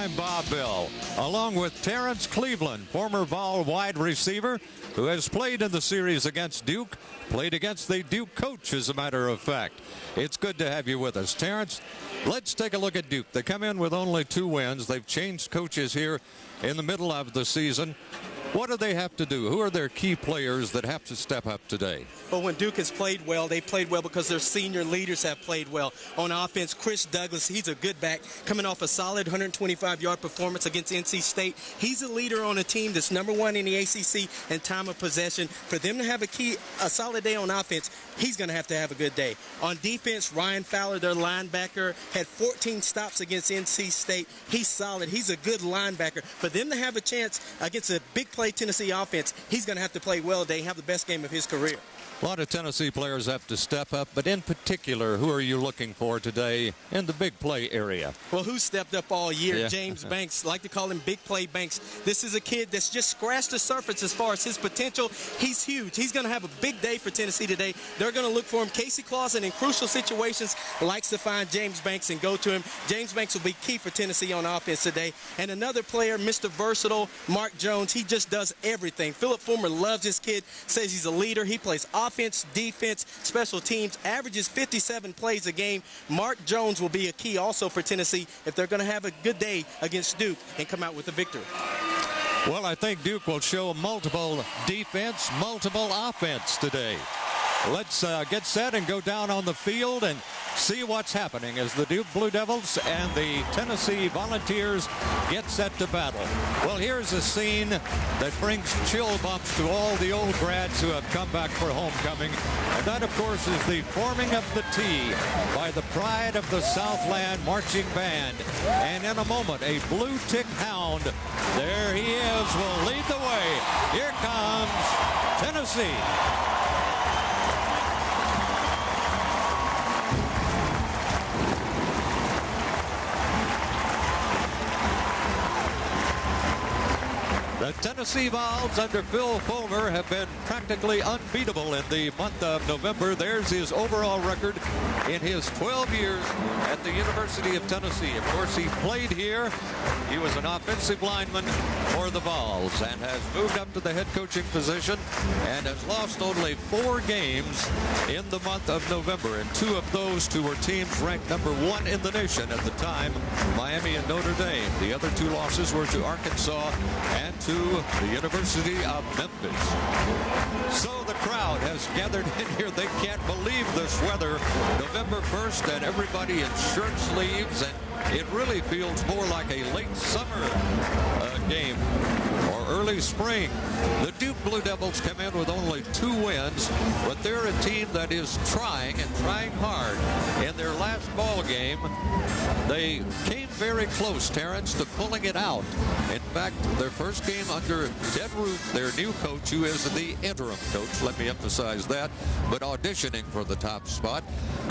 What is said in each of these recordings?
I'm Bob Bell, along with Terrence Cleveland, former Vol wide receiver, who has played in the series against Duke, played against the Duke coach, as a matter of fact. It's good to have you with us. Terrence, let's take a look at Duke. They come in with only 2 wins. They've changed coaches here in the middle of the season. What do they have to do? Who are their key players that have to step up today? Well, when Duke has played well, they played well because their senior leaders have played well. On offense, Chris Douglas, he's a good back, coming off a solid 125-yard performance against NC State. He's a leader on a team that's #1 in the ACC in time of possession. For them to have a solid day on offense, he's going to have a good day. On defense, Ryan Fowler, their linebacker, had 14 stops against NC State. He's solid. He's a good linebacker. For them to have a chance against a big play Tennessee offense, he's going to have to play well today and have the best game of his career. A lot of Tennessee players have to step up, but in particular, who are you looking for today in the big play area? Well, who stepped up all year? Yeah. James Banks. I like to call him Big Play Banks. This is a kid that's just scratched the surface as far as his potential. He's huge. He's going to have a big day for Tennessee today. They're going to look for him. Casey Clausen, in crucial situations, likes to find James Banks and go to him. James Banks will be key for Tennessee on offense today. And another player, Mr. Versatile, Mark Jones. He just does everything. Philip Fulmer loves this kid, says he's a leader. He plays offense, defense, special teams, averages 57 plays a game. Mark Jones will be a key also for Tennessee if they're going to have a good day against Duke and come out with a victory. Well, I think Duke will show multiple defense, multiple offense today. Let's get set and go down on the field and see what's happening as the Duke Blue Devils and the Tennessee Volunteers get set to battle. Well, here's a scene that brings chill bumps to all the old grads who have come back for homecoming. And that, of course, is the forming of the tee by the Pride of the Southland Marching Band. And in a moment, a blue tick hound, there he is, will lead the way. Here comes Tennessee. The Tennessee Vols under Phil Fulmer have been practically unbeatable in the month of November. There's his overall record in his 12 years at the University of Tennessee. Of course, he played here. He was an offensive lineman for the Vols and has moved up to the head coaching position and has lost only 4 games in the month of November. And 2 of those 2 were teams ranked #1 in the nation at the time, Miami and Notre Dame. The other 2 losses were to Arkansas and to the University of Memphis. So the crowd has gathered in here. They can't believe this weather. November 1st and everybody in shirt sleeves, and it really feels more like a late summer game or early spring. The Duke Blue Devils come in with only 2 wins, but they're a team that is trying and trying hard. In their last ball game, they came very close, Terrence, to pulling it out. In fact, their first game under Ted Roof, their new coach, who is the interim coach, let me emphasize that, but auditioning for the top spot,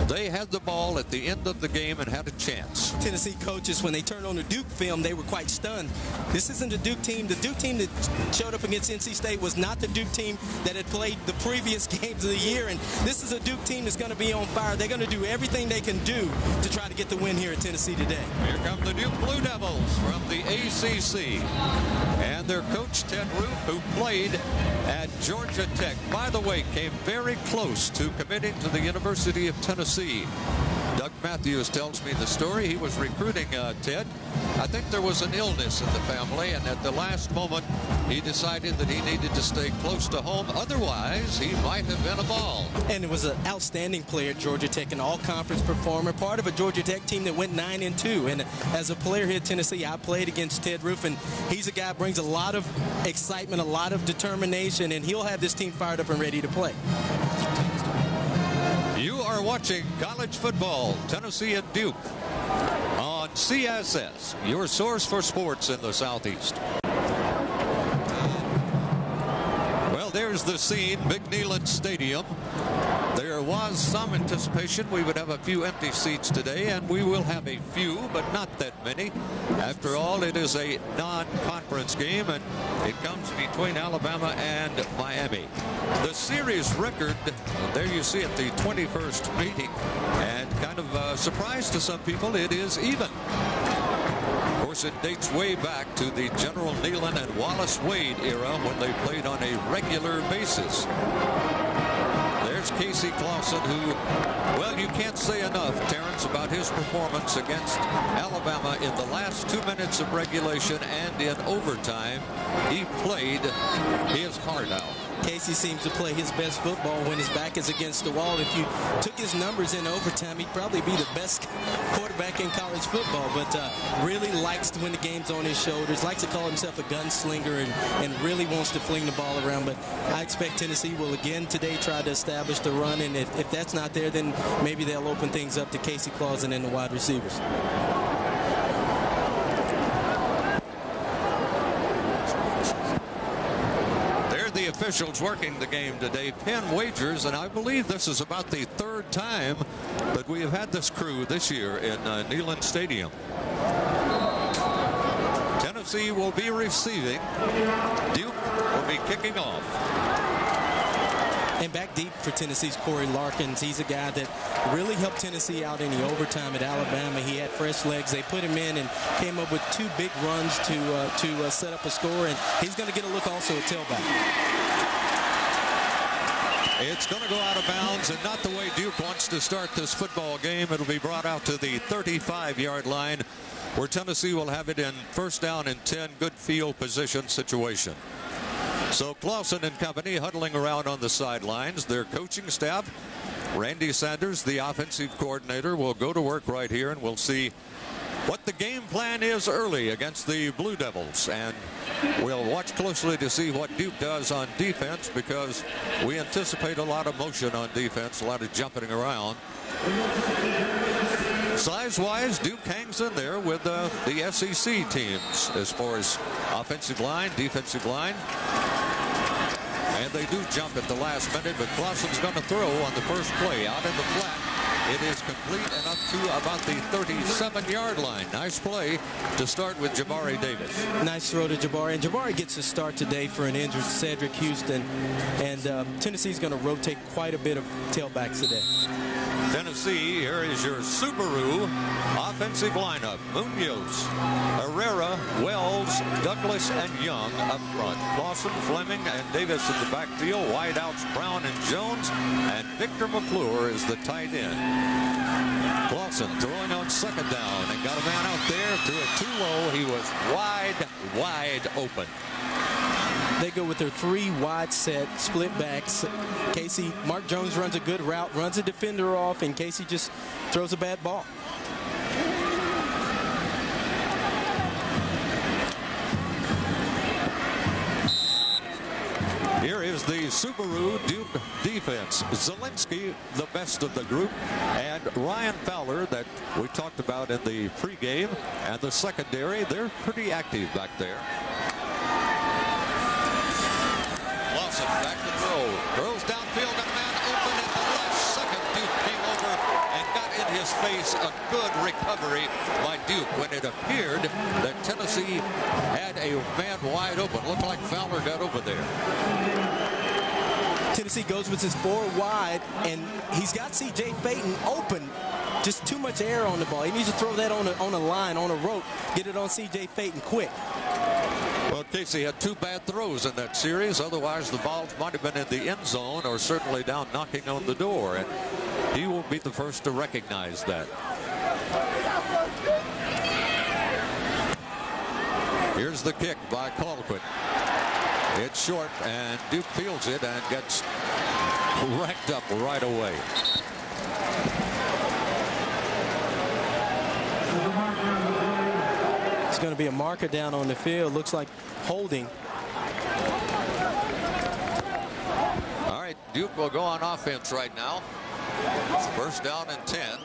they had the ball at the end of the game and had a chance. Tennessee coaches, when they turned on the Duke film, they were quite stunned. This isn't the Duke team. The Duke team that showed up against NC State was not the Duke team that had played the previous games of the year, and this is a Duke team that's going to be on fire. They're going to do everything they can do to try to get the win here at Tennessee today. Here come the Duke Blue Devils from the ACC, and their coach, Ted Roof, who played at Georgia Tech. By the way, came very close to committing to the University of Tennessee. Doug Matthews tells me the story. He was recruiting Ted. I think there was an illness in the family, and at the last moment, he decided that he needed to stay close to home. Otherwise, he might have been a ball. And it was an outstanding player at Georgia Tech, an all-conference performer, part of a Georgia Tech team that went 9-2. And as a player here at Tennessee, I played against Ted Roof, and he's a guy who brings a lot of excitement, a lot of determination, and he'll have this team fired up and ready to play. You are watching college football, Tennessee and Duke, on CSS, your source for sports in the Southeast. Well, there's the scene, Big Neyland Stadium. There was some anticipation we would have a few empty seats today, and we will have a few, but not that many. After all, it is a non-conference game, and it comes between Alabama and Miami. The series record, there you see it, the 21st meeting, and kind of a surprise to some people, it is even. Of course, course, it dates way back to the General Nealon and Wallace Wade era when they played on a regular basis. There's Casey Clausen, who, well, you can't say enough, Terrence, about his performance against Alabama in the last 2 minutes of regulation and in overtime. He played his heart out. Casey seems to play his best football when his back is against the wall. If you took his numbers in overtime, he'd probably be the best quarterback in college football, but really likes when the game's on his shoulders, likes to call himself a gunslinger and really wants to fling the ball around. But I expect Tennessee will again today try to establish the run, and if that's not there, then maybe they'll open things up to Casey Clausen and the wide receivers. Officials working the game today. Penn Wagers, and I believe this is about the third time that we have had this crew this year in Neyland Stadium. Tennessee will be receiving. Duke will be kicking off. And back deep for Tennessee's Corey Larkins. He's a guy that really helped Tennessee out in the overtime at Alabama. He had fresh legs. They put him in and came up with 2 big runs to set up a score. And he's going to get a look also at tailback. It's going to go out of bounds, and not the way Duke wants to start this football game. It'll be brought out to the 35-yard line, where Tennessee will have it in first down and 10, good field position situation. So Clausen and company huddling around on the sidelines. Their coaching staff, Randy Sanders, the offensive coordinator, will go to work right here, and we'll see what the game plan is early against the Blue Devils. And we'll watch closely to see what Duke does on defense, because we anticipate a lot of motion on defense, a lot of jumping around. Size-wise, Duke hangs in there with the SEC teams as far as offensive line, defensive line. And they do jump at the last minute, but Clausen's going to throw on the first play out in the flat. It is complete and up to about the 37-yard line. Nice play to start with Jabari Davis. Nice throw to Jabari. And Jabari gets a start today for an injured Cedric Houston. And Tennessee's going to rotate quite a bit of tailbacks today. Tennessee, here is your Subaru offensive lineup. Munoz, Herrera, Wells, Douglas, and Young up front. Clausen, Fleming, and Davis in the backfield. Wideouts Brown and Jones, and Victor McClure is the tight end. Clausen throwing on second down and got a man out there. Threw it too low. He was wide open. They go with their 3 wide set split backs. Mark Jones runs a good route, runs a defender off, and Casey just throws a bad ball. Here is the Subaru Duke defense. Zielinski, the best of the group, and Ryan Fowler that we talked about in the pregame, and the secondary. They're pretty active back there. Clausen back to throw. Throws downfield, got a man open at the last second. Duke came over and got in his face. A good recovery by Duke when it appeared that Tennessee had a man wide open. Looked like Fowler got over there. Tennessee goes with his 4 wide, and he's got C.J. Payton open. Just too much air on the ball. He needs to throw that on a line, on a rope, get it on C.J. Payton quick. Well, Casey had 2 bad throws in that series. Otherwise, the balls might have been in the end zone or certainly down knocking on the door. And he will be the first to recognize that. Here's the kick by Colquitt. It's short, and Duke fields it and gets wrecked up right away. It's going to be a marker down on the field. Looks like holding. All right, Duke will go on offense right now. It's first down and 10.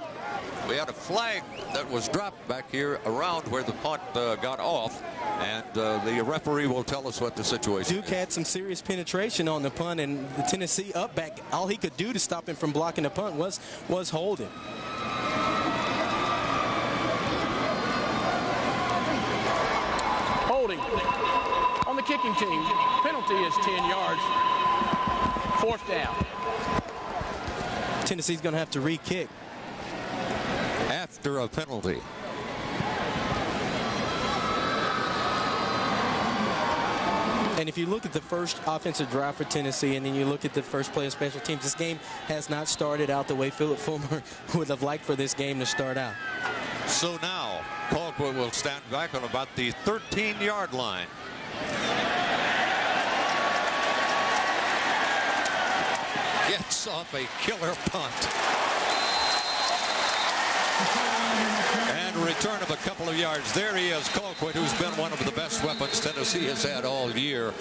We had a flag that was dropped back here around where the punt got off, and the referee will tell us what the situation is. Duke had some serious penetration on the punt, and the Tennessee up back, all he could do to stop him from blocking the punt was holding. Holding on the kicking team. Penalty is 10 yards. 4th down. Tennessee's going to have to re-kick. After a penalty. And if you look at the first offensive drive for Tennessee, and then you look at the first play of special teams, this game has not started out the way Philip Fulmer would have liked for this game to start out. So now Colquitt will stand back on about the 13-yard line. Gets off a killer punt. And return of a couple of yards. There he is, Colquitt, who's been one of the best weapons Tennessee has had all year.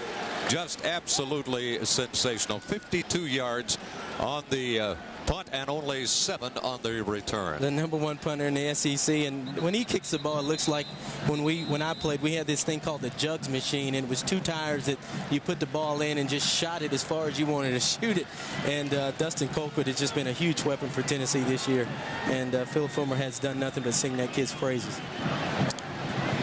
Just absolutely sensational. 52 yards on the punt and only 7 on the return. The #1 punter in the SEC, and when he kicks the ball, it looks like when I played, we had this thing called the jugs machine, and it was 2 tires that you put the ball in and just shot it as far as you wanted to shoot it. And Dustin Colquitt has just been a huge weapon for Tennessee this year, and Philip Fulmer has done nothing but sing that kid's praises.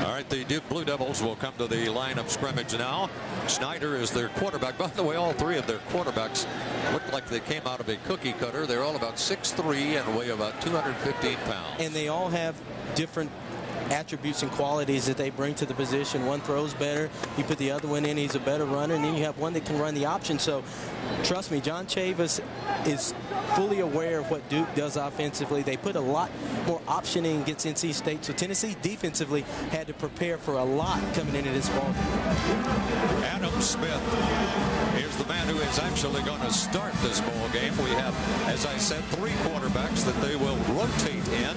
All right, the Duke Blue Devils will come to the line of scrimmage now. Schneider is their quarterback. By the way, all 3 of their quarterbacks look like they came out of a cookie cutter. They're all about 6'3" and weigh about 215 pounds. And they all have different attributes and qualities that they bring to the position. One throws better. You put the other one in, he's a better runner. And then you have one that can run the option. So trust me, John Chavis is fully aware of what Duke does offensively. They put a lot more optioning against NC State. So Tennessee defensively had to prepare for a lot coming into this ball game. Adam Smith is the man who is actually going to start this ball game. We have, as I said, 3 quarterbacks that they will rotate in.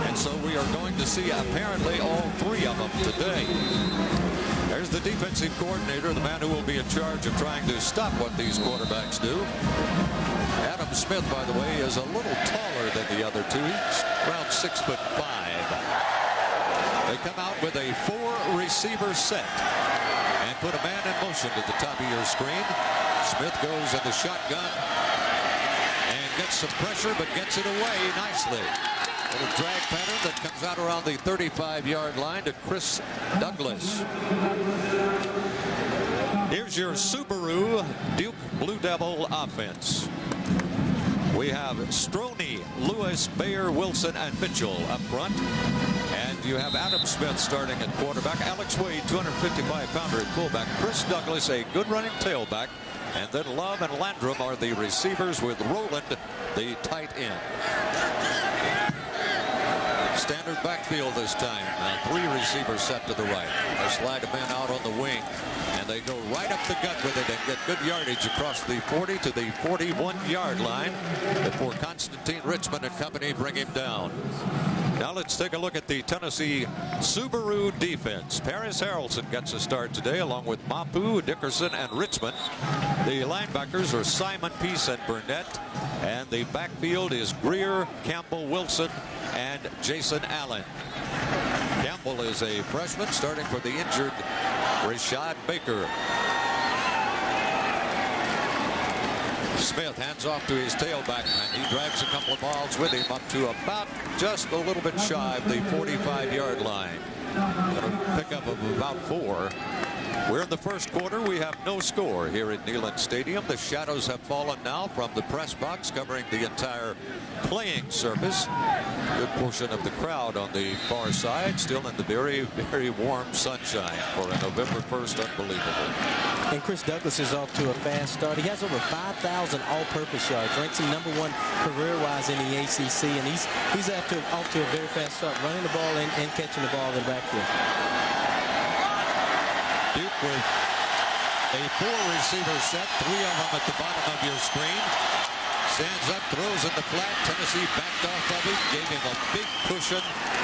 And so we are going to see apparently all 3 of them today. There's the defensive coordinator, the man who will be in charge of trying to stop what these quarterbacks do. Adam Smith, by the way, is a little taller than the other 2. He's around 6'5". They come out with a 4-receiver set and put a man in motion at the top of your screen. Smith goes in the shotgun and gets some pressure, but gets it away nicely. Little drag pattern that comes out around the 35-yard line to Chris Douglas. Here's your Subaru Duke Blue Devil offense. We have Stroney, Lewis, Bayer, Wilson, and Mitchell up front. And you have Adam Smith starting at quarterback. Alex Wade, 255-pounder at fullback. Chris Douglas, a good running tailback. And then Love and Landrum are the receivers, with Rowland the tight end. Standard backfield this time. 3 receivers set to the right. They slide a man out on the wing, and they go right up the gut with it and get good yardage across the 40 to the 41-yard line before Constantine Richmond and company bring him down. Now let's take a look at the Tennessee Subaru defense. Paris Harrelson gets a start today, along with Mapu, Dickerson, and Richmond. The linebackers are Simon, Peace, and Burnett. And the backfield is Greer, Campbell, Wilson, and Jason Allen. Campbell is a freshman starting for the injured Rashad Baker. Smith hands off to his tailback, and he drags a couple of balls with him up to about just a little bit shy of the 45-yard line. Gonna pick up of about 4. We're in the first quarter. We have no score here at Neyland Stadium. The shadows have fallen now from the press box covering the entire playing surface. Good portion of the crowd on the far side, still in the very, very warm sunshine for a November 1st. Unbelievable. And Chris Douglas is off to a fast start. He has over 5,000 all-purpose yards, ranks him #1 career-wise in the ACC, and he's off to a very fast start, running the ball and catching the ball in the backfield. Duke with a 4-receiver set, 3 of them at the bottom of your screen. Stands up, throws in the flat. Tennessee backed off of him, gave him a big cushion,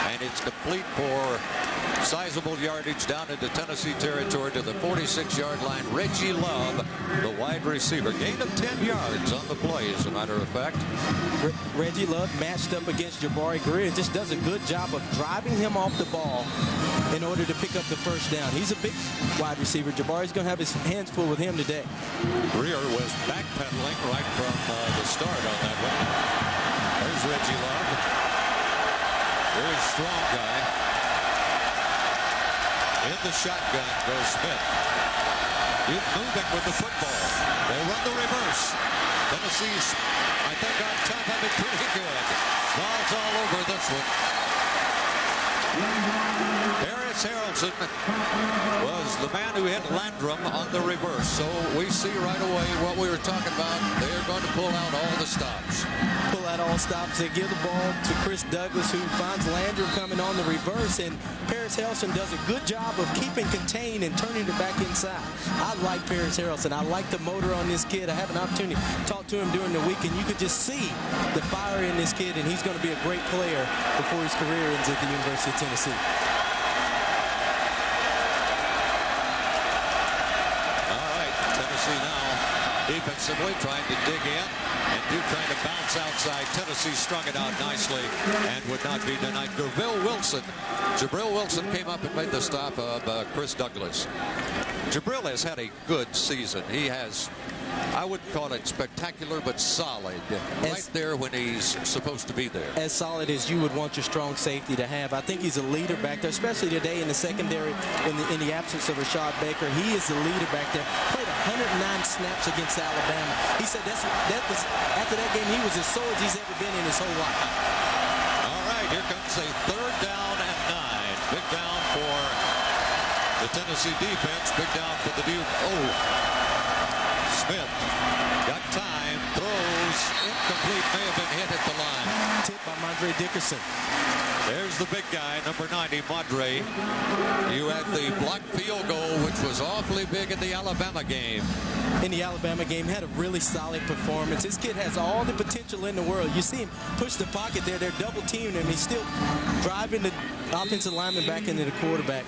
and it's complete for sizable yardage down into Tennessee territory to the 46-yard line. Reggie Love, the wide receiver, gain of 10 yards on the play, as a matter of fact. Reggie Love matched up against Jabari Greer, just does a good job of driving him off the ball in order to pick up the first down. He's a big wide receiver. Jabari's going to have his hands full with him today. Greer was backpedaling right from the start on that one. There's Reggie Love. Very strong guy. In the shotgun goes Smith. He's moving with the football. They run the reverse. Tennessee's, I think, on top of it pretty good. Ball's all over this one. Paris Paris Harrelson was the man who hit Landrum on the reverse. So we see right away what we were talking about. They're going to pull out all the stops. Pull out all stops. They give the ball to Chris Douglas, who finds Landrum coming on the reverse, and Paris Harrelson does a good job of keeping contained and turning it back inside. I like Paris Harrelson. I like the motor on this kid. I have an opportunity to talk to him during the week, and you could just see the fire in this kid, and he's going to be a great player before his career ends at the University of Tennessee. All right, Tennessee now defensively trying to dig in, and Duke trying to bounce outside. Tennessee strung it out nicely and would not be denied. Jabril Wilson came up and made the stop of Chris Douglas. Jabril has had a good season. He has, I wouldn't call it spectacular, but solid. Right there when he's supposed to be there. As solid as you would want your strong safety to have. I think he's a leader back there, especially today in the secondary in the absence of Rashad Baker. He is the leader back there. Played 109 snaps against Alabama. He said that was after that game, he was as sore as he's ever been in his whole life. All right, here comes a 3rd down and 9. Big down for the Tennessee defense. Big down for the Duke. Smith got time, throws, incomplete, may have been hit at the line. Tipped by Mondre Dickerson. There's the big guy, number 90, Mondre. You had the blocked field goal, which was awfully big in the Alabama game. In the Alabama game, had a really solid performance. This kid has all the potential in the world. You see him push the pocket there. They're double teaming him. He's still driving the offensive lineman back into the quarterback.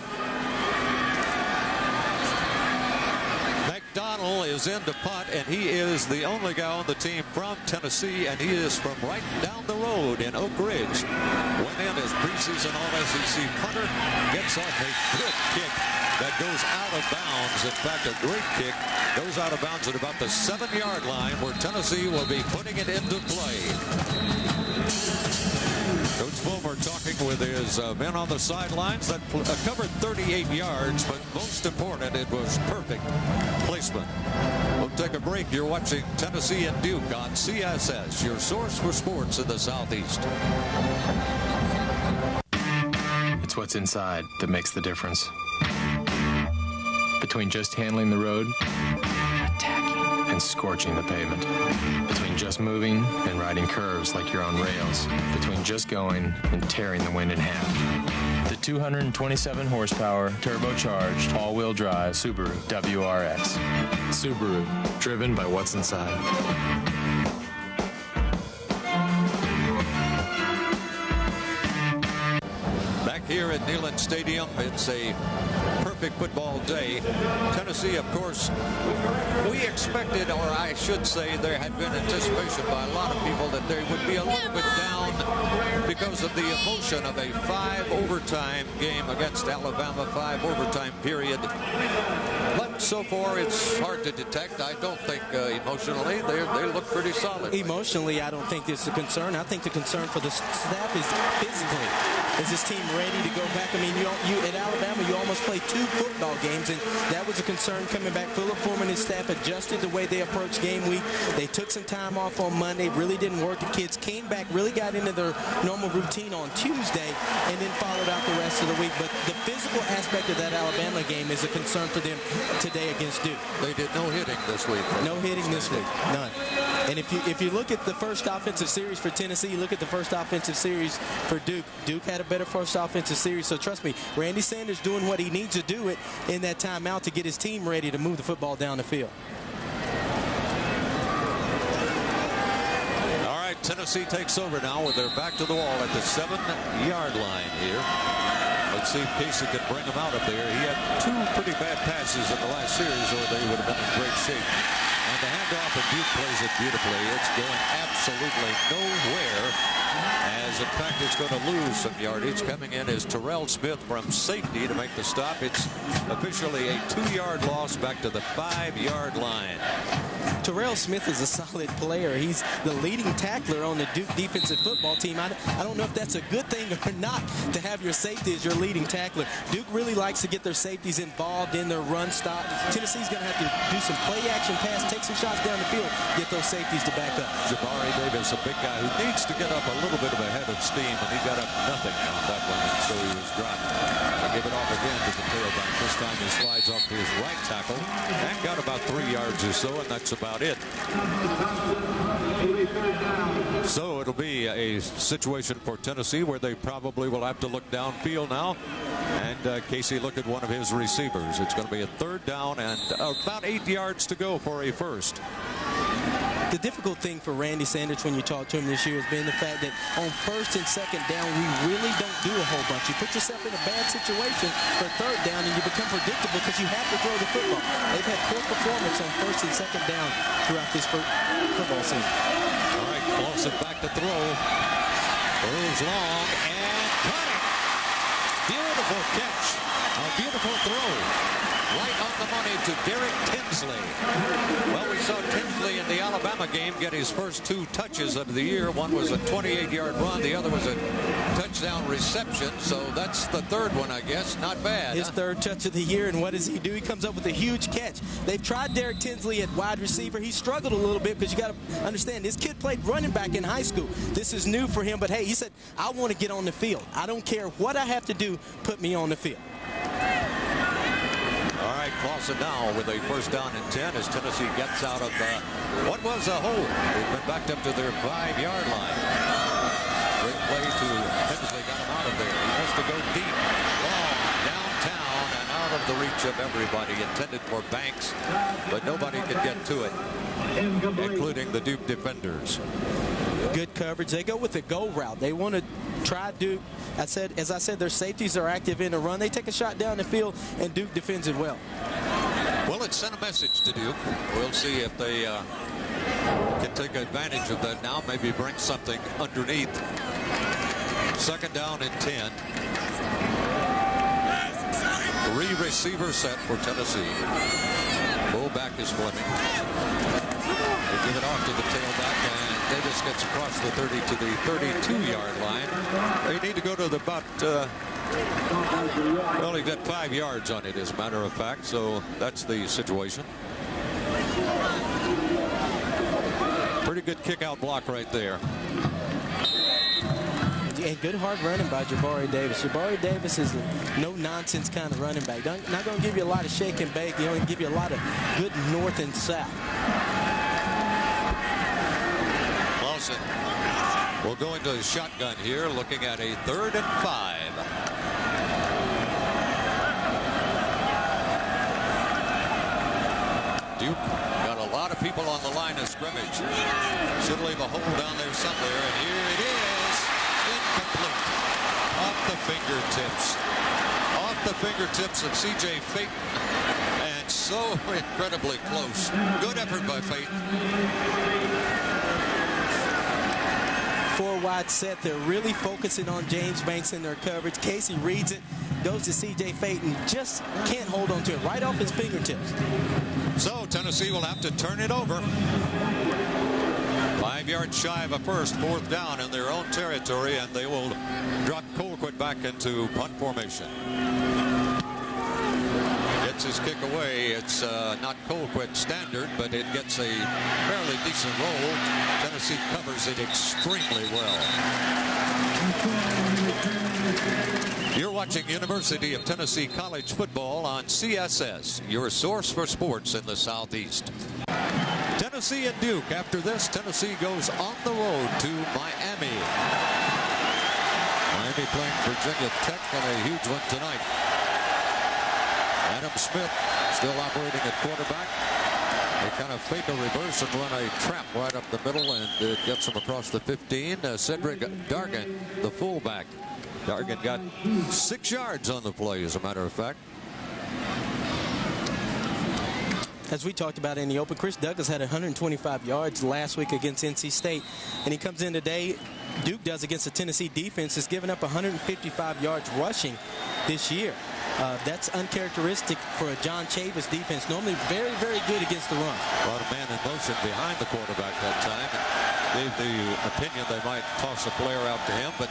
McDonald is in to punt, and he is the only guy on the team from Tennessee, and he is from right down the road in Oak Ridge. Went in as preseason All-SEC punter, gets off a good kick that goes out of bounds. In fact, a great kick goes out of bounds at about the 7-yard line, where Tennessee will be putting it into play. Coach Fulmer talking with his men on the sidelines. That covered 38 yards, but most important, it was perfect placement. We'll take a break. You're watching Tennessee and Duke on CSS, your source for sports in the Southeast. It's what's inside that makes the difference. Between just handling the road, attacking, and scorching the pavement. Between just moving and riding curves like you're on rails. Between just going and tearing the wind in half. The 227 horsepower, turbocharged, all-wheel drive Subaru WRX. Subaru, driven by what's inside. Here at Neyland Stadium, it's a perfect football day. Tennessee, of course, we expected, or I should say there had been anticipation by a lot of people that they would be a little bit down because of the emotion of a 5-overtime game against Alabama, 5-overtime period. But so far, it's hard to detect. I don't think emotionally they look pretty solid. Emotionally, I don't think there's a concern. I think the concern for the staff is physically. Is this team ready to go back? I mean, you at Alabama, you almost played 2 football games, and that was a concern coming back. Philip Foreman and his staff adjusted the way they approached game week. They took some time off on Monday, really didn't work. The kids came back, really got into their normal routine on Tuesday, and then followed out the rest of the week. But the physical aspect of that Alabama game is a concern for them today against Duke. They did no hitting this week. No hitting this week, none. And if you look at the first offensive series for Tennessee, you look at the first offensive series for Duke. Duke had a better first offensive series. So trust me, Randy Sanders doing what he needs to do it in that timeout to get his team ready to move the football down the field. All right, Tennessee takes over now with their back to the wall at the 7-yard line here. Let's see if Casey can bring him out of there. He had 2 pretty bad passes in the last series, or they would have been in great shape. And the handoff, and Duke plays it beautifully. It's going absolutely nowhere, as in fact it's going to lose some yardage. Coming in is Terrell Smith from safety to make the stop. It's officially a 2-yard loss back to the 5-yard line. Terrell Smith is a solid player. He's the leading tackler on the Duke defensive football team. I don't know if that's a good thing or not to have your safety as your leading tackler. Duke really likes to get their safeties involved in their run stop. Tennessee's going to have to do some play-action pass, take some shots down the field, get those safeties to back up. Jabari Davis, a big guy who needs to get up a little bit of a head of steam, and he got up nothing on that one, and so he was dropped. They give it off again to the tailback. This time he slides off to his right tackle and got about 3 yards or so, and that's about it. So it'll be a situation for Tennessee where they probably will have to look downfield now. And Casey looked at one of his receivers. It's going to be a 3rd down and about 8 yards to go for a first. The difficult thing for Randy Sanders when you talk to him this year has been the fact that on 1st and 2nd down, we really don't do a whole bunch. You put yourself in a bad situation for 3rd down, and you become predictable because you have to throw the football. They've had poor performance on 1st and 2nd down throughout this football season. All right, Clausen back to throw. Throws long and caught it. Beautiful catch. A beautiful throw. Right on the money to Derek Tinsley. Well, we saw Tinsley in the Alabama game get his first 2 touches of the year. One was a 28-yard run. The other was a touchdown reception. So that's the 3rd one, I guess. Not bad. His 3rd touch of the year, and what does he do? He comes up with a huge catch. They've tried Derek Tinsley at wide receiver. He struggled a little bit because you got to understand, this kid played running back in high school. This is new for him, but hey, he said, I want to get on the field. I don't care what I have to do, put me on the field. All right, Clausen now with a 1st down and 10 as Tennessee gets out of what was a hole. They've been backed up to their 5-yard line. Great play to Tinsley, got him out of there. He wants to go deep, long, downtown, and out of the reach of everybody. Intended for Banks, but nobody could get to it, including the Duke defenders. Good coverage. They go with the go route. They want to try Duke. As I said, their safeties are active in the run. They take a shot down the field, and Duke defends it well. Well, it sent a message to Duke. We'll see if they can take advantage of that now. Maybe bring something underneath. 2nd down and 10. 3 receiver set for Tennessee. Fullback is Fleming. They give it off to the tailback, and Davis gets across the 30 to the 32-yard line. They need to go to the about, well, he got 5 yards on it, as a matter of fact, so that's the situation. Pretty good kick-out block right there. And good hard running by Jabari Davis. Jabari Davis is a no-nonsense kind of running back. Not going to give you a lot of shake and bake. He'll only give you a lot of good north and south. Clausen will go into the shotgun here, looking at a 3rd and 5. Duke got a lot of people on the line of scrimmage. Should leave a hole down there somewhere, and here it is. Incomplete. Off the fingertips. Off the fingertips of C.J. Phaeton. And so incredibly close. Good effort by Phaeton. 4-wide set. They're really focusing on James Banks in their coverage. Casey reads it, goes to C.J. Phaeton, just can't hold on to it. Right off his fingertips. So Tennessee will have to turn it over. 5 yards shy of a first, 4th down in their own territory, and they will drop Colquitt back into punt formation. Gets his kick away. It's not Colquitt standard, but it gets a fairly decent roll. Tennessee covers it extremely well. You're watching University of Tennessee College football on CSS, your source for sports in the Southeast. Tennessee and Duke. After this, Tennessee goes on the road to Miami. Miami playing Virginia Tech, and a huge one tonight. Adam Smith still operating at quarterback. They kind of fake a reverse and run a trap right up the middle, and it gets them across the 15. Cedric Dargan, the fullback. Dargan got 6 yards on the play, as a matter of fact. As we talked about in the open, Chris Douglas had 125 yards last week against NC State, and he comes in today. Duke does against the Tennessee defense, has given up 155 yards rushing this year. That's uncharacteristic for a John Chavis defense. Normally very, very good against the run. A lot of man in motion behind the quarterback that time. Gave the opinion they might toss a player out to him, but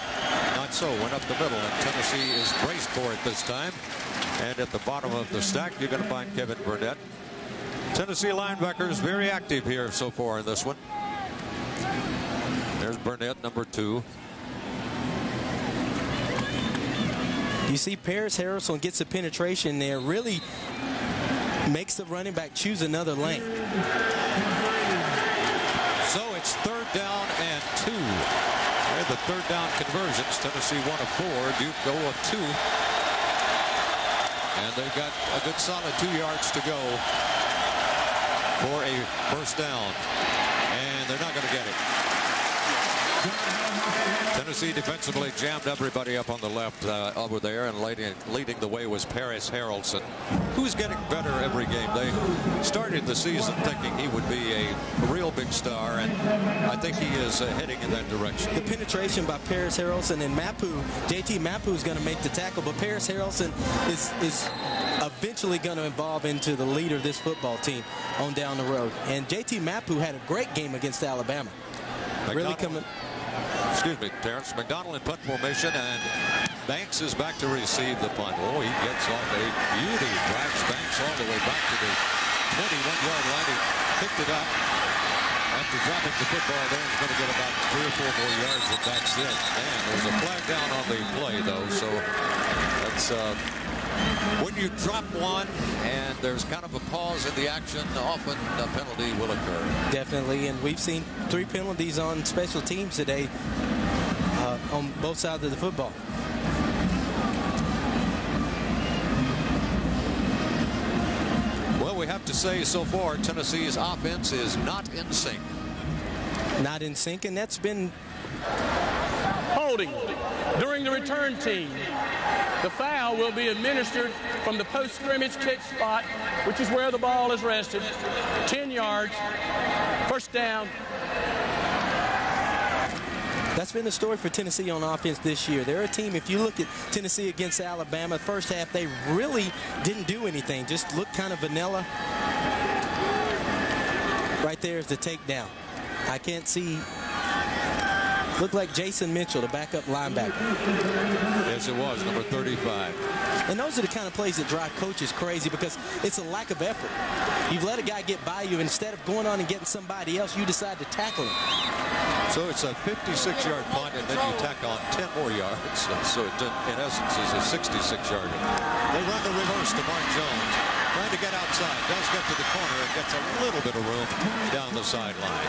not so. Went up the middle, and Tennessee is braced for it this time. And at the bottom of the stack, you're going to find Kevin Burnett. Tennessee linebackers very active here so far in this one. There's Burnett, number 2. You see Paris Harrelson gets a penetration there, really makes the running back choose another lane. So it's 3rd down and 2. They're the 3rd down conversions. Tennessee 1 of 4. Duke go of 2. And they've got a good solid 2 yards to go for a first down. And they're not going to get it. Tennessee defensively jammed everybody up on the left over there, and leading the way was Paris Harrelson, who's getting better every game. They started the season thinking he would be a real big star, and I think he is heading in that direction. The penetration by Paris Harrelson and Mapu, JT Mapu is going to make the tackle, but Paris Harrelson is eventually going to evolve into the leader of this football team on down the road. And JT Mapu had a great game against Alabama. Really coming. Excuse me, Terrence. McDonald in punt formation, and Banks is back to receive the punt. Oh, he gets off a beauty. Drives Banks all the way back to the 21-yard line. He picked it up. After dropping the football there, he's going to get about 3 or 4 more yards, and that's it. Man, there's a flag down on the play, though, so that's when you drop one and there's kind of a pause in the action, often a penalty will occur. Definitely, and we've seen 3 penalties on special teams today on both sides of the football. Well, we have to say so far Tennessee's offense is not in sync. Not in sync, and that's been Holding during the return team. The foul will be administered from the post-scrimmage kick spot, which is where the ball is rested. 10 yards, first down. That's been the story for Tennessee on offense this year. They're a team, if you look at Tennessee against Alabama, first half, they really didn't do anything, just looked kind of vanilla. Right there is the takedown. I can't see. Looked like Jason Mitchell, the backup linebacker. Yes, it was, number 35. And those are the kind of plays that drive coaches crazy because it's a lack of effort. You've let a guy get by you. Instead of going on and getting somebody else, you decide to tackle him. So it's a 56-yard punt, and then you tack on 10 more yards. So it, in essence, is a 66-yarder. They run the reverse to Mark Jones. Trying to get outside. Does get to the corner and gets a little bit of room down the sideline.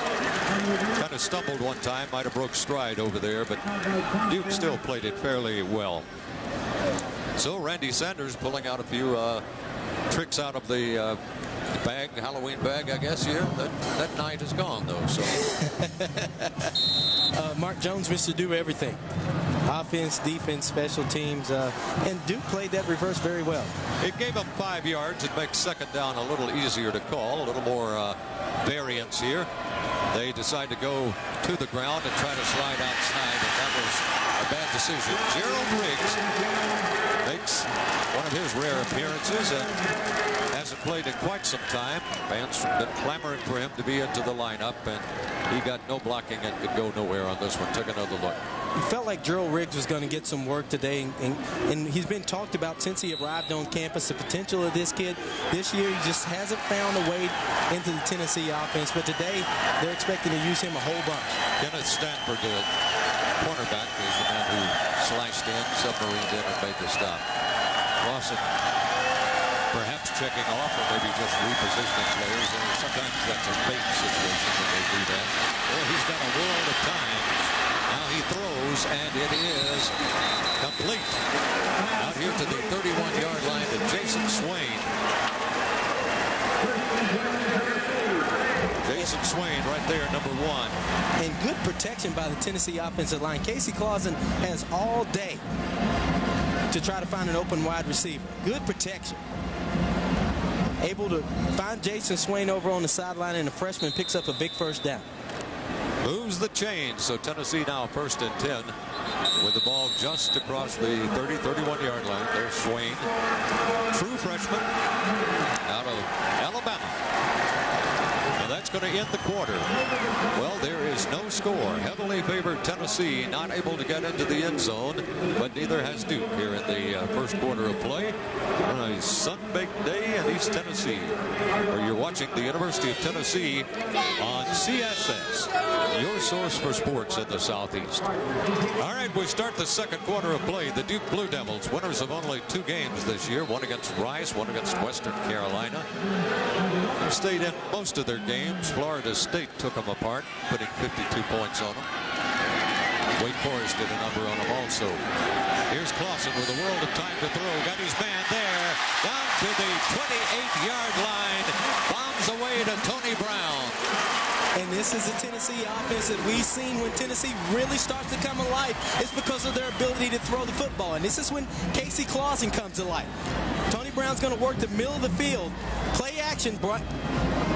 Kind of stumbled one time. Might have broke stride over there, but Duke still played it fairly well. So Randy Sanders pulling out a few tricks out of the bag, Halloween bag, I guess. Yeah, that night is gone, though. So Mark Jones missed to do everything. Offense, defense, special teams, and Duke played that reverse very well. It gave up 5 yards. It makes second down a little easier to call, a little more variance here. They decide to go to the ground and try to slide outside, and that was a bad decision. Gerald Riggs makes one of his rare appearances and hasn't played in quite some time. Fans have been clamoring for him to be into the lineup, and he got no blocking and could go nowhere on this one. Took another look. It felt like Gerald Riggs was going to get some work today, and he's been talked about since he arrived on campus, the potential of this kid. This year, he just hasn't found a way into the Tennessee offense, but today, they're expecting to use him a whole bunch. Kenneth Stanford, the cornerback, is the man who sliced in, submarined in, and made the stop. Lawson perhaps checking off or maybe just repositioning players. And sometimes that's a bait situation when they do that. Well, he's got a world of time. Now he throws, and it is complete. Out here to the 31-yard line to Jason Swain. Jason Swain right there, number 1. And good protection by the Tennessee offensive line. Casey Clausen has all day to try to find an open wide receiver. Good protection. Able to find Jason Swain over on the sideline, and the freshman picks up a big first down. Moves the chains, so Tennessee now first and 10 with the ball just across the 31-yard line. There's Swain, true freshman out of Alabama. And that's going going to end the quarter? Well, there is no score. Heavily favored Tennessee not able to get into the end zone, but neither has Duke here in the first quarter of play on a sun-baked day in East Tennessee, where you're watching the University of Tennessee on CSS, your source for sports in the Southeast. All right, we start the second quarter of play. The Duke Blue Devils, winners of only 2 games this year, one against Rice, one against Western Carolina. They've stayed in most of their games. Florida State took them apart, putting 52 points on them. Wake Forest did a number on them also. Here's Clausen with a world of time to throw. Got his man there. Down to the 28-yard line. Bombs away to Tony Brown. And this is a Tennessee offense that we've seen when Tennessee really starts to come alive. It's because of their ability to throw the football. And this is when Casey Clausen comes to life. Tony Brown's going to work the middle of the field. Play action,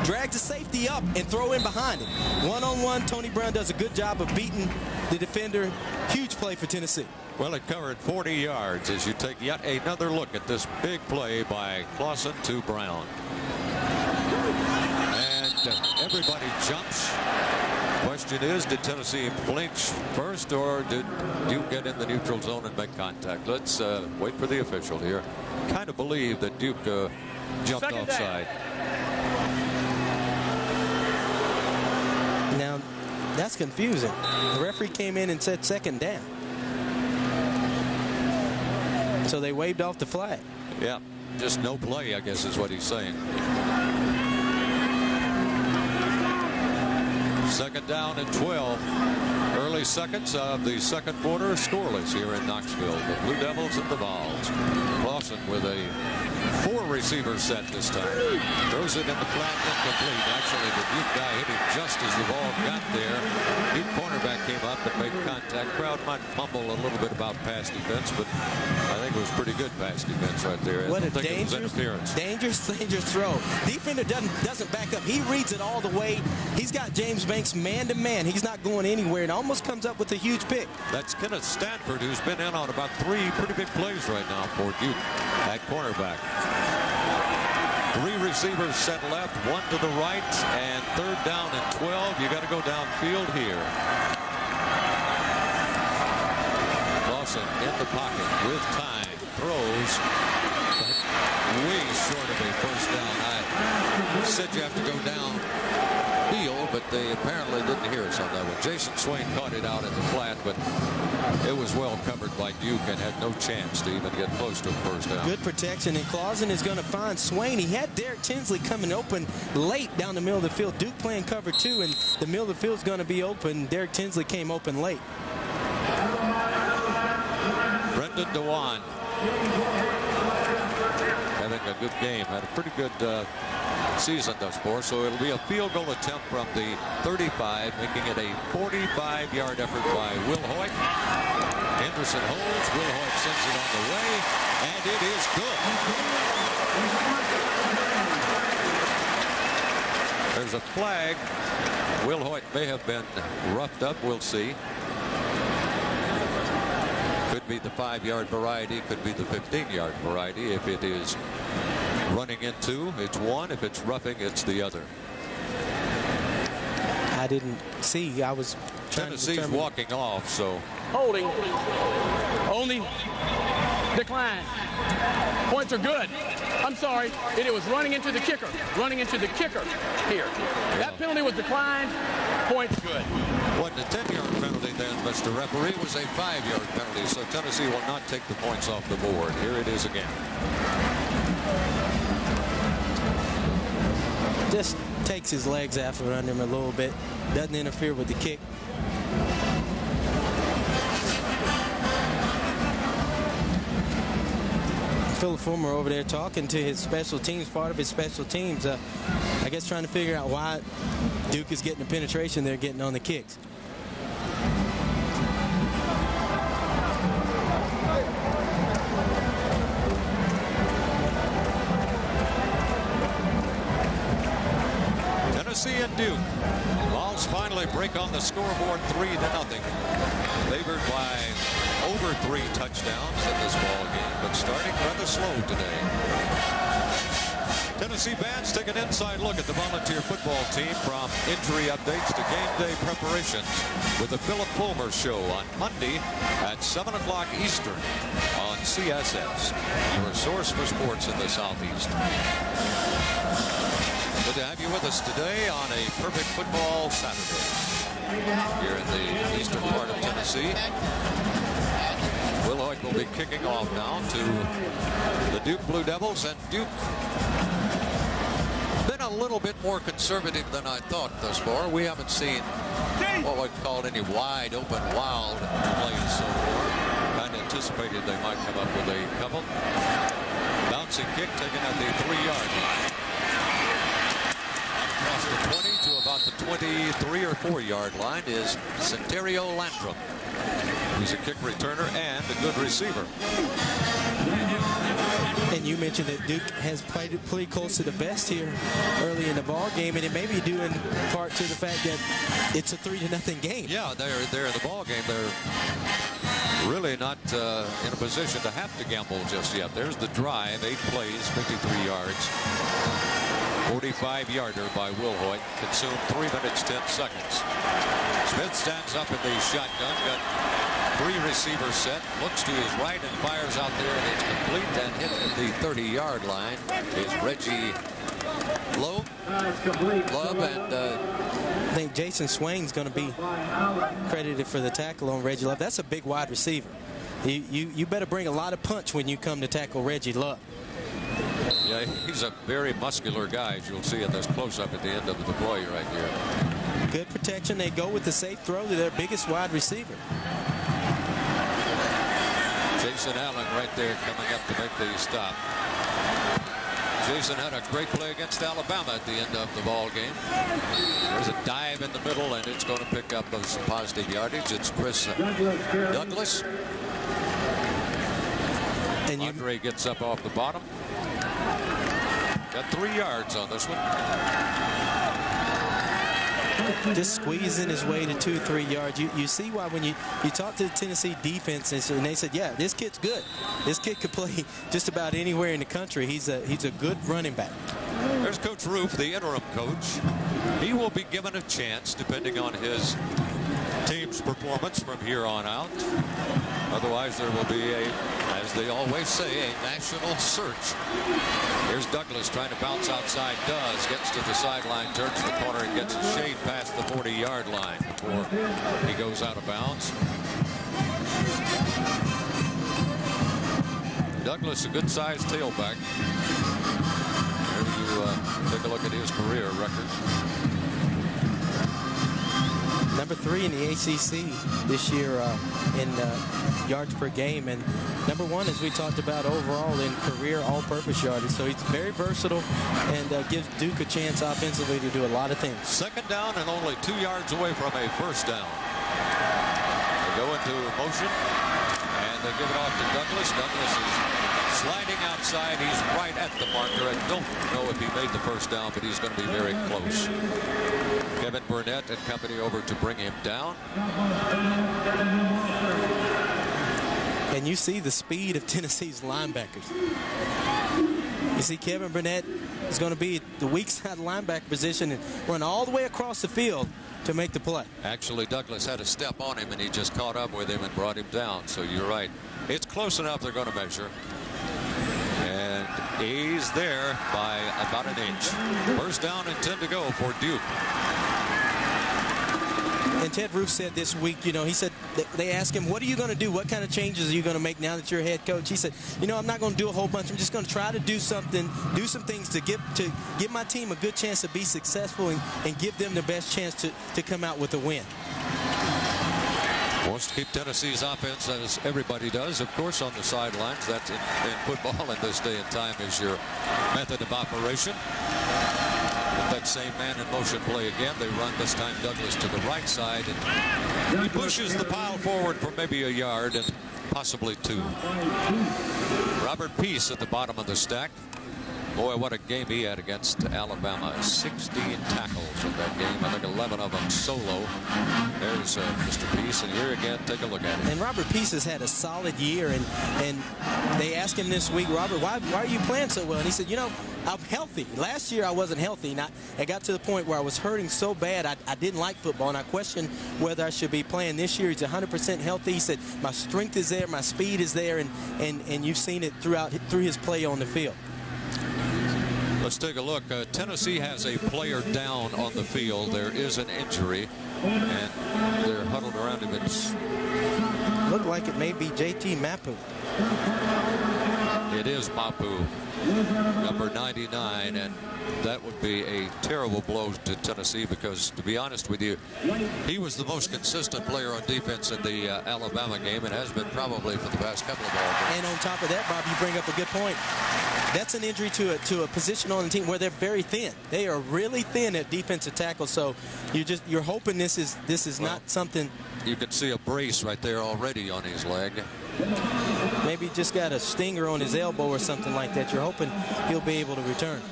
drag the safety up and throw in behind him. One-on-one, Tony Brown does a good job of beating the defender. Huge play for Tennessee. Well, it covered 40 yards as you take yet another look at this big play by Clausen to Brown. Everybody jumps. Question is, did Tennessee flinch first, or did Duke get in the neutral zone and make contact? Let's wait for the official here. Kind of believe that Duke jumped offside. Now, that's confusing. The referee came in and said second down. So they waved off the flag. Yeah, just no play, I guess, is what he's saying. Second down and 12. Early seconds of the second quarter, scoreless here in Knoxville. The Blue Devils and the Vols. Clausen with a 4-receiver set this time. Throws it in the flat, incomplete. Actually, the Duke guy hit him just as the ball got there. Duke cornerback came up and made contact. Crowd might mumble a little bit about pass defense, but I think it was pretty good pass defense right there. What a dangerous throw. Defender doesn't back up. He reads it all the way. He's got James Banks man-to-man. He's not going anywhere and almost comes up with a huge pick. That's Kenneth Stanford, who's been in on about 3 pretty big plays right now for Duke at cornerback. 3 receivers set left, 1 to the right, and third down and 12. You got to go downfield here. Clausen in the pocket with time, throws, but way short of a first down. I said you have to go down field, but they apparently didn't hear us on that one. Jason Swain caught it out in the flat, but it was well covered by Duke and had no chance to even get close to a first down. Good protection, and Clausen is going to find Swain. He had Derek Tinsley coming open late down the middle of the field. Duke playing cover 2, and the middle of the field is going to be open. Derek Tinsley came open late. Brendan Dewan having a good game. Had a pretty good season thus far, so it'll be a field goal attempt from the 35, making it a 45-yard effort by Will Hoyt. Henderson holds. Will Hoyt sends it on the way, and it is good. There's a flag. Will Hoyt may have been roughed up. We'll see. Could be the 5-yard variety, could be the 15-yard variety. If it is running into, it's one. If it's roughing, it's the other. I didn't see. I was trying Tennessee's to walking off, so. Holding. Only decline. Points are good. I'm sorry. It was running into the kicker. Running into the kicker here. That penalty was declined. Points good. Wasn't a 10-yard penalty then, Mr. Referee. It was a 5-yard penalty, so Tennessee will not take the points off the board. Here it is again. Just takes his legs out from under him a little bit. Doesn't interfere with the kick. Phil Fulmer over there talking to his special teams, part of his special teams. I guess trying to figure out why Duke is getting the penetration they're getting on the kicks. Tennessee and Duke. Vols finally break on the scoreboard 3-0. Favored by over 3 touchdowns in this ball game, but starting rather slow today. Tennessee bands take an inside look at the volunteer football team, from injury updates to game day preparations, with the Philip Fulmer Show on Monday at 7 o'clock Eastern on CSS, your source for sports in the Southeast. Good to have you with us today on a perfect football Saturday here in the eastern part of Tennessee. Will Hoyt will be kicking off now to the Duke Blue Devils, and Duke been a little bit more conservative than I thought thus far. We haven't seen what I'd call any wide open wild plays so far. Kind of anticipated they might come up with a couple. Bouncing kick taken at the 3-yard line. Across the 20 to about the 23 or 4-yard line is Centerio Landrum, who's a kick returner and a good receiver. And you mentioned that Duke has played it pretty close to the vest here early in the ball game, and it may be due in part to the fact that it's a 3-0 game. Yeah, they're in the ball game. They're really not in a position to have to gamble just yet. There's the drive, 8 plays, 53 yards. 45-yarder by Will Hoyt, consumed 3 minutes, 10 seconds. Smith stands up in the shotgun, got 3 receivers set, looks to his right and fires out there, and it's complete and hit at the 30-yard line is Reggie Love, and I think Jason Swain's going to be credited for the tackle on Reggie Love. That's a big wide receiver. You better bring a lot of punch when you come to tackle Reggie Love. Yeah, he's a very muscular guy, as you'll see in this close-up at the end of the play right here. Good protection. They go with the safe throw to their biggest wide receiver. Jason Allen right there coming up to make the stop. Jason had a great play against Alabama at the end of the ball game. There's a dive in the middle, and it's going to pick up some positive yardage. It's Chris Douglas. And Andre gets up off the bottom. Got 3 yards on this one. Just squeezing his way to 2-3 yards. You see why when you talk to the Tennessee defense, and they said, yeah, this kid's good. This kid could play just about anywhere in the country. He's a good running back. There's Coach Roof, the interim coach. He will be given a chance depending on his team's performance from here on out. Otherwise, there will be as they always say, a national search. Here's Douglas trying to bounce outside. Gets to the sideline, turns the corner, and gets a shade past the 40-yard line before he goes out of bounds. Douglas, a good-sized tailback. Here you take a look at his career record. Number 3 in the ACC this year in yards per game, and number 1, as we talked about, overall in career all-purpose yardage. So he's very versatile and gives Duke a chance offensively to do a lot of things. Second down and only 2 yards away from a first down. They go into motion, and they give it off to Douglas. Douglas is sliding outside. He's right at the marker. I don't know if he made the first down, but he's going to be very close. Kevin Burnett and company over to bring him down. And you see the speed of Tennessee's linebackers. You see Kevin Burnett is going to be the weak side linebacker position and run all the way across the field to make the play. Actually, Douglas had a step on him, and he just caught up with him and brought him down. So you're right. It's close enough they're going to measure. And he's there by about an inch. First down and 10 to go for Duke. And Ted Roof said this week, he said they asked him, what are you going to do? What kind of changes are you going to make now that you're head coach? He said, I'm not going to do a whole bunch. I'm just going to try to do some things to give my team a good chance to be successful and give them the best chance to come out with a win. Wants to keep Tennessee's offense, as everybody does, of course, on the sidelines. That's in football in this day and time is your method of operation. With that same man in motion play again, they run this time Douglas to the right side, and he pushes the pile forward for maybe a yard and possibly 2. Robert Peace at the bottom of the stack. Boy, what a game he had against Alabama. 16 tackles in that game. I think 11 of them solo. There's Mr. Peace, and here again, take a look at it. And Robert Peace has had a solid year, and they asked him this week, Robert, why are you playing so well? And he said, I'm healthy. Last year I wasn't healthy, and I got to the point where I was hurting so bad I didn't like football, and I questioned whether I should be playing. This year he's 100% healthy. He said my strength is there, my speed is there, and you've seen it through his play on the field. Let's take a look. Tennessee has a player down on the field. There is an injury, and they're huddled around him. It's looked like it may be JT Mapu. It is Mapu, number 99, and that would be a terrible blow to Tennessee because, to be honest with you, he was the most consistent player on defense in the Alabama game and has been probably for the past couple of ball games. And on top of that, Bob, you bring up a good point. That's an injury to a position on the team where they're very thin. They are really thin at defensive tackle. So you're hoping this is not something. You can see a brace right there already on his leg. Maybe just got a stinger on his elbow or something like that. You're hoping he'll be able to return.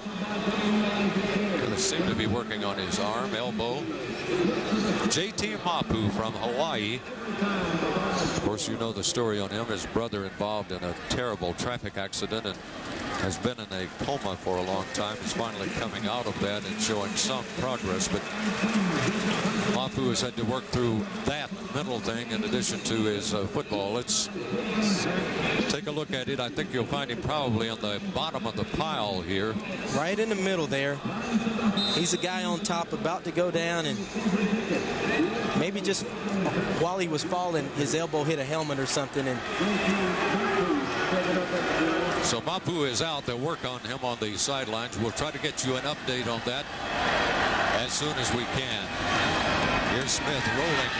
They seem to be working on his arm, elbow. JT Mapu from Hawaii. Of course, you know the story on him. His brother involved in a terrible traffic accident and has been in a coma for a long time. He's finally coming out of that and showing some progress, but Mapu has had to work through that mental thing in addition to his football. Let's take a look at it. I think you'll find him probably on the bottom of the pile here. Right in the middle there. He's a guy on top about to go down, and maybe just while he was falling, his elbow hit a helmet or something. And so Mapu is out. They'll work on him on the sidelines. We'll try to get you an update on that as soon as we can. Here's Smith rolling,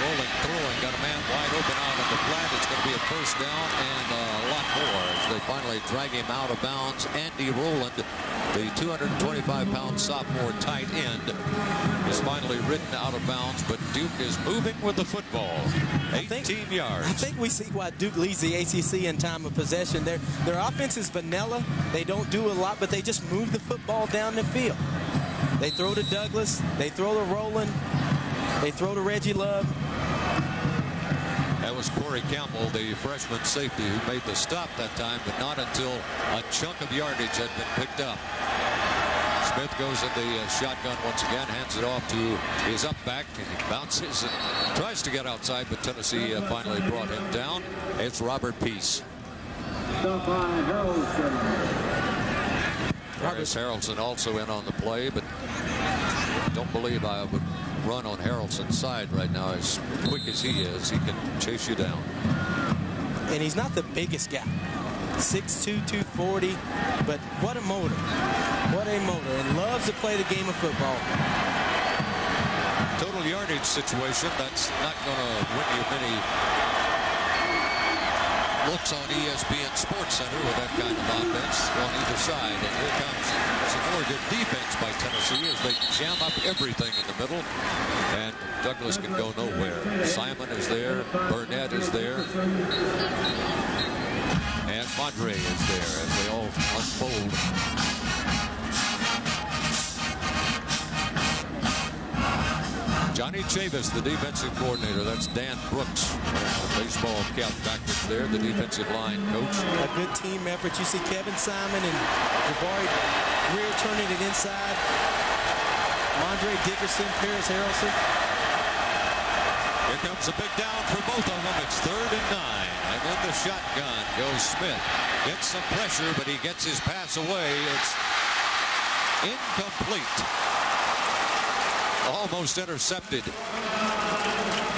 throwing. Got a man wide open out on the flat. It's going to be a first down and a lot more as they finally drag him out of bounds. Andy Rowland, the 225-pound sophomore tight end, is finally ridden out of bounds, but Duke is moving with the football. 18 yards. I think we see why Duke leads the ACC in time of possession. Their offense is vanilla. They don't do a lot, but they just move the football down the field. They throw to Douglas. They throw to Rowland. They throw to Reggie Love. That was Corey Campbell, the freshman safety, who made the stop that time, but not until a chunk of yardage had been picked up. Smith goes in the shotgun once again, hands it off to his up back, and he bounces and tries to get outside, but Tennessee finally brought him down. It's Robert Peace. Harris Harrelson also in on the play, but don't believe I would run on Harrelson's side right now. As quick as he is, he can chase you down. And he's not the biggest guy. 6'2", 240, but what a motor. What a motor, and loves to play the game of football. Total yardage situation, that's not going to win you many looks on ESPN Sports Center with that kind of offense on either side. And here comes some more good defense by Tennessee as they jam up everything in the middle. And Douglas can go nowhere. Simon is there. Burnett is there. And Madre is there as they all unfold. Johnny Chavis, the defensive coordinator. That's Dan Brooks, baseball cap backwards there, the defensive line coach. A good team effort. You see Kevin Simon and Jabari Greer turning it inside. Mondre Dickerson, Paris Harrelson. Here comes a big down for both of them. It's 3rd and 9. And then the shotgun goes Smith. Gets some pressure, but he gets his pass away. It's incomplete. Almost intercepted.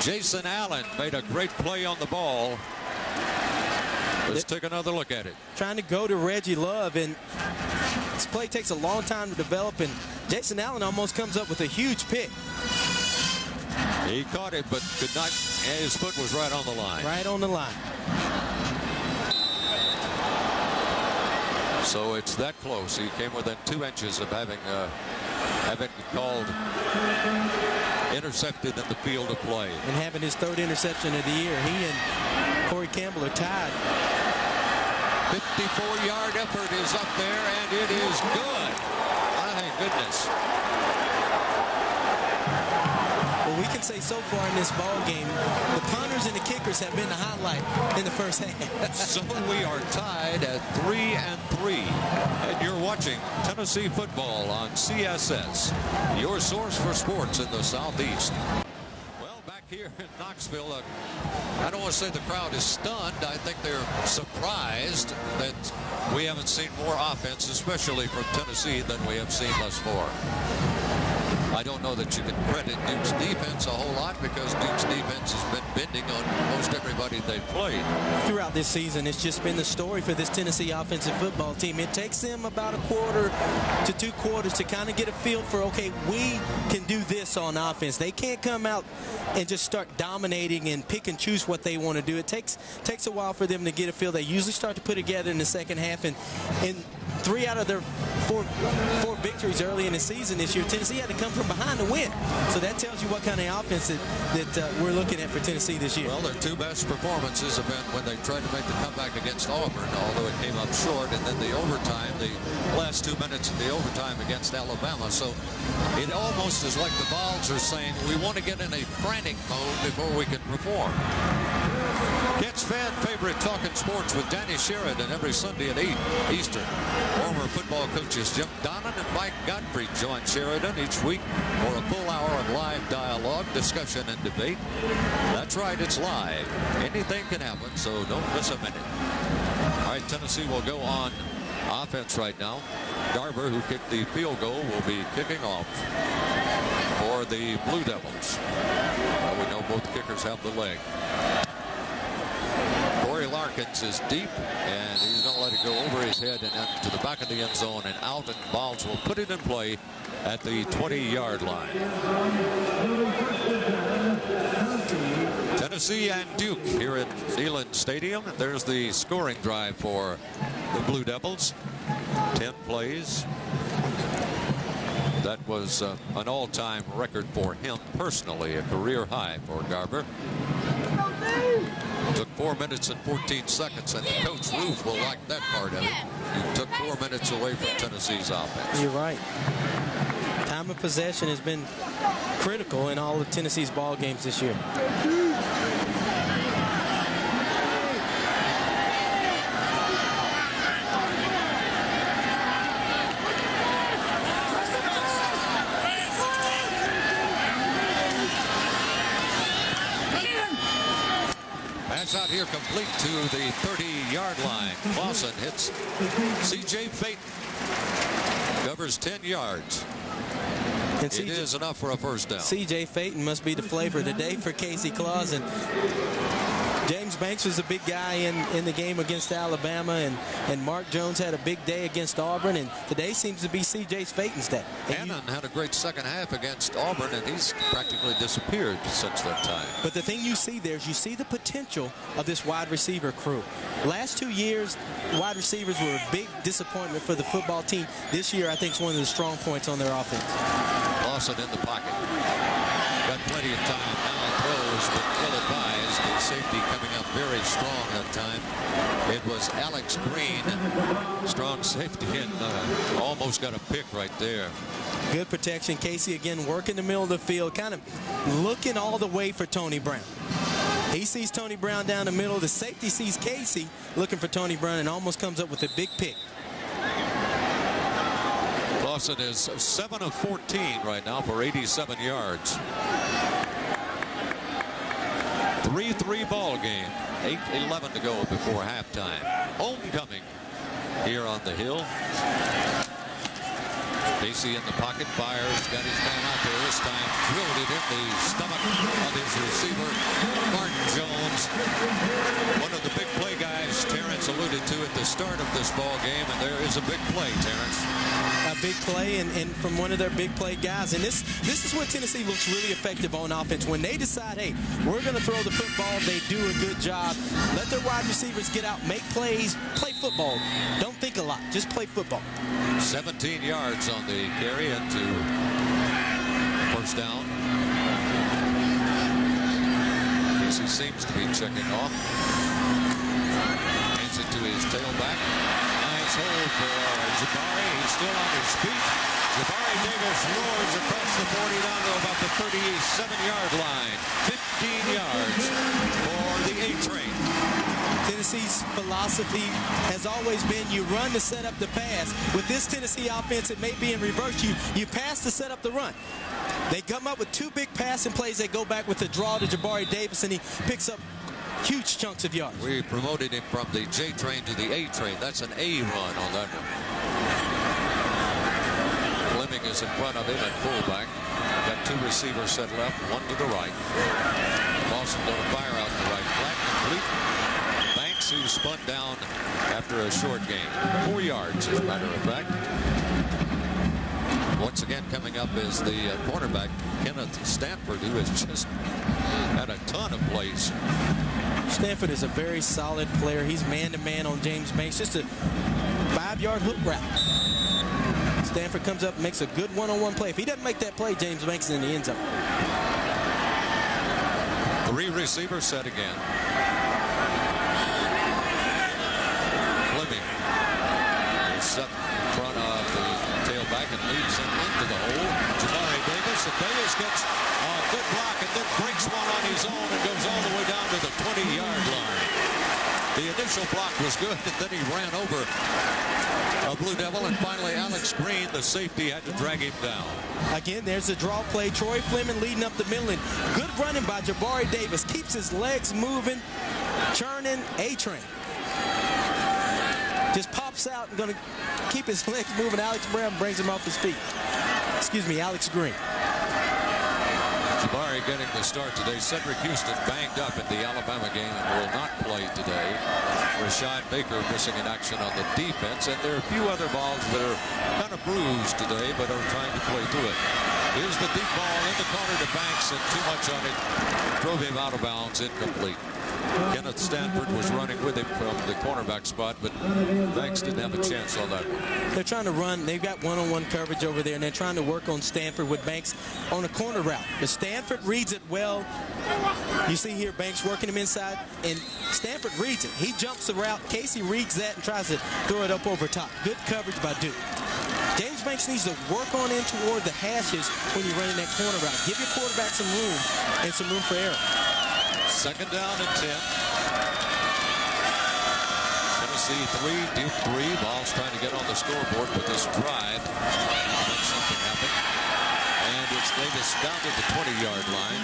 Jason Allen made a great play on the ball. Let's take another look at it. Trying to go to Reggie Love, and this play takes a long time to develop, and Jason Allen almost comes up with a huge pick. He caught it, but could not, and his foot was right on the line. Right on the line. So it's that close. He came within 2 inches of having called intercepted in the field of play. And having his 3rd interception of the year. He and Corey Campbell are tied. 54-yard effort is up there, and it is good. My goodness. Well, we can would say so far in this ball game, the punters and the kickers have been the highlight in the first half. So we are tied at 3-3. And you're watching Tennessee football on CSS, your source for sports in the Southeast. Well, back here in Knoxville, I don't want to say the crowd is stunned. I think they're surprised that we haven't seen more offense, especially from Tennessee, than we have seen thus far. I don't know that you can credit Duke's defense a whole lot, because Duke's defense has been bending on most everybody they've played. Throughout this season, it's just been the story for this Tennessee offensive football team. It takes them about a quarter to 2 quarters to kind of get a feel for, okay, we can do this on offense. They can't come out and just start dominating and pick and choose what they want to do. It takes a while for them to get a feel. They usually start to put together in the second half, and 3 out of their four victories early in the season this year, Tennessee had to come from behind to win. So that tells you what kind of offense that we're looking at for Tennessee this year. Well, their 2 best performances have been when they tried to make the comeback against Auburn, although it came up short, and then the overtime, the last 2 minutes of the overtime against Alabama. So it almost is like the Vols are saying, we want to get in a frantic mode before we can perform. Catch fan favorite Talking Sports with Danny Sheridan every Sunday at 8 Eastern. Former football coaches Jim Donnan and Mike Godfrey join Sheridan each week for a full hour of live dialogue, discussion, and debate. That's right, it's live. Anything can happen, so don't miss a minute. All right, Tennessee will go on offense right now. Garber, who kicked the field goal, will be kicking off for the Blue Devils. Well, we know both kickers have the leg. Corey Larkins is deep, and he's going to let it go over his head and into the back of the end zone and out, and Bonds will put it in play at the 20-yard line. Tennessee and Duke here at Neyland Stadium. There's the scoring drive for the Blue Devils. 10 plays. That was an all-time record for him personally, a career high for Garber. Took 4 minutes and 14 seconds, and Coach Roof will like that part of it. He took 4 minutes away from Tennessee's offense. You're right. Time of possession has been critical in all of Tennessee's ball games this year. Out here complete to the 30-yard line. Clausen hits C.J. Payton. Covers 10 yards. And it is enough for a first down. C.J. Payton must be the flavor of the day for Casey Clausen. James Banks was a big guy in the game against Alabama, and Mark Jones had a big day against Auburn, and today seems to be C.J. Payton's day. Hannon had a great second half against Auburn, and he's practically disappeared since that time. But the thing you see there is you see the potential of this wide receiver crew. Last 2 years, wide receivers were a big disappointment for the football team. This year, I think, is one of the strong points on their offense. Lawson in the pocket. Got plenty of time now. Throws, but ill-advised. The safety coming up very strong that time. It was Alex Green, strong safety, and almost got a pick right there. Good protection. Casey again working the middle of the field, kind of looking all the way for Tony Brown. He sees Tony Brown down the middle. The safety sees Casey looking for Tony Brown and almost comes up with a big pick. Clausen is 7 of 14 right now for 87 yards. 3-3 ball game. 8:11 to go before halftime. Homecoming here on the Hill. Casey in the pocket, fires, got his man out there this time, drilled it in the stomach of his receiver, Martin Jones. One of the big play guys Terrence alluded to at the start of this ball game, and there is a big play, Terrence. A big play, and from one of their big play guys. And this is when Tennessee looks really effective on offense. When they decide, hey, we're going to throw the football, they do a good job. Let their wide receivers get out, make plays, play football. Don't think a lot, just play football. 17 yards on the carry into first down. Casey seems to be checking off. Hands it to his tailback. Nice hold for Jabari. He's still on his feet. Jabari Davis roars across the 40 down to about the 37-yard line. 15 yards for the A-Train. Tennessee's philosophy has always been you run to set up the pass. With this Tennessee offense, it may be in reverse. You pass to set up the run. They come up with two big passing plays. They go back with the draw to Jabari Davis, and he picks up huge chunks of yards. We promoted him from the J-Train to the A-Train. That's an A run on that one. Fleming is in front of him at fullback. Got two receivers set left, one to the right. Lawson going to fire out the right flat, complete. Banks, who spun down after a short gain. 4 yards, as a matter of fact. Once again, coming up is the cornerback, Kenneth Stanford, who has just had a ton of plays. Stanford is a very solid player. He's man-to-man on James Banks. Just a 5-yard hook route. Stanford comes up and makes a good one-on-one play. If he doesn't make that play, James Banks is in the end zone. 3 receivers set again. Fleming is set in front of the tailback and leads him into the hole. Jabari Davis, and Davis gets a good block and then breaks one on his own and goes all the way down to the 20-yard line. The initial block was good, and then he ran over a Blue Devil, and finally Alex Green, the safety, had to drag him down. Again, there's the draw play. Troy Fleming leading up the middle, and good running by Jabari Davis. Keeps his legs moving, churning. A-Train just pops out and going to keep his legs moving. Alex Brown brings him off his feet. Excuse me, Alex Green. Jabari getting the start today. Cedric Houston banged up in the Alabama game and will not play today. Rashad Baker missing in action on the defense, and there are a few other balls that are kind of bruised today but are trying to play through it. Here's the deep ball in the corner to Banks, and too much on it. Drove him out of bounds, incomplete. Kenneth Stanford was running with him from the cornerback spot, but Banks didn't have a chance on that one. They're trying to run. They've got one-on-one coverage over there, and they're trying to work on Stanford with Banks on a corner route. But Stanford reads it well. You see here Banks working him inside, and Stanford reads it. He jumps the route. Casey reads that and tries to throw it up over top. Good coverage by Duke. James Banks needs to work on in toward the hashes when you're running that corner route. Give your quarterback some room and some room for error. Second down and 10. Tennessee 3, Duke 3. Ball's trying to get on the scoreboard with this drive. Make something happen. And it's Davis down to the 20-yard line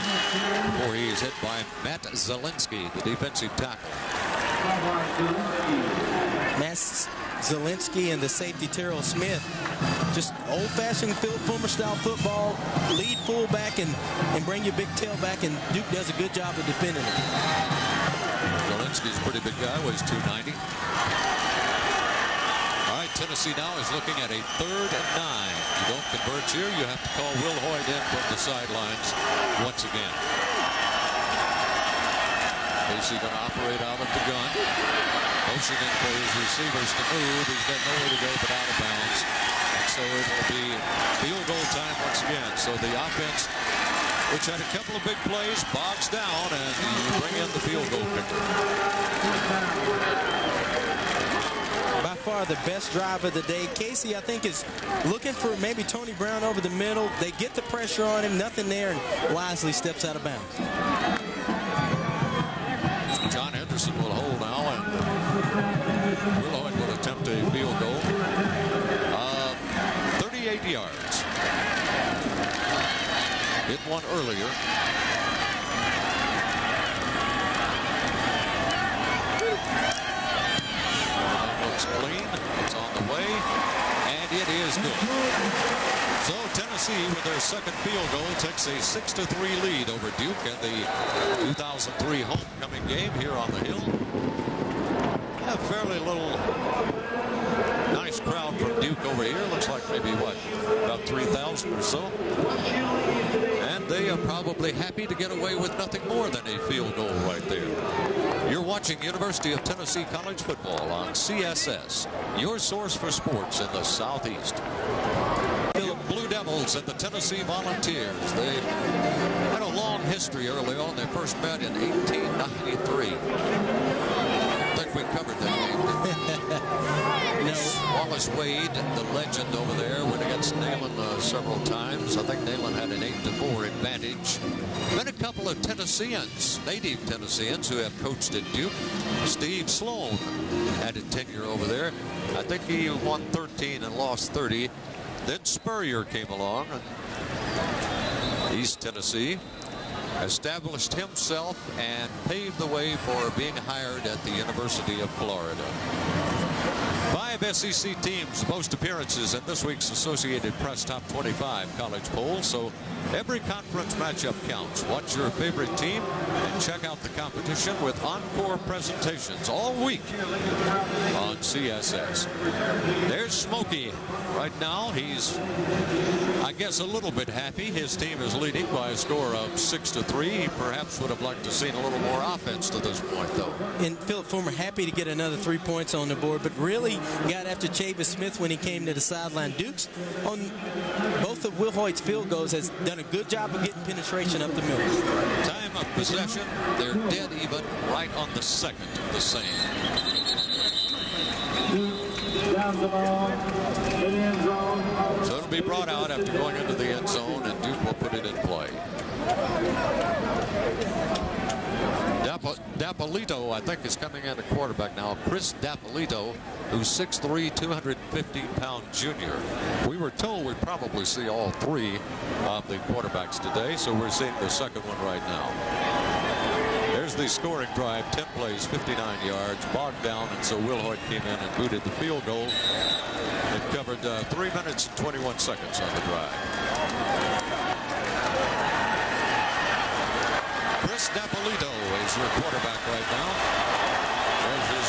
before he is hit by Matt Zielinski, the defensive tackle. Matt Zielinski and the safety Terrell Smith. Just old-fashioned Phil Fulmer-style football. Lead fullback and bring your big tailback, and Duke does a good job of defending it. Zielinski's a pretty big guy, weighs 290. All right, Tennessee now is looking at a 3rd and 9. You don't convert here, you have to call Will Hoyt in from the sidelines once again. Casey going to operate out of the gun. Motioning for his receivers to move. He's got nowhere to go but out of bounds. And so it will be field goal time once again. So the offense, which had a couple of big plays, bogs down, and you bring in the field goal kicker. By far the best drive of the day. Casey, I think, is looking for maybe Tony Brown over the middle. They get the pressure on him, nothing there, and wisely steps out of bounds. John Henderson will hold now, and Will Hoyt will attempt a field goal. 38 yards. Hit one earlier. Looks clean. It's on the way, and it is good. So Tennessee, with their second field goal, takes a 6-3 lead over Duke in the 2003 homecoming game here on the Hill. A fairly little nice crowd from Duke over here. Looks like maybe, what, about 3,000 or so. And they are probably happy to get away with nothing more than a field goal right there. You're watching University of Tennessee College football on CSS, your source for sports in the Southeast. The Blue Devils and the Tennessee Volunteers. They had a long history early on. They first met in 1893. The if we covered that game. No. Wallace Wade, the legend over there, went against Neyland several times. I think Neyland had an 8-4 advantage. Then a couple of Tennesseans, native Tennesseans, who have coached at Duke. Steve Sloan had a tenure over there. I think he won 13 and lost 30. Then Spurrier came along. East Tennessee established himself and paved the way for being hired at the University of Florida. 5 SEC teams, most appearances in this week's Associated Press Top 25 college poll. So every conference matchup counts. Watch your favorite team and check out the competition with encore presentations all week on CSS. There's Smokey. Right now, he's, I guess, a little bit happy. His team is leading by a score of 6-3. He perhaps would have liked to see a little more offense to this point, though. And Philip Fulmer happy to get another 3 points on the board, but really got after Chavis Smith when he came to the sideline. Dukes, on both of Will Hoyt's field goals, has done a good job of getting penetration up the middle. Time of possession, they're dead even, right on the second, the same. So it'll be brought out after going into the end zone, and Duke will put it in play. Dapolito, I think, is coming in at quarterback now. Chris Dapolito, who's 6'3", 215-pound junior. We were told we'd probably see all 3 of the quarterbacks today, so we're seeing the second one right now. There's the scoring drive, 10 plays, 59 yards, bogged down, and so Will Hoyt came in and booted the field goal. It covered 3 minutes and 21 seconds on the drive. Chris Dapolito is your quarterback right now. There's his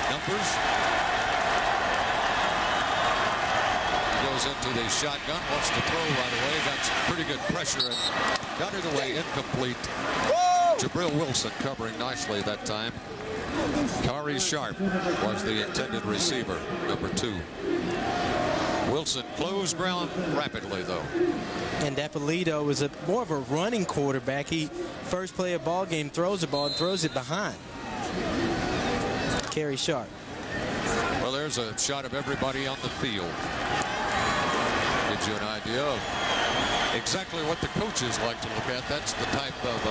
numbers. He goes into the shotgun, wants to throw right away. Got some pretty good pressure and got it away, incomplete. Jabril Wilson covering nicely that time. Kari Sharp was the intended receiver, number 2. Wilson closed ground rapidly, though. And Dapolito is more of a running quarterback. He first play a ball game, throws the ball and throws it behind. Kari Sharp. Well, there's a shot of everybody on the field. Gives you an idea of exactly what the coaches like to look at. That's the type of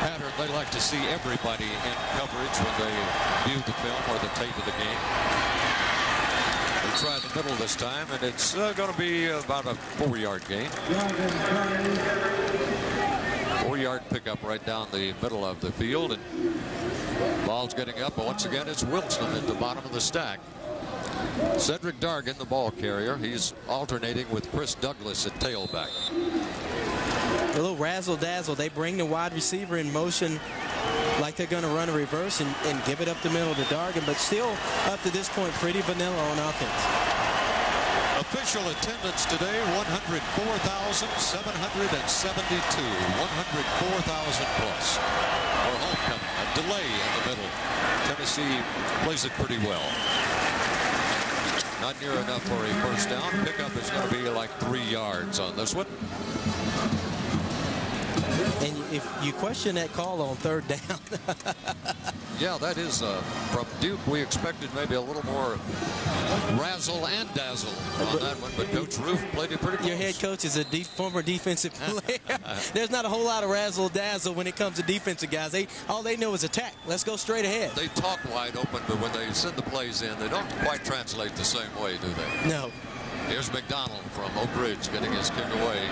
pattern they like to see everybody in coverage when they view the film or the tape of the game. They try the middle this time, and it's going to be about a 4-yard gain. 4-yard pickup right down the middle of the field, and ball's getting up. But once again, it's Wilson at the bottom of the stack. Cedric Dargan, the ball carrier. He's alternating with Chris Douglas at tailback. A little razzle-dazzle. They bring the wide receiver in motion like they're going to run a reverse and give it up the middle to Dargan, but still up to this point pretty vanilla on offense. Official attendance today, 104,772. 104,000 plus for homecoming. A delay in the middle. Tennessee plays it pretty well. Not near enough for a first down. Pickup is going to be like 3 yards on this one. And if you question that call on 3rd down. Yeah, that is from Duke. We expected maybe a little more razzle and dazzle on that one, but Coach Roof played it pretty close. Your head coach is a former defensive player. There's not a whole lot of razzle dazzle when it comes to defensive guys. All they know is attack. Let's go straight ahead. They talk wide open, but when they send the plays in, they don't quite translate the same way, do they? No. Here's McDonald from Oak Ridge getting his kick away.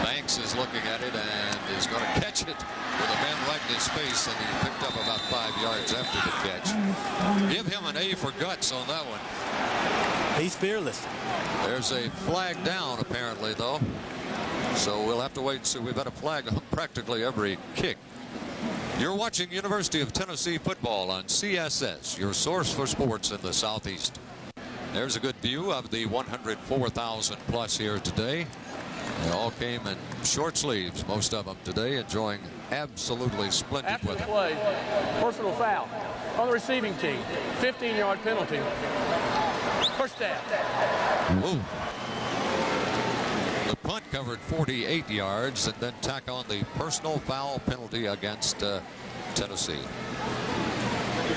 Banks is looking at it and is going to catch it with a man right in his face, and he picked up about 5 yards after the catch. Give him an A for guts on that one. He's fearless. There's a flag down apparently, though, so we'll have to wait and see. We've had a flag on practically every kick. You're watching University of Tennessee football on CSS, your source for sports in the Southeast. There's a good view of the 104,000 plus here today. They all came in short sleeves, most of them today, enjoying absolutely splendid After weather. the play, personal foul on the receiving team, 15-yard penalty. First down. Whoa. The punt covered 48 yards, and then tack on the personal foul penalty against Tennessee.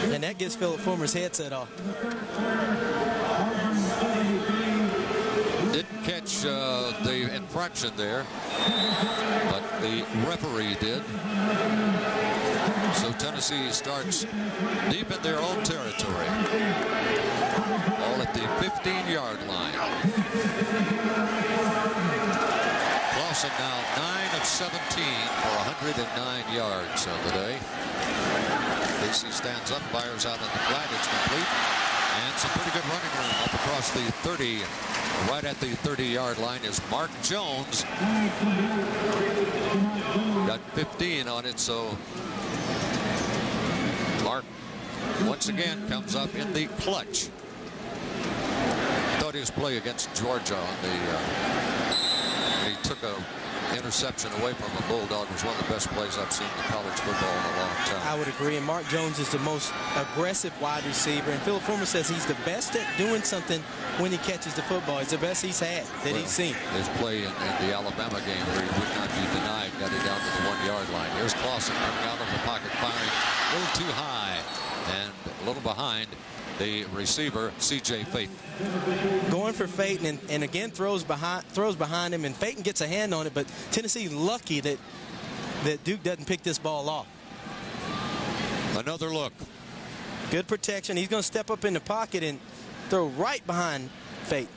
And that gets Philip Fulmer's headset off. Didn't catch the infraction there, but the referee did. So Tennessee starts deep in their own territory. All at the 15-yard line. Clausen now 9 of 17 for 109 yards on the day. Casey stands up, fires out in the flat. It's complete. And some pretty good running room up across the 30. Right at the 30-yard line is Mark Jones. Got 15 on it, so Mark once again comes up in the clutch. Thought his play against Georgia on the he took a interception away from a Bulldog was one of the best plays I've seen in college football in a long time. I would agree. And Mark Jones is the most aggressive wide receiver. And Philip Fulmer says he's the best at doing something when he catches the football. It's the best he's had that he's seen. His play in the Alabama game where he would not be denied got it down to the 1-yard line. Here's Clausen coming out of the pocket, firing a little too high and a little behind the receiver, C.J. Faton. Going for Faton and again throws behind him, and Faton gets a hand on it, but Tennessee lucky that Duke doesn't pick this ball off. Another look. Good protection. He's going to step up in the pocket and throw right behind Faton.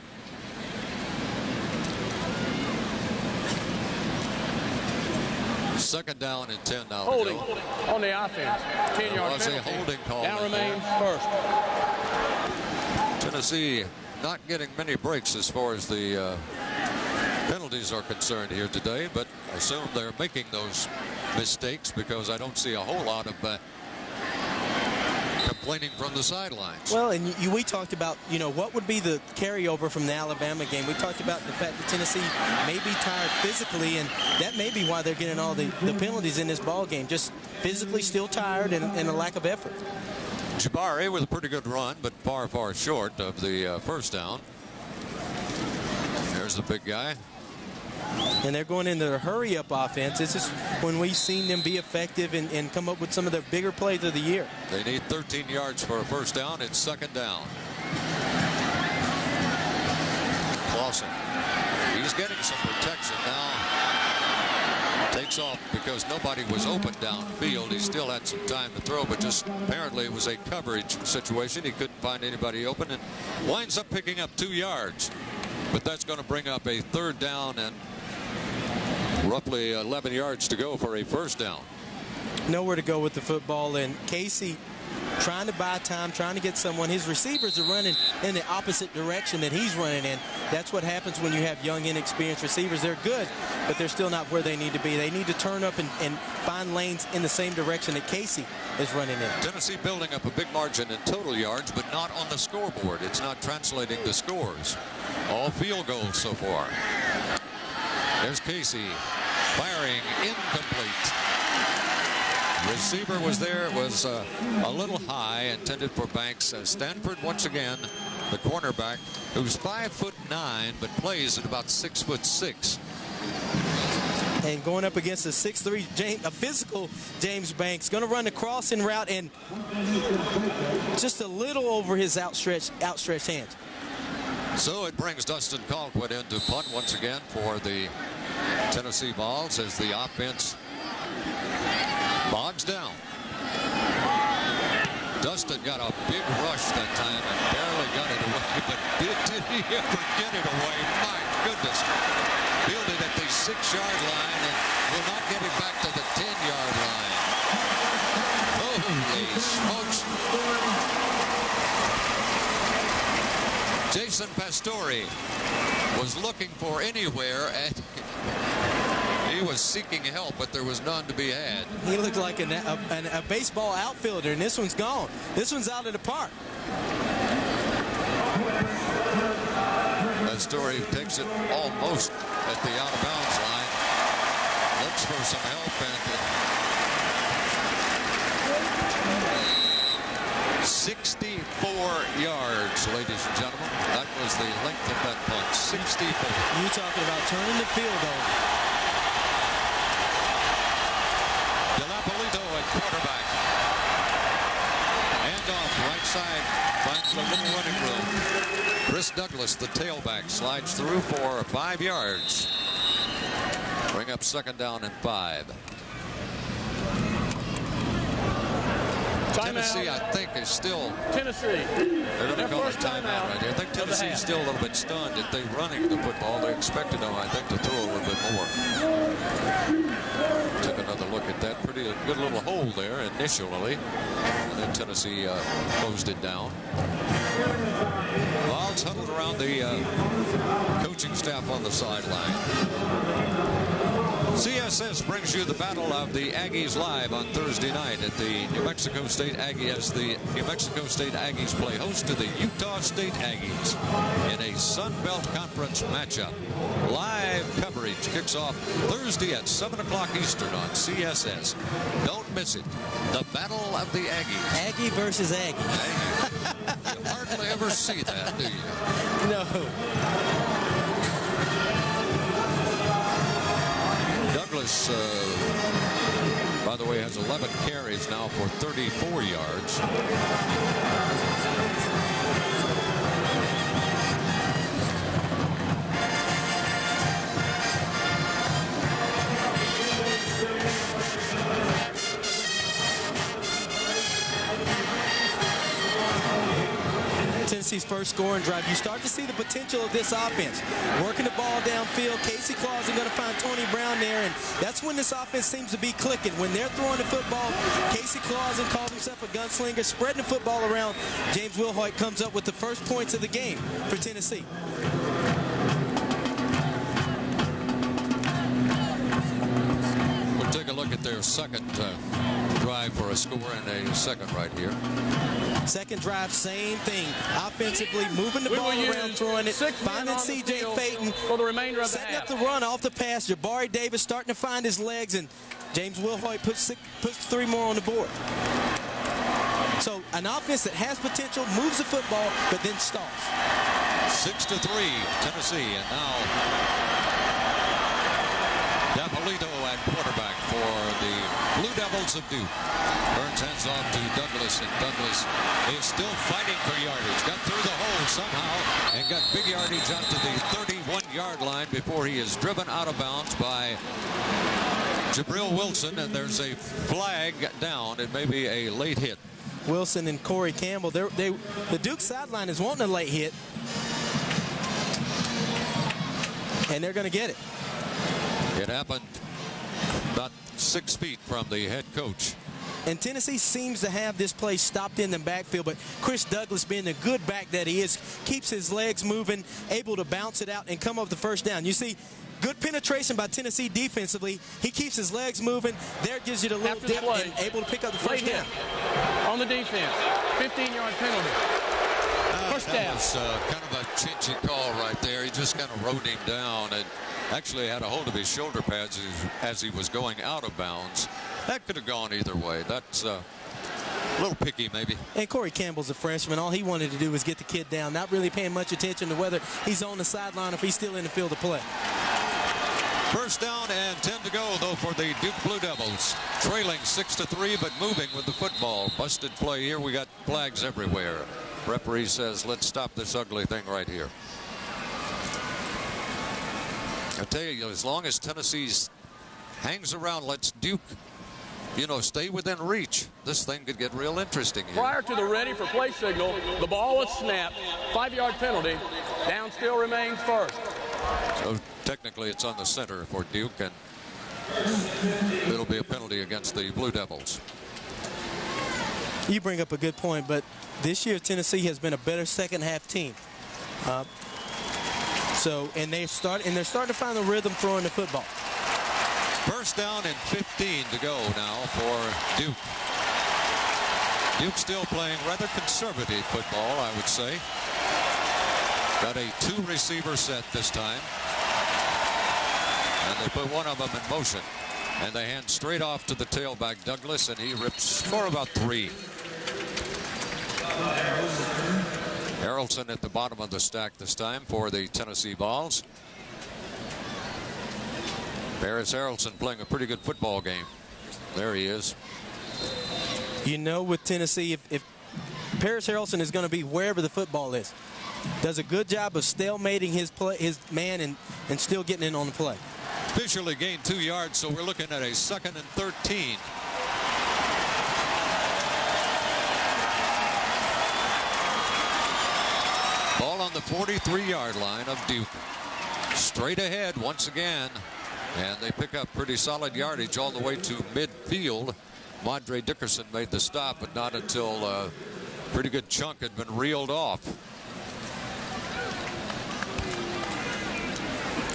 Second down and 10 now. Holding on the offense. 10-yard penalty. Holding call. Down remains first. Tennessee not getting many breaks as far as the penalties are concerned here today, but I assume they're making those mistakes because I don't see a whole lot of complaining from the sidelines. Well, and we talked about, what would be the carryover from the Alabama game. We talked about the fact that Tennessee may be tired physically, and that may be why they're getting all the penalties in this ball game. Just physically still tired and a lack of effort. Jabari with a pretty good run, but far, far short of the first down. There's the big guy. And they're going into the hurry-up offense. This is when we've seen them be effective and come up with some of their bigger plays of the year. They need 13 yards for a first down. It's second down. Clausen. He's getting some protection now. Takes off because nobody was open downfield. He still had some time to throw, but just apparently it was a coverage situation. He couldn't find anybody open and winds up picking up 2 yards. But that's going to bring up a third down and roughly 11 yards to go for a first down. Nowhere to go with the football, and Casey trying to buy time, trying to get someone. His receivers are running in the opposite direction that he's running in. That's what happens when you have young, inexperienced receivers. They're good, but they're still not where they need to be. They need to turn up and find lanes in the same direction that Casey is running in. Tennessee building up a big margin in total yards, but not on the scoreboard. It's not translating the scores. All field goals so far. There's Casey firing incomplete. Receiver was there. It was a little high, intended for Banks. Stanford once again, the cornerback, who's 5'9", but plays at about 6'6". And going up against a 6'3", a physical James Banks, going to run the crossing route and just a little over his outstretched hands. So it brings Dustin Colquitt into punt once again for the Tennessee Vols as the offense bogs down. Dustin got a big rush that time and barely got it away, but did he ever get it away? My goodness. Fielded at the 6-yard line and will not get it back to the 10-yard line. Holy smokes. Jason Pastore was looking for anywhere, and he was seeking help, but there was none to be had. He looked like a baseball outfielder, and this one's gone. This one's out of the park. Pastore takes it almost at the out-of-bounds line. Looks for some help, and 64 yards, ladies and gentlemen. That was the length of that punt. 64. You talking about turning the field over. Delapolito quarterback. Hand off right side. Finds a little running room. Chris Douglas, the tailback, slides through for 5 yards. Bring up 2nd down and 5. Tennessee, I think, is still. Tennessee. They're going to call a timeout right here. I think Tennessee is still a little bit stunned at they running the football. They expected them, I think, to throw a little bit more. Took another look at that. Pretty good little hole there initially. And then Tennessee closed it down. Vols huddled around the coaching staff on the sideline. CSS brings you the Battle of the Aggies live on Thursday night at the New Mexico State Aggies as the New Mexico State Aggies play host to the Utah State Aggies in a Sun Belt Conference matchup. Live coverage kicks off Thursday at 7 o'clock Eastern on CSS. Don't miss it. The Battle of the Aggies. Aggie versus Aggie. You hardly ever see that, do you? No. Douglas, by the way, has 11 carries now for 34 yards. Tennessee's first scoring drive. You start to see the potential of this offense. Working the ball downfield. Casey Clausen going to find Tony Brown there, and that's when this offense seems to be clicking. When they're throwing the football, Casey Clausen calls himself a gunslinger, spreading the football around. James Wilhoit comes up with the first points of the game for Tennessee. We'll take a look at their second drive for a score and a second right here. Second drive, same thing. Offensively, moving the ball around, throwing it, finding C.J. Phaeton, for the remainder of the setting half. up the run off the pass. Jabari Davis starting to find his legs, and James Wilhoit puts 3 more on the board. So an offense that has potential, moves the football, but then stalls. 6-3, Tennessee, and now Dapolito at quarterback for the Blue Devils of Duke. Burns hands off to Douglas, and Douglas is still fighting for yardage. Got through the hole somehow and got big yardage out to the 31-yard line before he is driven out of bounds by Jabril Wilson, and there's a flag down. It may be a late hit. Wilson and Corey Campbell, the Duke sideline is wanting a late hit, and they're going to get it. It happened about 6 feet from the head coach. And Tennessee seems to have this play stopped in the backfield, but Chris Douglas, being the good back that he is, keeps his legs moving, able to bounce it out and come up the first down. You see, good penetration by Tennessee defensively. He keeps his legs moving. There gives you the little dip and able to pick up the first down. On the defense, 15-yard penalty. First down. That was kind of a chinchy call right there. He just kind of rode him down and actually had a hold of his shoulder pads as he was going out of bounds. That could have gone either way. That's a little picky, maybe. And Corey Campbell's a freshman. All he wanted to do was get the kid down, not really paying much attention to whether he's on the sideline or if he's still in the field of play. First down and 10 to go, though, for the Duke Blue Devils. Trailing 6-3, but moving with the football. Busted play here. We got flags everywhere. Referee says, let's stop this ugly thing right here. I tell you, as long as Tennessee hangs around, lets Duke, stay within reach, this thing could get real interesting here. Prior to the ready for play signal, the ball was snapped. 5-yard penalty. Down still remains first. So technically it's on the center for Duke, and it'll be a penalty against the Blue Devils. You bring up a good point, but this year Tennessee has been a better second-half team. And they're starting to find the rhythm throwing the football. First down and 15 to go now for Duke. Duke still playing rather conservative football, I would say. Got a 2-receiver set this time. And they put one of them in motion. And they hand straight off to the tailback, Douglas, and he rips for about 3. Harrelson at the bottom of the stack this time for the Tennessee Vols. Paris Harrelson playing a pretty good football game. There he is. You know, with Tennessee, if Paris Harrelson is going to be wherever the football is, does a good job of stalemating his man and still getting in on the play. Officially gained 2 yards, so we're looking at a 2nd and 13. Ball on the 43-yard line of Duke. Straight ahead once again, and they pick up pretty solid yardage all the way to midfield. Madre Dickerson made the stop, but not until a pretty good chunk had been reeled off.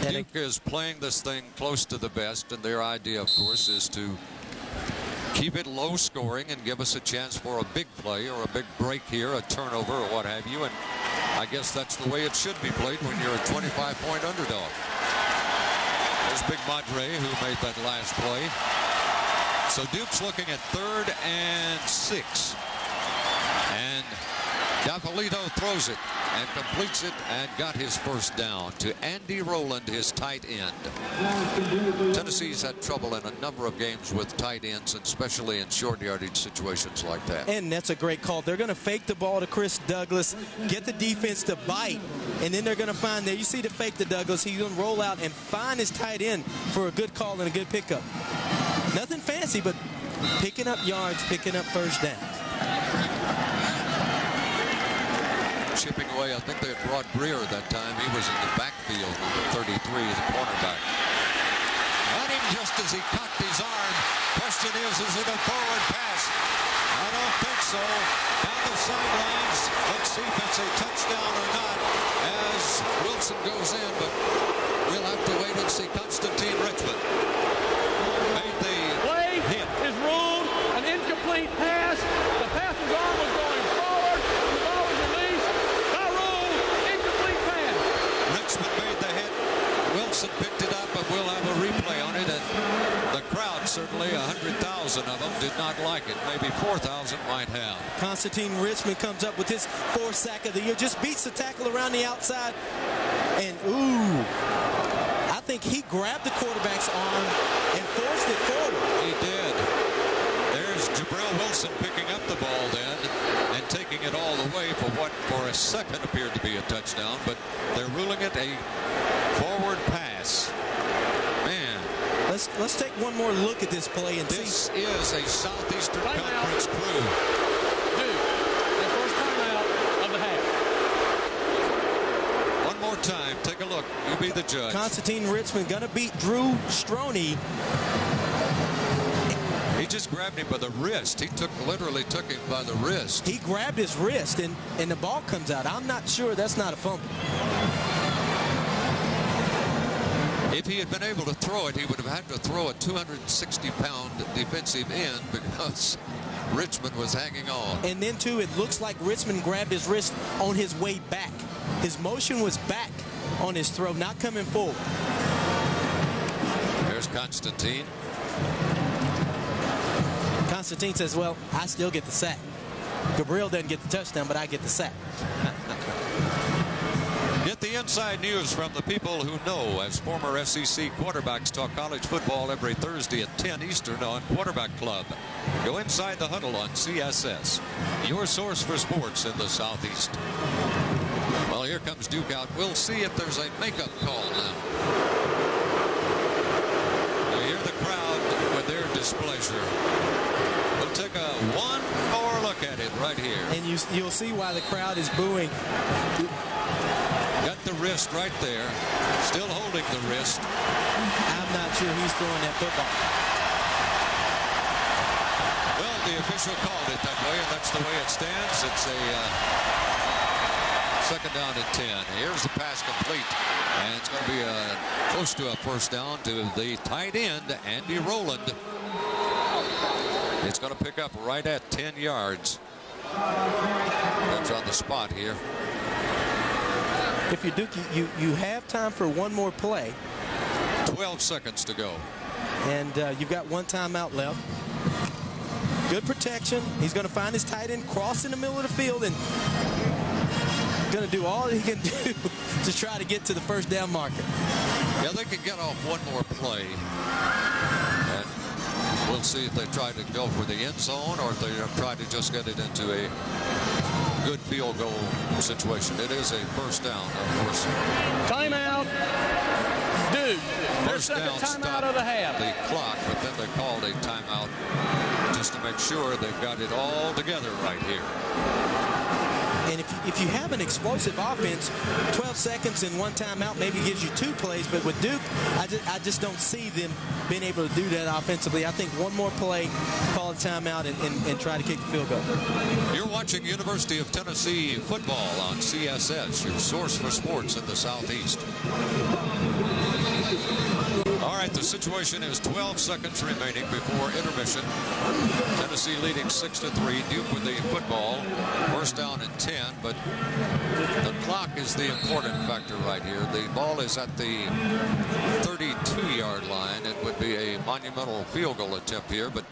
Duke is playing this thing close to the best, and their idea, of course, is to keep it low scoring and give us a chance for a big play or a big break here, a turnover or what have you. And I guess that's the way it should be played when you're a 25-point underdog. There's Big Madre who made that last play. So Duke's looking at 3rd and 6. And Dapolito throws it and completes it and got his first down to Andy Rowland, his tight end. Tennessee's had trouble in a number of games with tight ends, and especially in short yardage situations like that. And that's a great call. They're going to fake the ball to Chris Douglas, get the defense to bite, and then they're going to find there. You see the fake to Douglas. He's going to roll out and find his tight end for a good call and a good pickup. Nothing fancy, but picking up yards, picking up first downs. Chipping away, I think they had brought Breer that time. He was in the backfield, number 33, the cornerback. Got him just as he cocked his arm. Question is it a forward pass? I don't think so. Down the sidelines. Let's see if it's a touchdown or not as Wilson goes in, but we'll have to wait and see. Constantine Richmond made the play hit. Is ruled an incomplete pass. The passer's arm was going forward. The ball was released. By rule, incomplete pass. Richmond made the hit. Wilson picked it up, but we'll have a replay on it. And the crowd, certainly 100,000 of them, did not like it. Maybe 4,000 might have. Constantine Richmond comes up with his 4th sack of the year. Just beats the tackle around the outside. And, ooh, I think he grabbed the quarterback's arm and forced it forward. He did. There's Jabril Wilson picking up the ball then and taking it all the way for what for a second appeared to be a touchdown, but they're ruling it a forward pass. Man. Let's take one more look at this play and this see. Is a Southeastern Conference crew. Duke, their first timeout of the half. One more time. Take a look. You be the judge. Constantine Richmond going to beat Drew Stroney. He just grabbed him by the wrist. He literally took him by the wrist. He grabbed his wrist, and the ball comes out. I'm not sure that's not a fumble. If he had been able to throw it, he would have had to throw a 260-pound defensive end because Richmond was hanging on. And then, too, it looks like Richmond grabbed his wrist on his way back. His motion was back on his throw, not coming forward. There's Constantine. Constantine says, well, I still get the sack. Gabriel doesn't get the touchdown, but I get the sack. Get the inside news from the people who know, as former SEC quarterbacks talk college football every Thursday at 10 Eastern on Quarterback Club. Go inside the huddle on CSS, your source for sports in the Southeast. Well, here comes Duke out. We'll see if there's a makeup call now. You hear the crowd with their displeasure. We'll take one more look at it right here. And you'll see why the crowd is booing. Got the wrist right there. Still holding the wrist. I'm not sure he's throwing that football. Well, the official called it that way, and that's the way it stands. It's a 2nd down and 10. Here's the pass complete. And it's going to be close to a first down to the tight end, Andy Rowland. It's going to pick up right at 10 yards. That's on the spot here. If you're Duke, you have time for one more play. 12 seconds to go. And you've got one timeout left. Good protection. He's going to find his tight end, cross in the middle of the field, and going to do all he can do to try to get to the first down marker. Yeah, they can get off one more play. And We'll see if they try to go for the end zone or if they try to just get it into a good field goal situation. It is a first down, of course. Timeout. Duke. Their second timeout of the half. The clock, but then they called a timeout just to make sure they've got it all together right here. And if you have an explosive offense, 12 seconds and one timeout maybe gives you 2 plays. But with Duke, I just don't see them being able to do that offensively. I think one more play, call a timeout, and try to kick the field goal. You're watching University of Tennessee football on CSS, your source for sports in the Southeast. All right, the situation is 12 seconds remaining before intermission. Tennessee leading 6-3. Duke with the football. First down and 10, but the clock is the important factor right here. The ball is at the 32-yard line. It would be a monumental field goal attempt here, but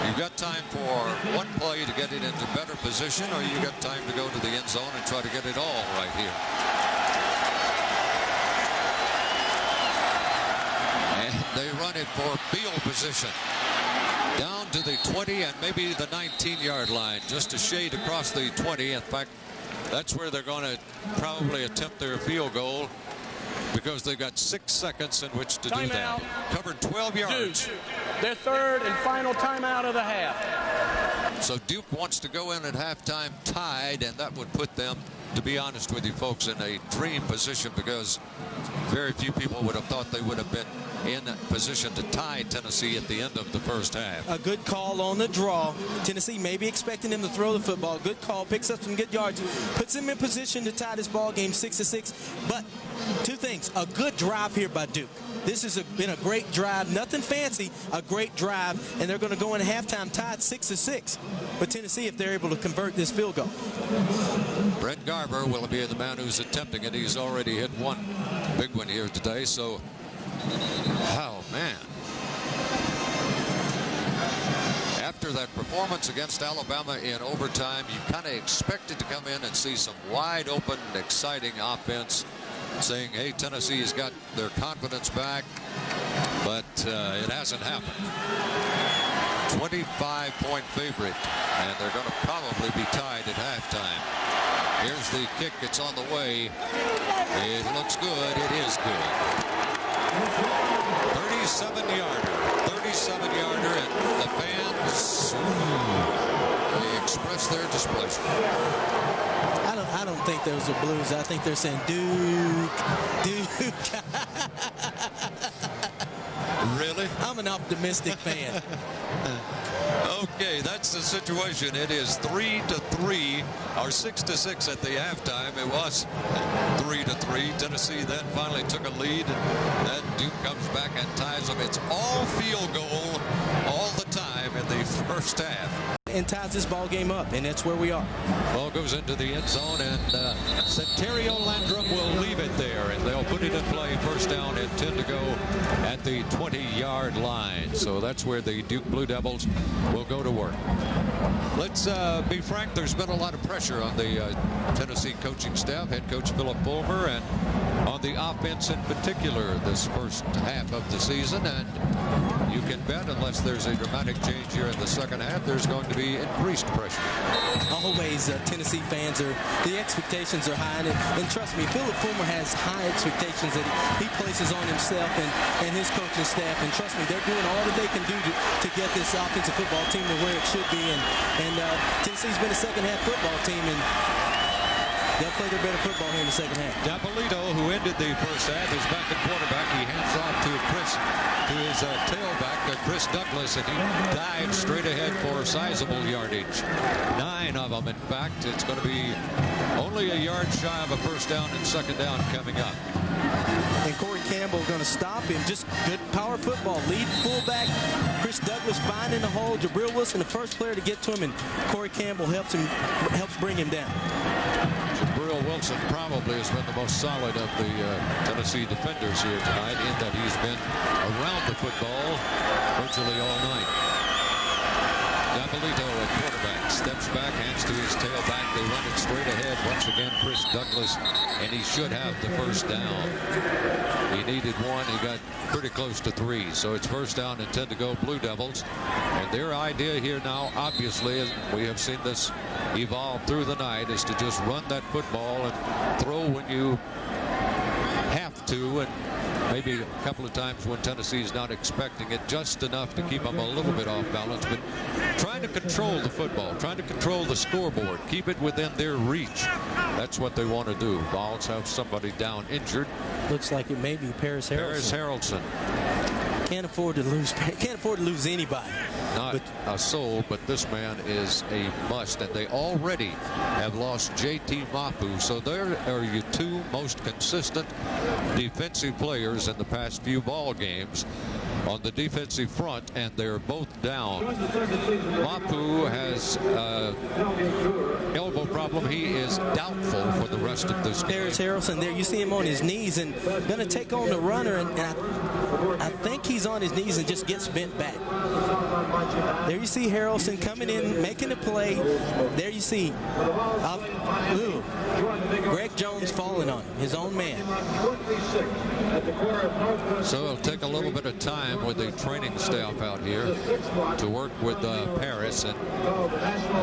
you've got time for one play to get it into better position, or you got time to go to the end zone and try to get it all right here. They run it for field position down to the 20 and maybe the 19-yard line, just a shade across the 20. In fact, that's where they're going to probably attempt their field goal because they've got 6 seconds in which to do that. Covered 12 yards. Duke, their third and final timeout of the half. So Duke wants to go in at halftime tied, and that would put them, to be honest with you folks, in a dream position because very few people would have thought they would have been in position to tie Tennessee at the end of the first half. A good call on the draw. Tennessee maybe expecting him to throw the football. Good call, picks up some good yards, puts him in position to tie this ball game 6-6. But 2 things, a good drive here by Duke. This has been a great drive, nothing fancy, a great drive, and they're going to go in halftime tied 6-6 with Tennessee if they're able to convert this field goal. Brett Garber will be the man who's attempting it. He's already hit one big one here today, so oh man. After that performance against Alabama in overtime, you kind of expected to come in and see some wide open, exciting offense, saying, hey, Tennessee's got their confidence back, but it hasn't happened. 25-point favorite, and they're going to probably be tied at halftime. Here's the kick. It's on the way. It looks good. It is good. 37-yarder. 37-yarder, and the fans, they express their displeasure. I don't think those are Blues. I think they're saying Duke. Really? I'm an optimistic fan. Okay, that's the situation. It is 3-3, or 6-6 at the halftime. It was 3-3. Tennessee then finally took a lead, and then Duke comes back and ties them. It's all field goal all the time in the first half. And ties this ball game up, and that's where we are. Ball goes into the end zone, and Centerio Landrum will leave it there, and they'll put it in play. First down and 10 to go at the 20-yard line. So that's where the Duke Blue Devils will go to work. Let's be frank, there's been a lot of pressure on the Tennessee coaching staff, head coach Philip Fulmer, and on the offense in particular this first half of the season. And you can bet, unless there's a dramatic change here in the second half, there's going to be increased pressure. Always, Tennessee fans the expectations are high, and trust me, Philip Fulmer has high expectations that he places on himself and his coaching staff, and trust me, they're doing all that they can do to get this offensive football team to where it should be, and Tennessee's been a second half football team, and they'll play their better football here in the second half. Dapolito, who ended the first half, is back at quarterback. He hands off to his tailback, Chris Douglas, and he dives straight ahead for sizable yardage. 9 of them, in fact. It's going to be only a yard shy of a first down and second down coming up. And Corey Campbell going to stop him. Just good power football. Lead fullback. Chris Douglas finding the hole. Jabril Wilson, the first player to get to him, and Corey Campbell helps bring him down. Jabril Wilson probably has been the most solid of the Tennessee defenders here tonight, in that he's been around the football virtually all night. Dapolito at quarterback steps back, hands to his tailback. They run it straight ahead. Once again, Chris Douglas, and he should have the first down. He needed 1. He got pretty close to 3. So it's first down and 10 to go, Blue Devils. And their idea here now, obviously, as we have seen this evolve through the night, is to just run that football and throw when you have to, and maybe a couple of times when Tennessee's not expecting it, just enough to keep them a little bit off balance, but trying to control the football, trying to control the scoreboard, keep it within their reach. That's what they want to do. Vols have somebody down injured. Looks like it may be Paris Harrelson. Paris Harrelson. Can't afford to lose anybody. Not a soul, but this man is a must, and they already have lost J.T. Mapu, so there are your 2 most consistent defensive players in the past few ball games on the defensive front, and they're both down. Mapu has elbow problem. He is doubtful for the rest of this game. Paris Harrelson there, you see him on his knees and going to take on the runner, and I think he's on his knees and just gets bent back. There you see Harrelson coming in, making a play. There you see Greg Jones falling on him, his own man. So it'll take a little bit of time with the training staff out here to work with Paris. And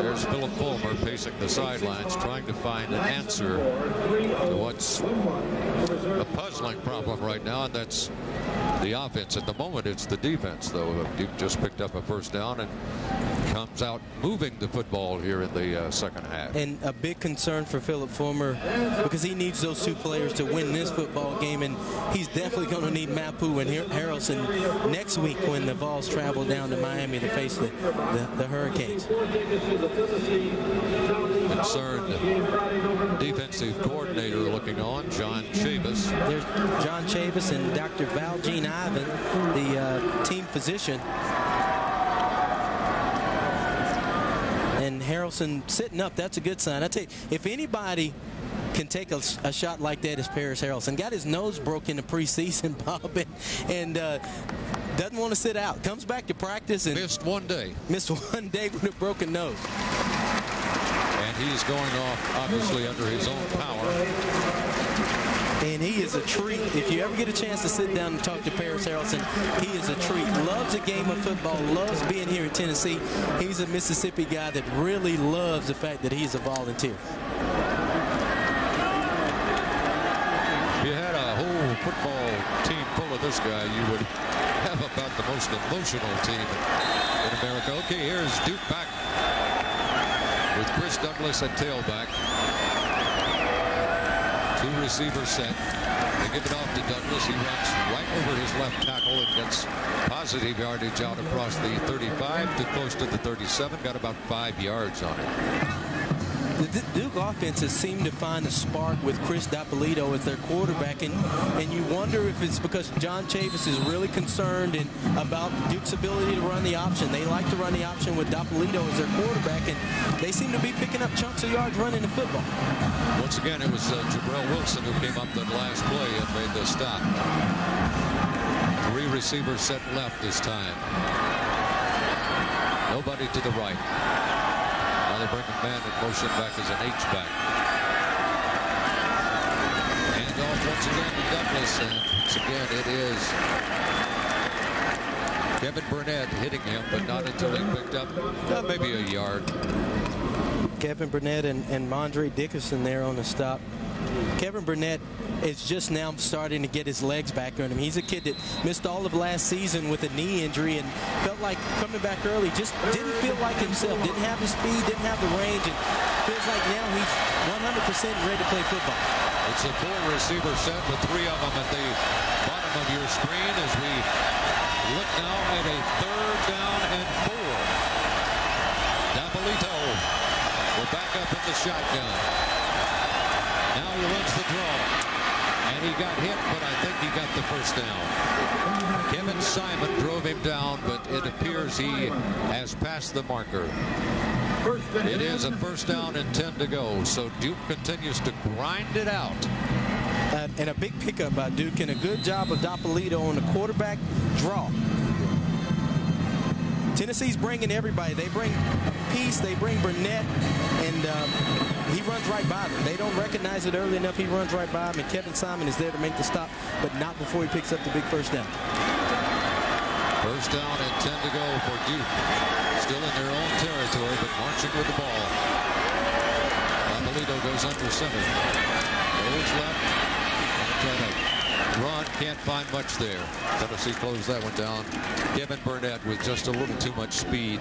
there's Philip Fulmer pacing the sidelines, trying to find an answer to what's a puzzling problem right now, and that's the offense. At the moment, it's the defense, though. Duke just picked up a first down and comes out moving the football here in the second half. And a big concern for Philip Fulmer, because he needs those 2 players to win this football game, and he's definitely going to need Mapu and Harrelson next week when the Vols travel down to Miami to face the Hurricanes. Concerned defensive coordinator looking on, John Chavis. There's John Chavis and Dr. Valjean Ivan, the team physician. And Harrelson sitting up, that's a good sign. I tell you, if anybody can take a shot like that, is Paris Harrelson. Got his nose broke in the preseason, Bob, and doesn't want to sit out. Comes back to practice and missed 1 day. Missed 1 day with a broken nose. And he's going off, obviously, under his own power. And he is a treat. If you ever get a chance to sit down and talk to Paris Harrelson, he is a treat. Loves the game of football, loves being here in Tennessee. He's a Mississippi guy that really loves the fact that he's a volunteer. If you had a whole football team full of this guy, you would have about the most emotional team in America. Okay, here's Duke back with Chris Douglas at tailback. 2 receivers set. They give it off to Douglas. He runs right over his left tackle and gets positive yardage out across the 35 to close to the 37. Got about 5 yards on it. The Duke offenses seem to find a spark with Chris Dappolito as their quarterback, and you wonder if it's because John Chavis is really concerned about Duke's ability to run the option. They like to run the option with Dappolito as their quarterback, and they seem to be picking up chunks of yards running the football. Once again, it was Jabril Wilson who came up that last play and made the stop. 3 receivers set left this time. Nobody to the right. Now they bring a man in motion back as an H-back. And off once again to Douglas. And once again, it is Kevin Burnett hitting him, but not until he picked up maybe a yard. Kevin Burnett and Mondre Dickerson there on the stop. Kevin Burnett is just now starting to get his legs back on him. He's a kid that missed all of last season with a knee injury and felt like coming back early, just didn't feel like himself, didn't have the speed, didn't have the range, and feels like now he's 100% ready to play football. It's a 4-receiver set with 3 of them at the bottom of your screen as we look now at a 3rd down and 4. Dappolito will back up in the shotgun. Now he runs the draw. And he got hit, but I think he got the first down. Kevin Simon drove him down, but it appears he has passed the marker. It is a 1st down and 10 to go, so Duke continues to grind it out. And a big pickup by Duke, and a good job of Dappolito on the quarterback draw. Tennessee's bringing everybody. They bring Peace, they bring Burnett, and he runs right by them. They don't recognize it early enough. He runs right by them, and Kevin Simon is there to make the stop, but not before he picks up the big first down. First down and 10 to go for Duke. Still in their own territory, but marching with the ball. Amelito goes under center. Goes left. And run, can't find much there. Tennessee closed that one down. Kevin Burnett with just a little too much speed.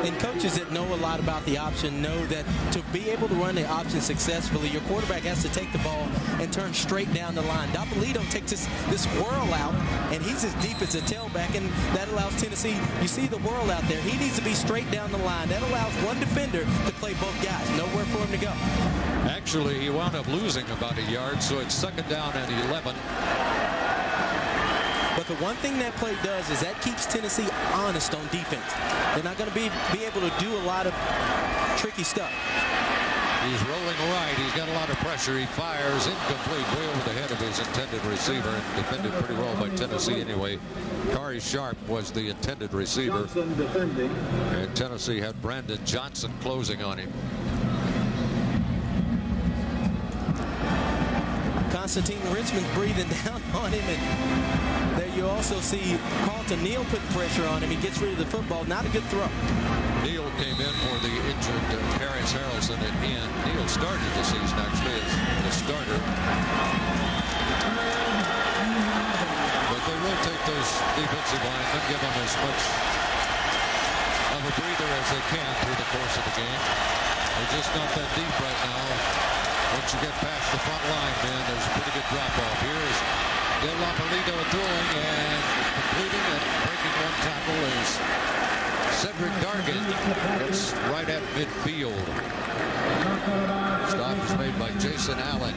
And coaches that know a lot about the option know that to be able to run the option successfully, your quarterback has to take the ball and turn straight down the line. Amelito takes this whirl out, and he's as deep as a tailback, and that allows Tennessee, you see the whirl out there, he needs to be straight down the line. That allows one defender to play both guys. Nowhere for him to go. Actually, he wound up losing about a yard, so it's 2nd down and 11. But the one thing that play does is that keeps Tennessee honest on defense. They're not going to be able to do a lot of tricky stuff. He's rolling right. He's got a lot of pressure. He fires incomplete, way over the head of his intended receiver, and defended pretty well by Tennessee anyway. Kari Sharp was the intended receiver, and Tennessee had Brandon Johnson closing on him. Constantine Richmond's breathing down on him, and there you also see Carlton Neal putting pressure on him. He gets rid of the football. Not a good throw. Neal came in for the injured Harris Harrelson at end. Neal started the season actually as the starter. But they rotate those defensive linemen, give them as much of a breather as they can through the course of the game. They're just not that deep right now. Once you get past the front line, man, there's a pretty good drop-off. Here is Del Amelito throwing and completing and breaking one tackle is Cedric Dargan. It's right at midfield. Stop is made by Jason Allen.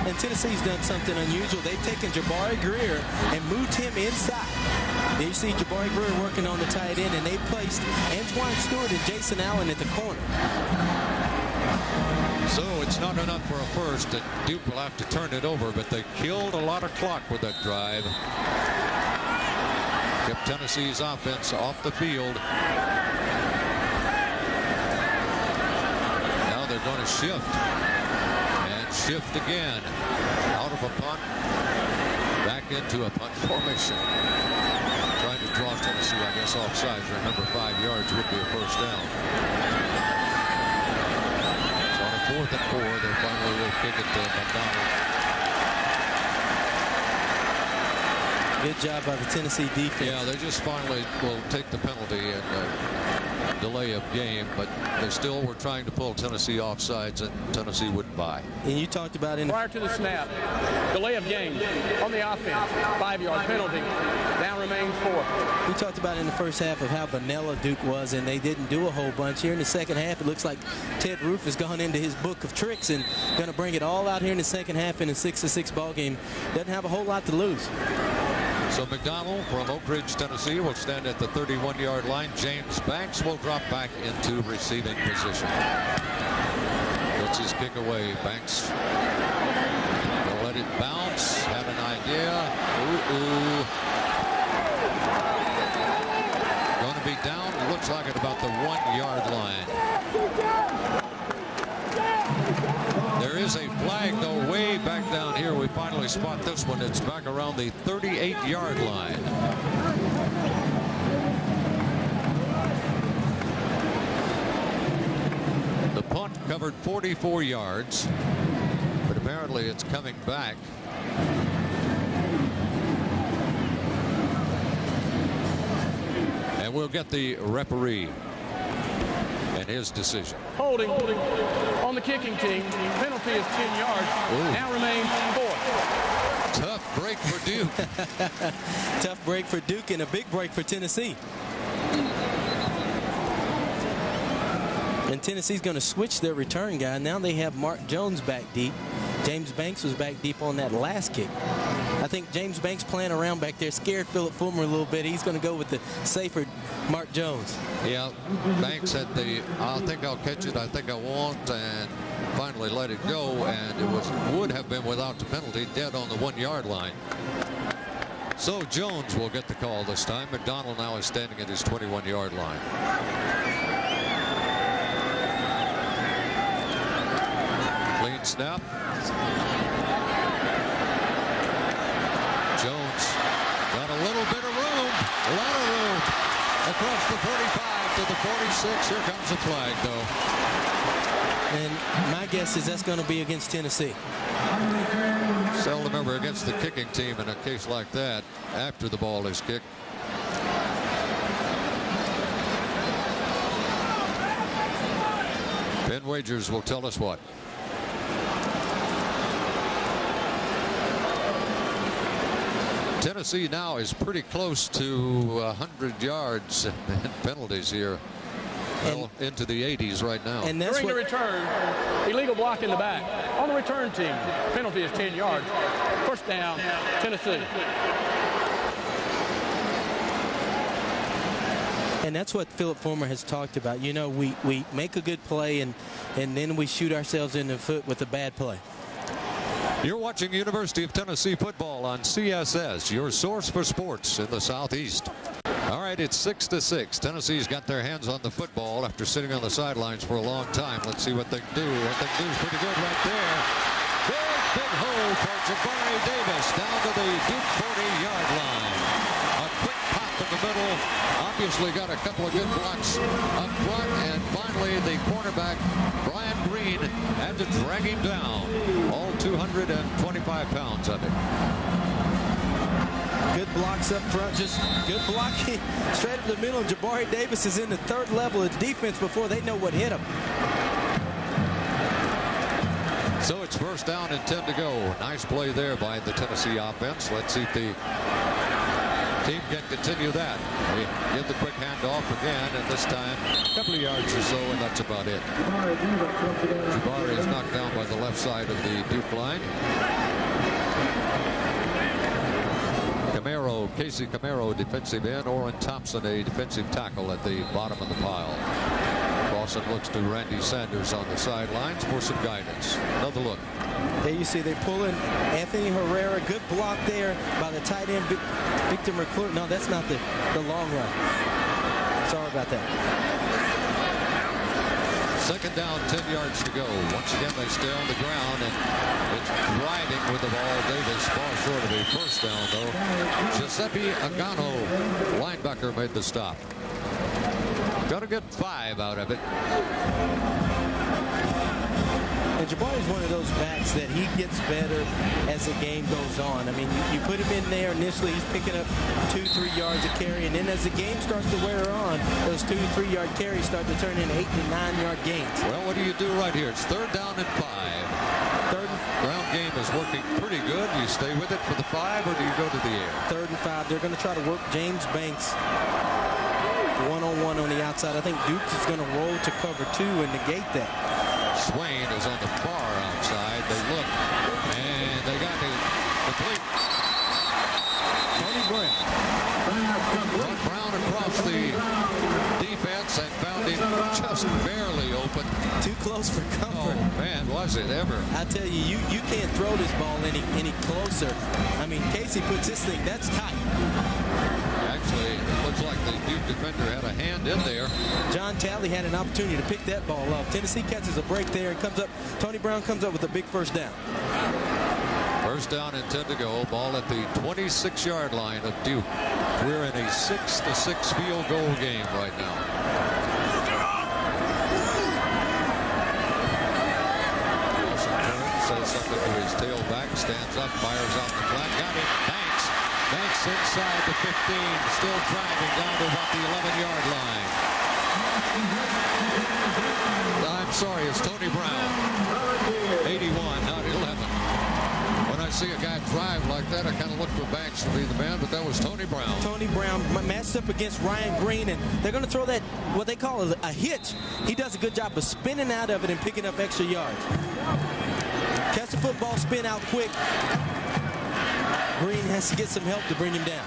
And Tennessee's done something unusual. They've taken Jabari Greer and moved him inside. You see Jabari Greer working on the tight end, and they placed Antoine Stewart and Jason Allen at the corner. So it's not enough for a first, and Duke will have to turn it over, but they killed a lot of clock with that drive. Kept Tennessee's offense off the field. Now they're going to shift. And shift again. Out of a punt. Back into a punt formation. Trying to draw Tennessee, I guess, offsides. Remember, 5 yards would be a first down. 4th and 4, they finally will kick it to McDonald. Good job by the Tennessee defense. Yeah, they just finally will take the penalty and delay of game, but they still were trying to pull Tennessee offsides, and Tennessee wouldn't buy. And you talked about in prior to the snap, delay of game on the offense, 5-yard penalty. Down remains 4. We talked about in the first half of how vanilla Duke was, and they didn't do a whole bunch. Here in the second half, it looks like Ted Roof has gone into his book of tricks and going to bring it all out here in the second half in a 6-6 ball game. Doesn't have a whole lot to lose. So McDonald from Oak Ridge, Tennessee will stand at the 31-yard line. James Banks will drop back into receiving position. Gets his kick away. Banks will let it bounce. Had an idea. Going to be down. Looks like at about the 1-yard line. There is a flag, though, way back down here. We finally spot this one. It's back around the 38-yard line. The punt covered 44 yards, but apparently it's coming back. And we'll get the referee and his decision. Holding on the kicking team. Penalty is 10 yards. Ooh. Now remains 4. Tough break for Duke. Tough break for Duke and a big break for Tennessee. And Tennessee's going to switch their return guy. Now they have Mark Jones back deep. James Banks was back deep on that last kick. I think James Banks playing around back there scared Philip Fulmer a little bit. He's going to go with the safer Mark Jones. Yeah, Banks had the I think I'll catch it, I think I won't, and finally let it go, and it would have been without the penalty, dead on the 1-yard line. So Jones will get the call this time. McDonald now is standing at his 21-yard line. Clean snap. Jones got a little bit of room, a lot of room, across the 45 to the 46. Here comes a flag, though. And my guess is that's going to be against Tennessee. Seldom ever against the kicking team in a case like that after the ball is kicked. Ben Wagers will tell us what. Tennessee now is pretty close to 100 yards and penalties here. Well, into the 80s right now. And during the return, illegal block in the back. On the return team, penalty is 10 yards. First down, Tennessee. And that's what Philip Fulmer has talked about. You know, we make a good play and then we shoot ourselves in the foot with a bad play. You're watching University of Tennessee football on CSS, your source for sports in the Southeast. All right, it's 6-6. Tennessee's got their hands on the football after sitting on the sidelines for a long time. Let's see what they can do. What they can do is pretty good right there. Big hole for Jabari Davis down to the Duke 40-yard line. A quick pop in the middle. Obviously got a couple of good blocks up front. And finally, the cornerback, Brian Green, had to drag him down. All 225 pounds of it. Good blocks up front, just good blocking straight up the middle. Jabari Davis is in the third level of defense before they know what hit him. So it's first down and 10 to go. Nice play there by the Tennessee offense. Let's see if the team can continue that. They give the quick handoff again, and this time a couple of yards or so, and that's about it. Jabari is knocked down by the left side of the Duke line. Casey Camaro, defensive end. Orrin Thompson, a defensive tackle at the bottom of the pile. Clausen looks to Randy Sanders on the sidelines for some guidance. Another look. There you see they pull in Anthony Herrera. Good block there by the tight end, Victor McClure. No, that's not the long run. Sorry about that. Second down, 10 yards to go. Once again, they stay on the ground, and it's driving with the ball. Davis far short of a first down, though. Giuseppe Agano, linebacker, made the stop. Got to get 5 out of it. And Jabari is one of those backs that he gets better as the game goes on. I mean, you put him in there initially, he's picking up 2-3 yards a carry, and then as the game starts to wear on, those 2-3 yard carries start to turn into 8 to 9 yard gains. Well, what do you do right here? It's third down and 5. Ground game is working pretty good. Do you stay with it for the 5, or do you go to the air? Third and 5. They're going to try to work James Banks one-on-one on the outside. I think Duke is going to roll to cover 2 and negate that. Swain is on the far outside. They look, and they got the complete. Tony Brown. Brown across the defense and found him just barely open. Too close for comfort. Oh, man, was it ever. I tell you, you can't throw this ball any closer. I mean, Casey puts this thing, that's tight. Actually, it looks like the Duke defender had a hand in there. John Talley had an opportunity to pick that ball off. Tennessee catches a break there and comes up. Tony Brown comes up with a big first down. First down and 10 to go. Ball at the 26-yard line of Duke. We're in a 6-6 field goal game right now. Says something to his tailback, stands up, fires out the flat, got it, Banks inside the 15, still driving down to about the 11-yard line. I'm sorry, it's Tony Brown. 81, not 11. When I see a guy drive like that, I kind of look for Banks to be the man, but that was Tony Brown. Tony Brown matched up against Ryan Green, and they're going to throw that, what they call a hitch. He does a good job of spinning out of it and picking up extra yards. Catch the football, spin out quick. Green has to get some help to bring him down.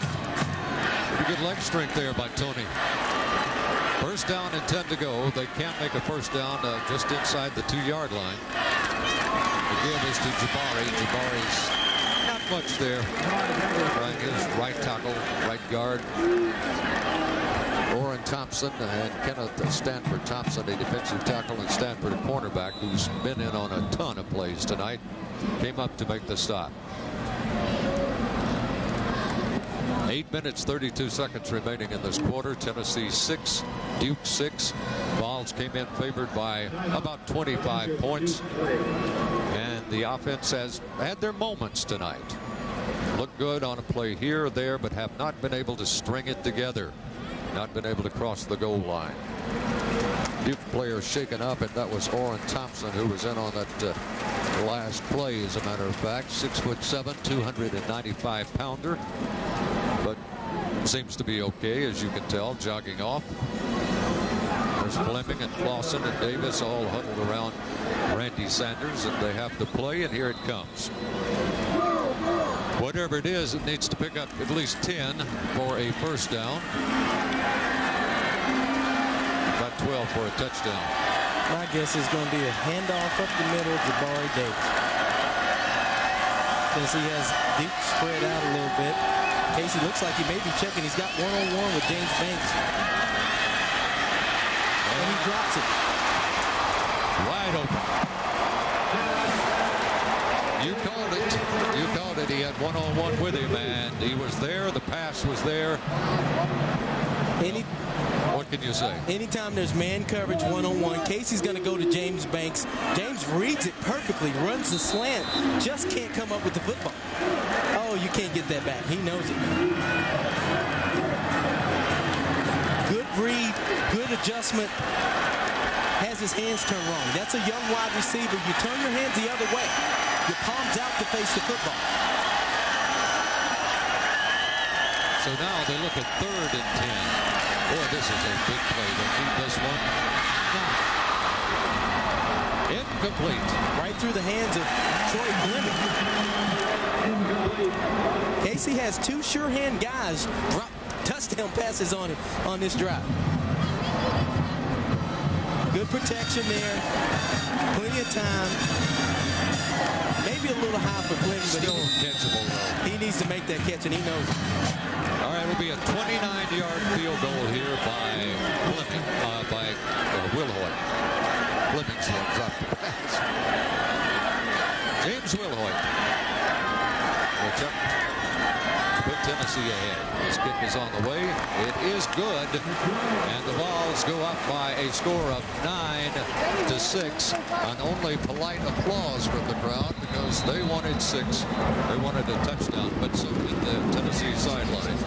Pretty good leg strength there by Tony. First down and 10 to go. They can't make a first down just inside the 2-yard line. The give is to Jabari. Jabari's much there. Right, his right tackle, right guard. Orrin Thompson and Kenneth Stanford Thompson, a defensive tackle, and Stanford, a cornerback, who's been in on a ton of plays tonight, came up to make the stop. 8 minutes, 32 seconds remaining in this quarter. Tennessee 6, Duke 6. Vols came in favored by about 25 points. And the offense has had their moments tonight. Looked good on a play here or there, but have not been able to string it together. Not been able to cross the goal line. Duke player shaken up, and that was Orrin Thompson, who was in on that last play, as a matter of fact. 6'7", 295-pounder. But seems to be okay, as you can tell, jogging off. There's Fleming and Clausen and Davis all huddled around Randy Sanders, and they have the play, and here it comes. Whatever it is, it needs to pick up at least 10 for a first down. About 12 for a touchdown. My guess is going to be a handoff up the middle to Jabari Davis. Tennessee has Duke spread out a little bit. Casey looks like he may be checking. He's got one-on-one with James Banks. And he drops it. Wide open. You called it. You called it. He had one-on-one with him, and he was there. The pass was there. What can you say? Anytime there's man coverage one-on-one, Casey's going to go to James Banks. James reads it perfectly, runs the slant, just can't come up with the football. Oh, you can't get that back. He knows it. Good read, good adjustment. Has his hands turned wrong. That's a young wide receiver. You turn your hands the other way. Your palms out to face the football. So now they look at 3rd and 10. Boy, this is a big play. They need this one. Incomplete. Right through the hands of Troy Fleming. Casey has 2 sure-hand guys drop touchdown passes on him on this drive. Good protection there. Plenty of time. Maybe a little high for Fleming, but still catchable, though. He needs to make that catch, and he knows it. All right, it'll be a 29-yard field goal here by Fleming, by Wilhoit. Fleming's going to drop the pass. James Wilhoit will attempt to put Tennessee ahead. His kick is on the way. It is good, and the Vols go up by a score of 9-6 on only polite applause from the crowd, because they wanted 6. They wanted a touchdown, but so did the Tennessee sideline.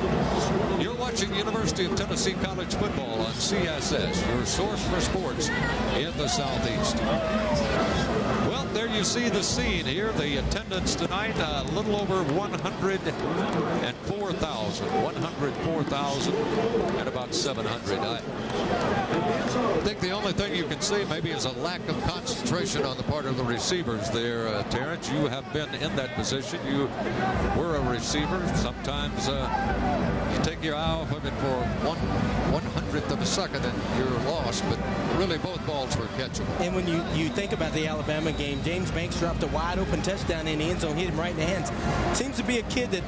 You're watching University of Tennessee College football on CSS, your source for sports in the Southeast. Well, there you see the scene here. The attendance tonight, a little over 104,000. 104,000 and about 700. I think the only thing you can see maybe is a lack of concentration on the part of the receivers there, Terrence. You have been in that position. You were a receiver. Sometimes you take your eye off of it for 1/100th of a second and you're lost, but really both balls were catchable. And when you think about the Alabama game, James Banks dropped a wide open touchdown in the end zone, hit him right in the hands. Seems to be a kid that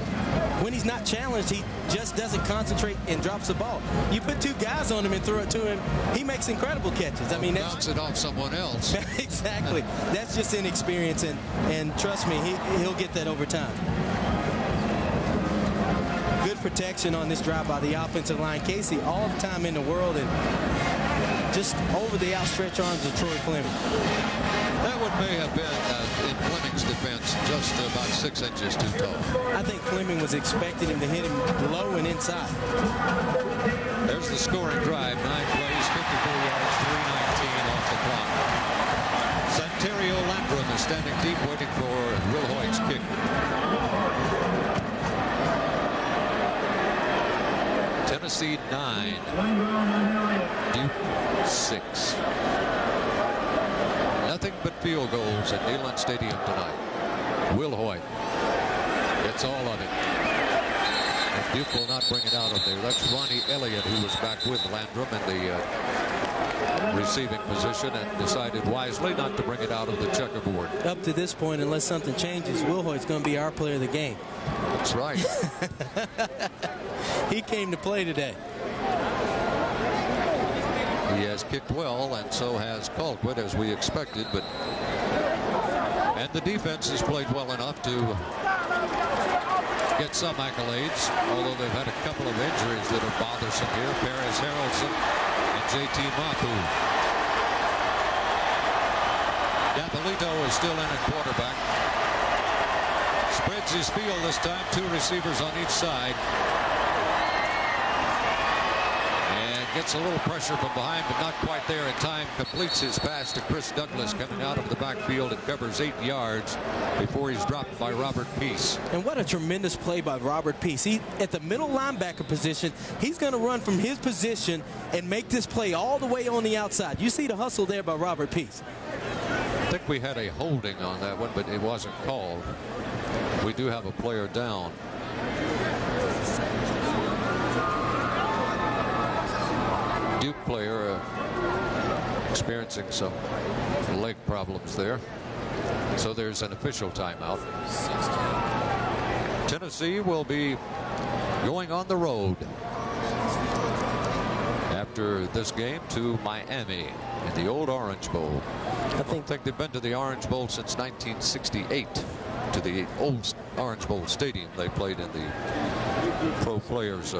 when he's not challenged, he just doesn't concentrate and drops the ball. You put 2 guys on him and throw it to him, he makes incredible catches. I mean, bounce it off someone else. Exactly. That's just inexperience, and trust me, he'll get that over time. Good protection on this drive by the offensive line. Casey, all the time in the world, and just over the outstretched arms of Troy Fleming. That one may have been, in Fleming's defense, just about 6 inches too tall. I think Fleming was expecting him to hit him low and inside. There's the scoring drive. 9 plays, 54 yards, 3:19 off the clock. Santerio Landrum is standing deep waiting for Wilhoit's kick. Tennessee 9, Duke 6. Nothing but field goals at Neyland Stadium tonight. Wilhoit gets all of it. And Duke will not bring it out of there. That's Ronnie Elliott, who was back with Landrum in the receiving position and decided wisely not to bring it out of the checkerboard. Up to this point, unless something changes, Wilhoit's going to be our player of the game. That's right. He came to play today. He has kicked well, and so has Colquitt, as we expected. And the defense has played well enough to get some accolades, although they've had a couple of injuries that are bothersome here. Paris Harrelson and J.T. Mapu. Dapolito is still in at quarterback. Spreads his field this time, 2 receivers on each side. Gets a little pressure from behind, but not quite there in time. Completes his pass to Chris Douglas coming out of the backfield and covers 8 yards before he's dropped by Robert Peace. And what a tremendous play by Robert Peace. He, at the middle linebacker position, he's going to run from his position and make this play all the way on the outside. You see the hustle there by Robert Peace. I think we had a holding on that one, but it wasn't called. We do have a player down. Duke player experiencing some leg problems there. So there's an official timeout. Tennessee will be going on the road after this game to Miami in the old Orange Bowl. I don't think they've been to the Orange Bowl since 1968, to the old Orange Bowl stadium they played in the Pro Players.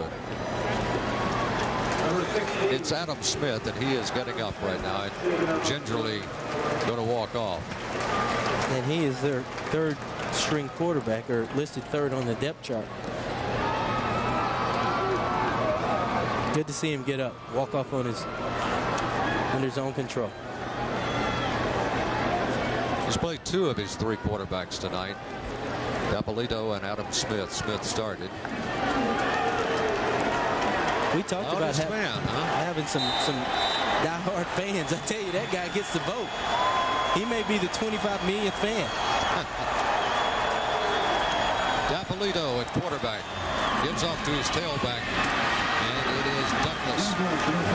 It's Adam Smith, and he is getting up right now and gingerly going to walk off. And he is their 3rd string quarterback, or listed 3rd on the depth chart. Good to see him get up, walk off on under his own control. He's played 2 of his 3 quarterbacks tonight. Dapolito and Adam Smith. Smith started. We talked about having some diehard fans. I tell you, that guy gets the vote. He may be the 25 millionth fan. Dapolito at quarterback. Gives off to his tailback. And it is Douglas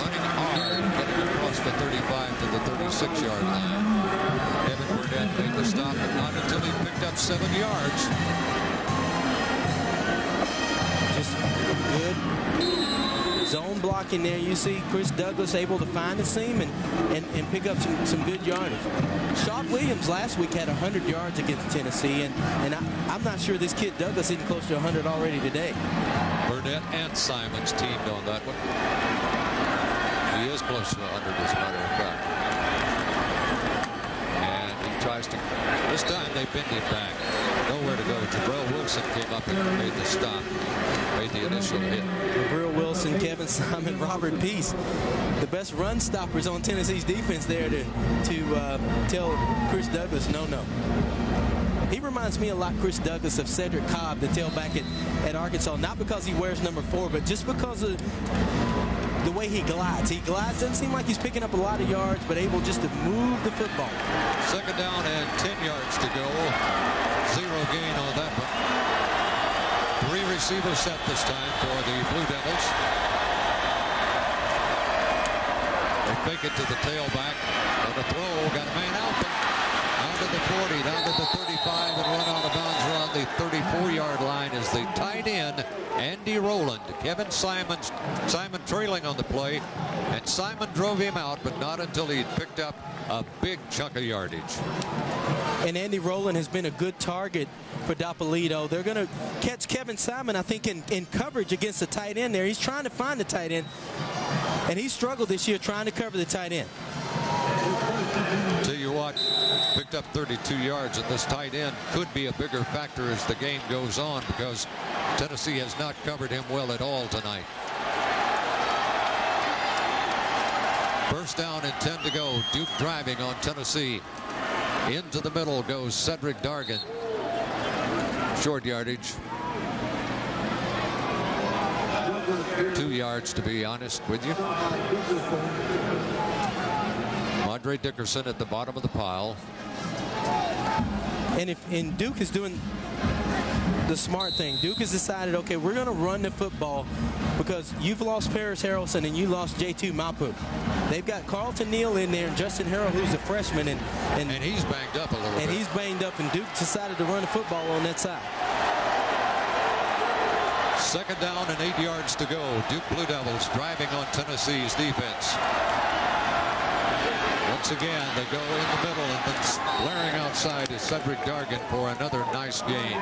running hard, getting across the 35 to the 36-yard line. Kevin Burnett made the stop, but not until he picked up 7 yards. Just good zone blocking there. You see Chris Douglas able to find the seam and pick up some good yardage. Sean Williams last week had 100 yards against Tennessee, and I'm not sure this kid Douglas isn't close to 100 already today. Burnett and Simons teamed on that one. He is close to 100 as a matter of fact. And he tries to, this time they bend him back. Nowhere to go. Jabril Wilson came up and made the stop. Made the initial hit. Jabril Wilson, Kevin Simon, Robert Peace. The best run stoppers on Tennessee's defense there to tell Chris Douglas no. He reminds me a lot, Chris Douglas, of Cedric Cobb, the tailback at Arkansas. Not because he wears number 4, but just because of the way he glides. He glides, doesn't seem like he's picking up a lot of yards, but able just to move the football. 2nd down and 10 yards to go. 0 gain on that one. 3 receivers set this time for the Blue Devils. They fake it to the tailback. On the throw, got a man open. Down to the 40, down to the 35, and run out of bounds around the 34-yard line is the tight end, Andy Rowland. Kevin Simon trailing on the play, and Simon drove him out, but not until he picked up a big chunk of yardage. And Andy Rowland has been a good target for Dapolito. They're going to catch Kevin Simon, I think, in coverage against the tight end there. He's trying to find the tight end, and he struggled this year trying to cover the tight end. Tell you what, picked up 32 yards, and this tight end could be a bigger factor as the game goes on, because Tennessee has not covered him well at all tonight. First down and 10 to go. Duke driving on Tennessee. Into the middle goes Cedric Dargan. Short yardage. 2 yards, to be honest with you. Andre Dickerson at the bottom of the pile. And Duke is doing the smart thing. Duke has decided, okay, we're going to run the football because you've lost Paris Harrelson and you lost J2 Mapu. They've got Carlton Neal in there and Justin Harrell, who's a freshman. And he's banged up a little bit. And he's banged up, and Duke decided to run the football on that side. 2nd down and 8 yards to go. Duke Blue Devils driving on Tennessee's defense. Once again, they go in the middle, and then blaring outside is Cedric Dargan for another nice gain.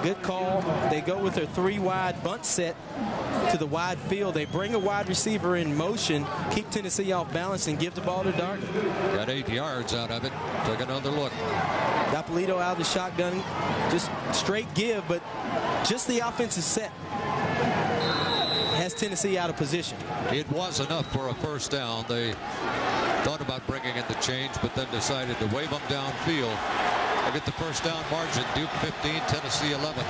Good call. They go with their 3-wide bunt set to the wide field. They bring a wide receiver in motion, keep Tennessee off balance, and give the ball to Dargan. Got 8 yards out of it. Took another look. Dapolito out of the shotgun. Just straight give, but just the offensive set has Tennessee out of position. It was enough for a 1st down. They thought about bringing in the change, but then decided to wave them downfield. They get the 1st down margin. Duke 15, Tennessee 11.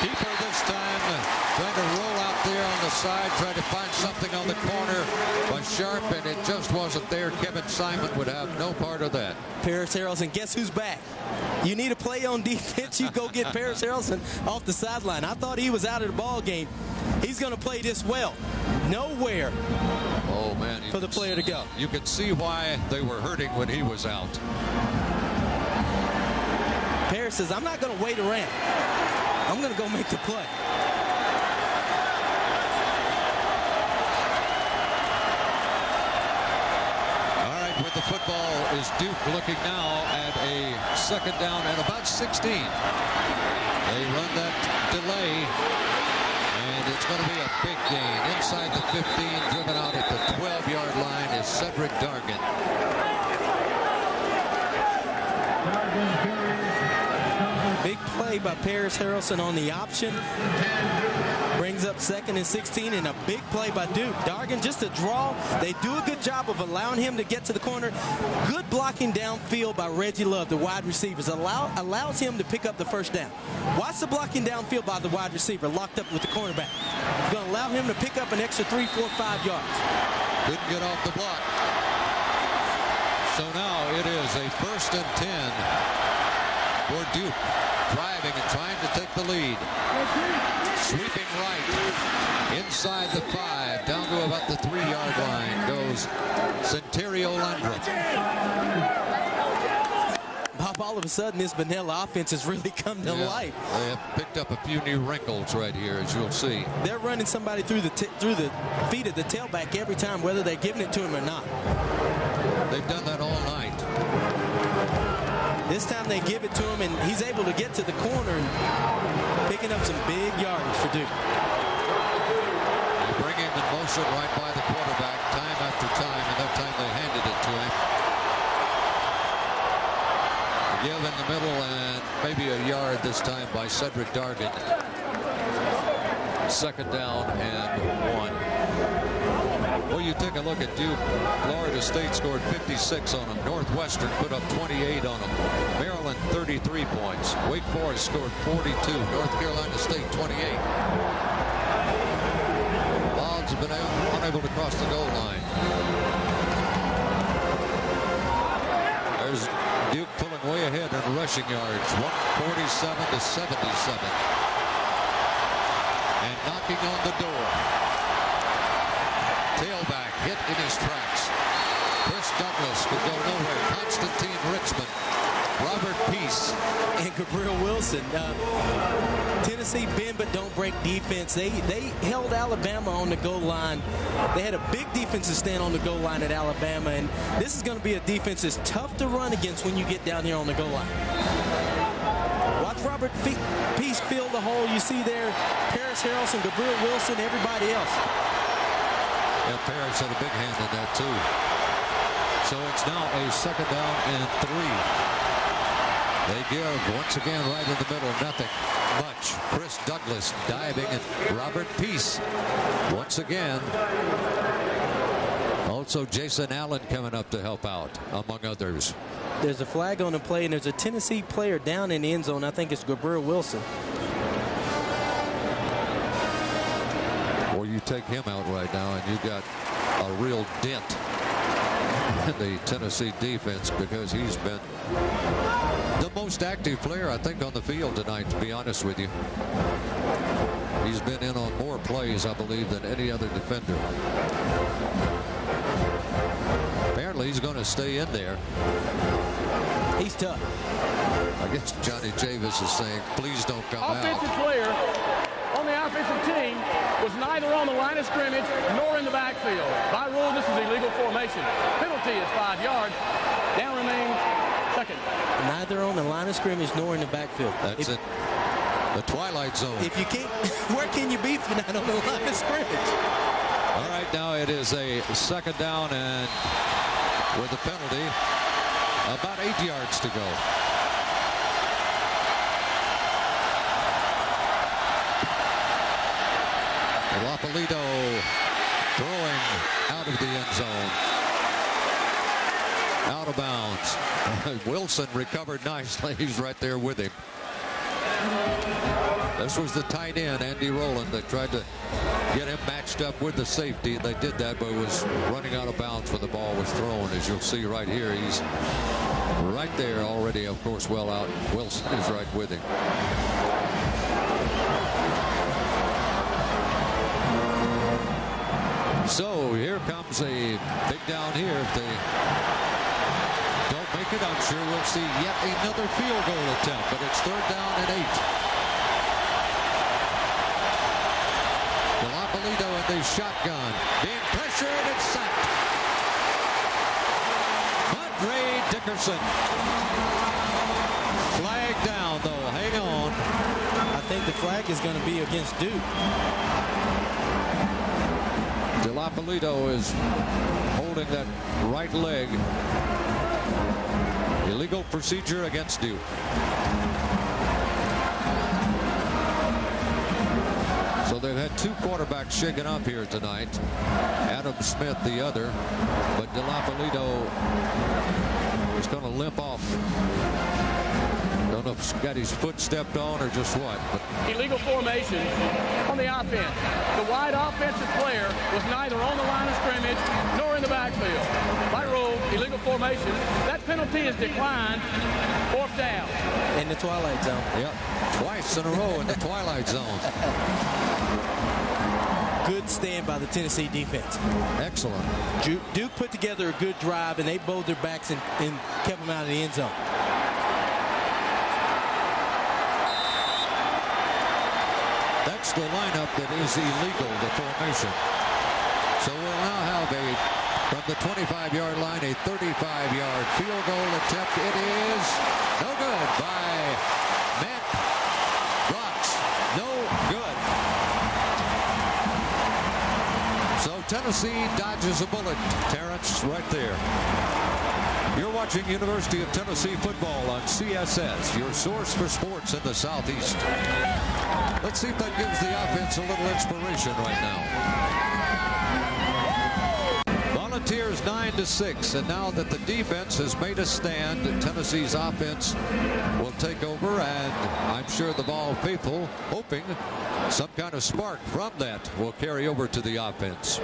Keeper this time, trying to roll out there on the side, trying to find something on the corner. Was sharp, and it just wasn't there. Kevin Simon would have no part of that. Paris Harrelson, guess who's back? You need a play on defense, you go get Paris Harrelson off the sideline. I thought he was out of the ball game. He's going to play this well. Nowhere for the player to go. You can see why they were hurting when he was out. Paris says, I'm not going to wait around. I'm going to go make the play. With the football is Duke looking now at a 2nd down and about 16. They run that delay, and it's going to be a big gain. Inside the 15, driven out at the 12-yard line is Cedric Dargan. Big play by Paris Harrelson on the option. Brings up 2nd and 16, and a big play by Duke. Dargan just a draw. They do a good job of allowing him to get to the corner. Good blocking downfield by Reggie Love, the wide receivers. Allows him to pick up the 1st down. Watch the blocking downfield by the wide receiver locked up with the cornerback. It's going to allow him to pick up an extra 3, 4, 5 yards. Didn't get off the block. So now it is a 1st and 10 for Duke. Driving and trying to take the lead. Sweeping right. Inside the 5. Down to about the 3-yard line goes Centerio Landrum. Bob, all of a sudden, this vanilla offense has really come to life. They have picked up a few new wrinkles right here, as you'll see. They're running somebody through the feet of the tailback every time, whether they're giving it to him or not. They've done that all night. This time they give it to him, and he's able to get to the corner and picking up some big yardage for Duke. They bring him in motion right by the quarterback time after time, and that time they handed it to him. Give in the middle, and maybe a yard this time by Cedric Dargan. 2nd down and 1. Well, you take a look at Duke. Florida State scored 56 on them. Northwestern put up 28 on them. Maryland 33 points. Wake Forest scored 42. North Carolina State 28. Vols have been unable to cross the goal line. There's Duke pulling way ahead in rushing yards. 147 to 77. And knocking on the door. Tailback hit in his tracks. Chris Douglas could go nowhere. Constantine Richmond, Robert Peace, and Gabriel Wilson. Tennessee bend but don't break defense. They held Alabama on the goal line. They had a big defensive stand on the goal line at Alabama, and this is going to be a defense that's tough to run against when you get down here on the goal line. Watch Robert Peace fill the hole. You see there Paris Harrelson, Gabriel Wilson, everybody else. Yeah, Paris had a big hand in that, too. So it's now a 2nd down and 3. They give once again right in the middle. Nothing much. Chris Douglas diving, and Robert Peace once again. Also, Jason Allen coming up to help out, among others. There's a flag on the play, and there's a Tennessee player down in the end zone. I think it's Gabriel Wilson. take him out right now, and you got a real dent in the Tennessee defense, because he's been the most active player, I think, on the field tonight, to be honest with you. He's been in on more plays, I believe, than any other defender. Apparently, he's going to stay in there. He's tough. I guess Johnny Chavis is saying, please don't come out. Offensive player on the offensive team was neither on the line of scrimmage nor in the backfield. By rule, this is illegal formation. Penalty is 5 yards. Down remains second. Neither on the line of scrimmage nor in the backfield. That's it. The twilight zone. If you can't, where can you be if you're not on the line of scrimmage? All right, now it is a second down, and with the penalty, about 8 yards to go. Lapolito throwing out of the end zone. Out of bounds. Wilson recovered nicely. He's right there with him. This was the tight end, Andy Rowland, that tried to get him matched up with the safety. They did that, but was running out of bounds when the ball was thrown. As you'll see right here, he's right there already, of course, well out. Wilson is right with him. So here comes a big down here. If they don't make it, I'm sure we'll see yet another field goal attempt, but it's 3rd down and 8. Lapolito in the shotgun, being pressured and sacked. Andre Dickerson. Flag down, though. Hang on. I think the flag is going to be against Duke. Lapolito is holding that right leg. Illegal procedure against Duke. So they've had 2 quarterbacks shaken up here tonight. Adam Smith, the other, but Lapolito is going to limp off. Don't know if he's got his foot stepped on or just what. But illegal formation on the offense. The wide offensive player was neither on the line of scrimmage nor in the backfield. By rule, illegal formation. That penalty is declined. 4th down. In the twilight zone. Yep, twice in a row in the twilight zone. Good stand by the Tennessee defense. Excellent. Duke put together a good drive, and they bowled their backs and kept them out of the end zone. That's the lineup that is illegal, the formation. So we'll now have from the 25-yard line, a 35-yard field goal attempt. It is no good by Matt Brooks. No good. So Tennessee dodges a bullet. Terrence right there. You're watching University of Tennessee football on CSS, your source for sports in the Southeast. Let's see if that gives the offense a little inspiration right now. Volunteers 9-6, and now that the defense has made a stand, Tennessee's offense will take over, and I'm sure the Vol faithful hoping some kind of spark from that will carry over to the offense.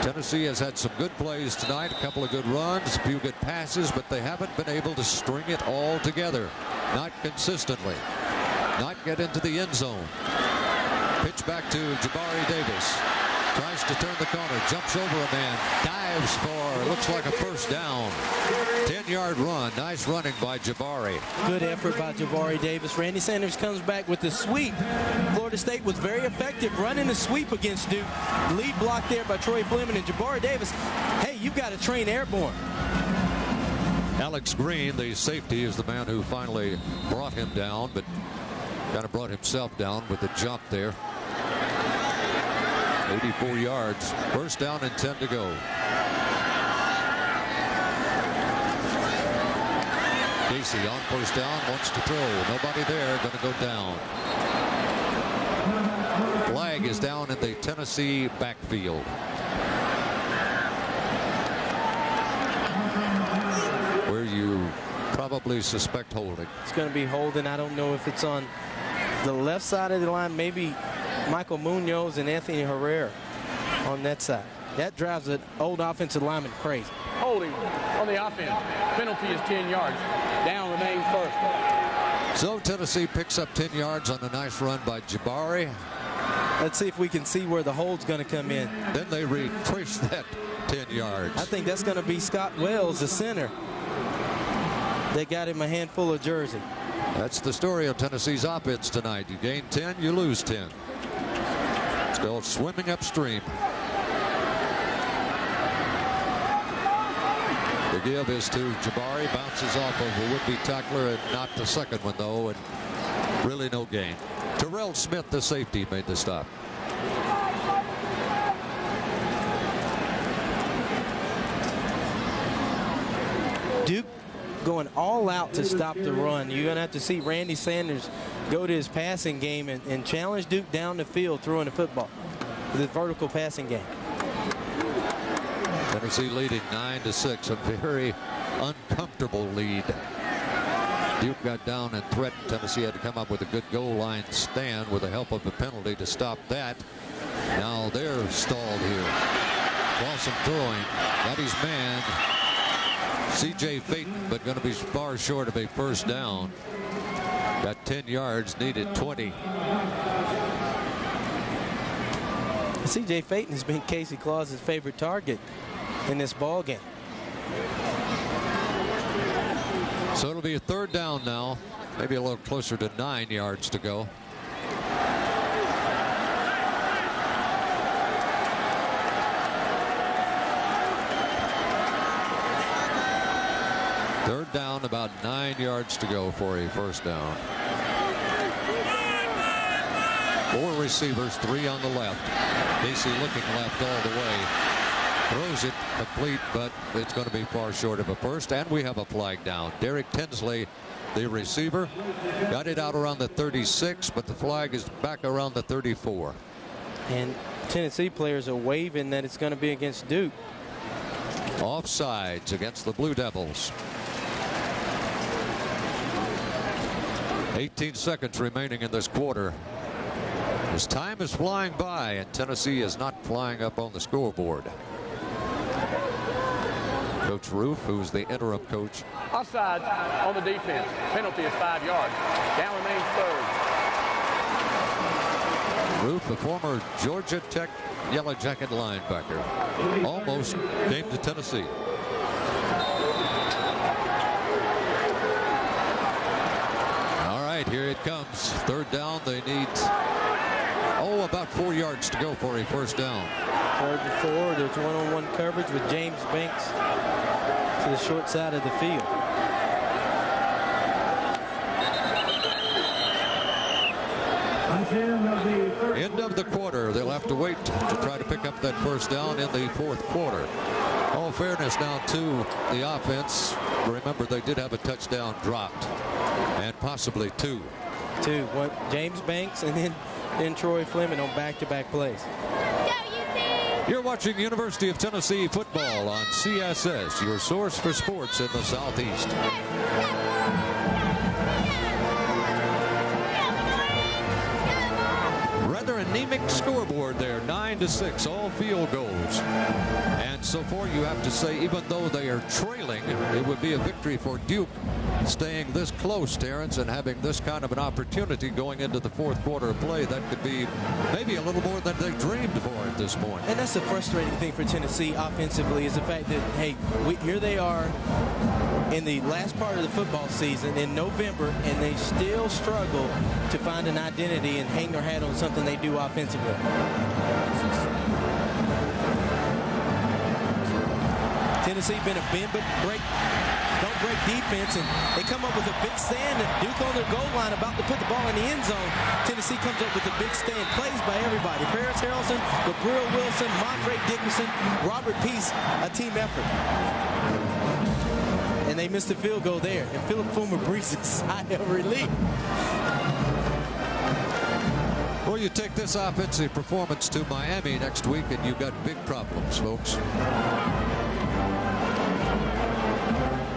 Tennessee has had some good plays tonight, a couple of good runs, a few good passes, but they haven't been able to string it all together. Not consistently. Not get into the end zone. Pitch back to Jabari Davis. Tries to turn the corner, jumps over a man, dives for, looks like a first down. 10-yard run. Nice running by Jabari. Good effort by Jabari Davis. Randy Sanders comes back with the sweep. Florida State was very effective running the sweep against Duke. Lead block there by Troy Fleming and Jabari Davis. Hey, you've got to train airborne. Alex Green, the safety, is the man who finally brought him down, but kind of brought himself down with the jump there. 84 yards. First down and 10 to go. Casey on first down, wants to throw. Nobody there, going to go down. Flag is down in the Tennessee backfield. Where you probably suspect holding. It's going to be holding. I don't know if it's on the left side of the line, maybe Michael Munoz and Anthony Herrera on that side. That drives an old offensive lineman crazy. Holding on the offense. Penalty is 10 yards. Down remains first. So Tennessee picks up 10 yards on a nice run by Jabari. Let's see if we can see where the hold's going to come in. Then they retrace that 10 yards. I think that's going to be Scott Wells, the center. They got him a handful of jersey. That's the story of Tennessee's offense tonight. You gain 10, you lose 10. Still swimming upstream. The give is to Jabari. Bounces off of a would-be tackler, and not the second one, though, and really no gain. Terrell Smith, the safety, made the stop. Duke going all out to stop the run. You're going to have to see Randy Sanders go to his passing game and challenge Duke down the field throwing the football with his vertical passing game. Tennessee leading 9-6, a very uncomfortable lead. Duke got down and threatened. Tennessee had to come up with a good goal line stand with the help of a penalty to stop that. Now they're stalled here. Clausen throwing. Got his man, C.J. Payton, but going to be far short of a first down. Got 10 yards, needed 20. C.J. Payton has been Casey Claus's favorite target in this ball game. So it'll be a third down now, maybe a little closer to 9 yards to go. Third down, about 9 yards to go for a first down. 4 receivers, 3 on the left. Casey looking left all the way. Throws it complete, but it's going to be far short of a first, and we have a flag down. Derek Tinsley, the receiver, got it out around the 36, but the flag is back around the 34. And Tennessee players are waving that it's going to be against Duke. Offsides against the Blue Devils. 18 seconds remaining in this quarter. As time is flying by, and Tennessee is not flying up on the scoreboard. Coach Roof, who's the interim coach. Offside on the defense. Penalty is 5 yards. Down remains third. Roof, the former Georgia Tech Yellow Jacket linebacker, almost came to Tennessee. All right, here it comes. Third down. They need, about 4 yards to go for a first down. 3rd and 4. There's one-on-one coverage with James Banks to the short side of the field. End of the quarter. They'll have to wait to try to pick up that first down in the fourth quarter. All fairness now to the offense. Remember, they did have a touchdown dropped, and possibly two. What, James Banks and then Troy Fleming on back-to-back plays. You're watching University of Tennessee football on CSS, your source for sports in the Southeast. Rather anemic scoreboard there, 9-6, all field goals. And so far, you have to say, even though they are trailing, it would be a victory for Duke staying this close, Terrence, and having this kind of an opportunity going into the fourth quarter of play. That could be maybe a little more than they dreamed for at this point. And that's the frustrating thing for Tennessee offensively, is the fact that, hey, here they are in the last part of the football season in November, and they still struggle to find an identity and hang their hat on something they do offensively. Tennessee been a bend but don't break defense, and they come up with a big stand. Duke on their goal line about to put the ball in the end zone. Tennessee comes up with a big stand. Plays by everybody. Paris Harrelson, Gabriel Wilson, Montre Dickerson, Robert Peace, a team effort. And they missed the field goal there. And Philip Fulmer breathes a sigh of relief. Well, you take this offensive performance to Miami next week, and you've got big problems, folks.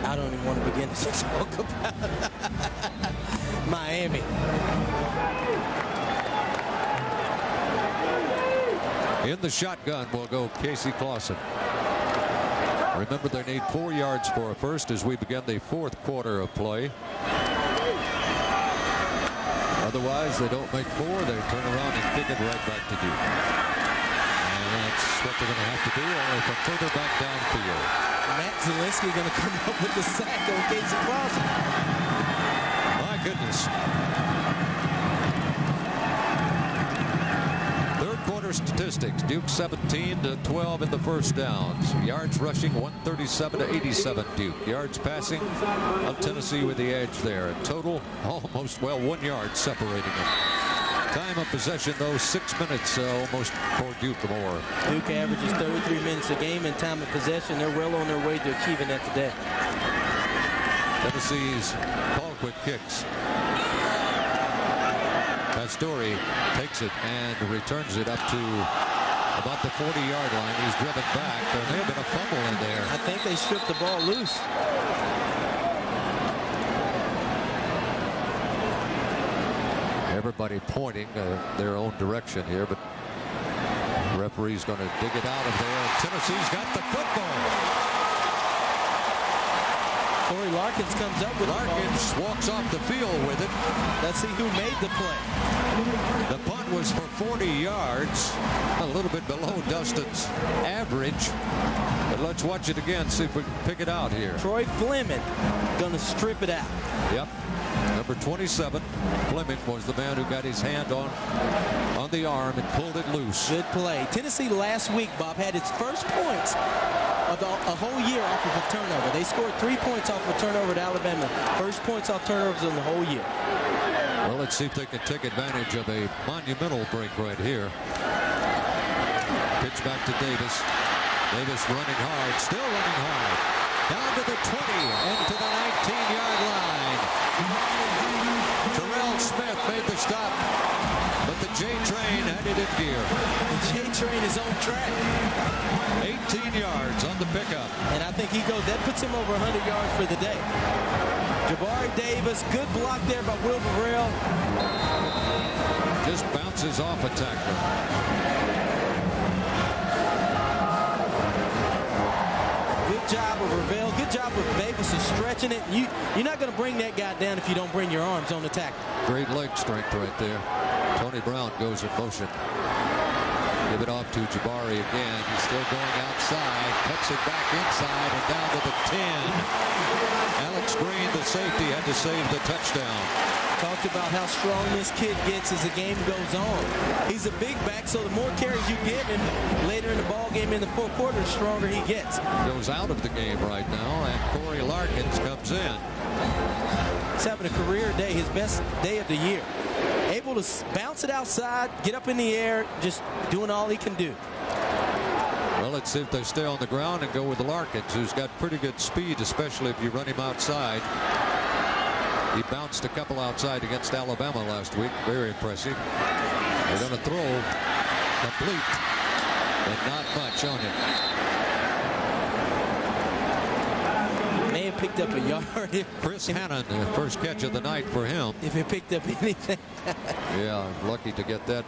I don't even want to begin to talk about it. Miami. In the shotgun will go Casey Clausen. Remember, they need 4 yards for a first as we begin the 4th quarter of play. Otherwise, they don't make 4. They turn around and kick it right back to Duke. And that's what they're going to have to do, only from further back downfield. Matt Zielinski going to come up with the sack on Casey Clausen. My goodness. Third quarter statistics. Duke 17 to 12 in the first downs. Yards rushing 137 to 87 Duke. Yards passing on Tennessee with the edge there. A total almost, well, 1 yard separating them. Time of possession, though, 6 minutes almost for Duke more. Duke averages 33 minutes a game in time of possession. They're well on their way to achieving that today. Tennessee's Colquitt kicks. Pastore takes it and returns it up to about the 40-yard line. He's driven back. There may have been a fumble in there. I think they stripped the ball loose. Everybody pointing their own direction here, but the referee's going to dig it out of there. Tennessee's got the football. Corey Larkins comes up with Larkins walks off the field with it. Let's see who made the play. The punt was for 40 yards, a little bit below Dustin's average. But let's watch it again, see if we can pick it out here. Troy Fleming going to strip it out. Yep. Number 27, Fleming was the man who got his hand on the arm and pulled it loose. Good play. Tennessee last week, Bob, had its first points of a whole year off of a turnover. They scored 3 points off a turnover at Alabama. First points off turnovers in the whole year. Well, let's see if they can take advantage of a monumental break right here. Pitch back to Davis. Davis running hard, still running hard. Down to the 20 and to the 19-yard line. Terrell Smith made the stop, but the J-Train had it in gear. The J-Train is on track. 18 yards on the pickup. And I think that puts him over 100 yards for the day. Jabari Davis, good block there by Will Burrell. Just bounces off a tackler. Good job of Ravel. Good job with Davis of stretching it. You're not going to bring that guy down if you don't bring your arms on the tackle. Great leg strength right there. Tony Brown goes in motion. Give it off to Jabari again. He's still going outside. Cuts it back inside and down to the 10. Alex Green, the safety, had to save the touchdown. Talked about how strong this kid gets as the game goes on. He's a big back, so the more carries you give him later in the ball game in the fourth quarter, the stronger he gets. Goes out of the game right now, and Corey Larkins comes in. He's having a career day, his best day of the year. Able to bounce it outside, get up in the air, just doing all he can do. Well, let's see if they stay on the ground and go with Larkins, who's got pretty good speed, especially if you run him outside. He bounced a couple outside against Alabama last week. Very impressive. They're going to throw complete, but not much on it. May have picked up a yard. Chris Hannon, the first catch of the night for him. If he picked up anything. Yeah, lucky to get that.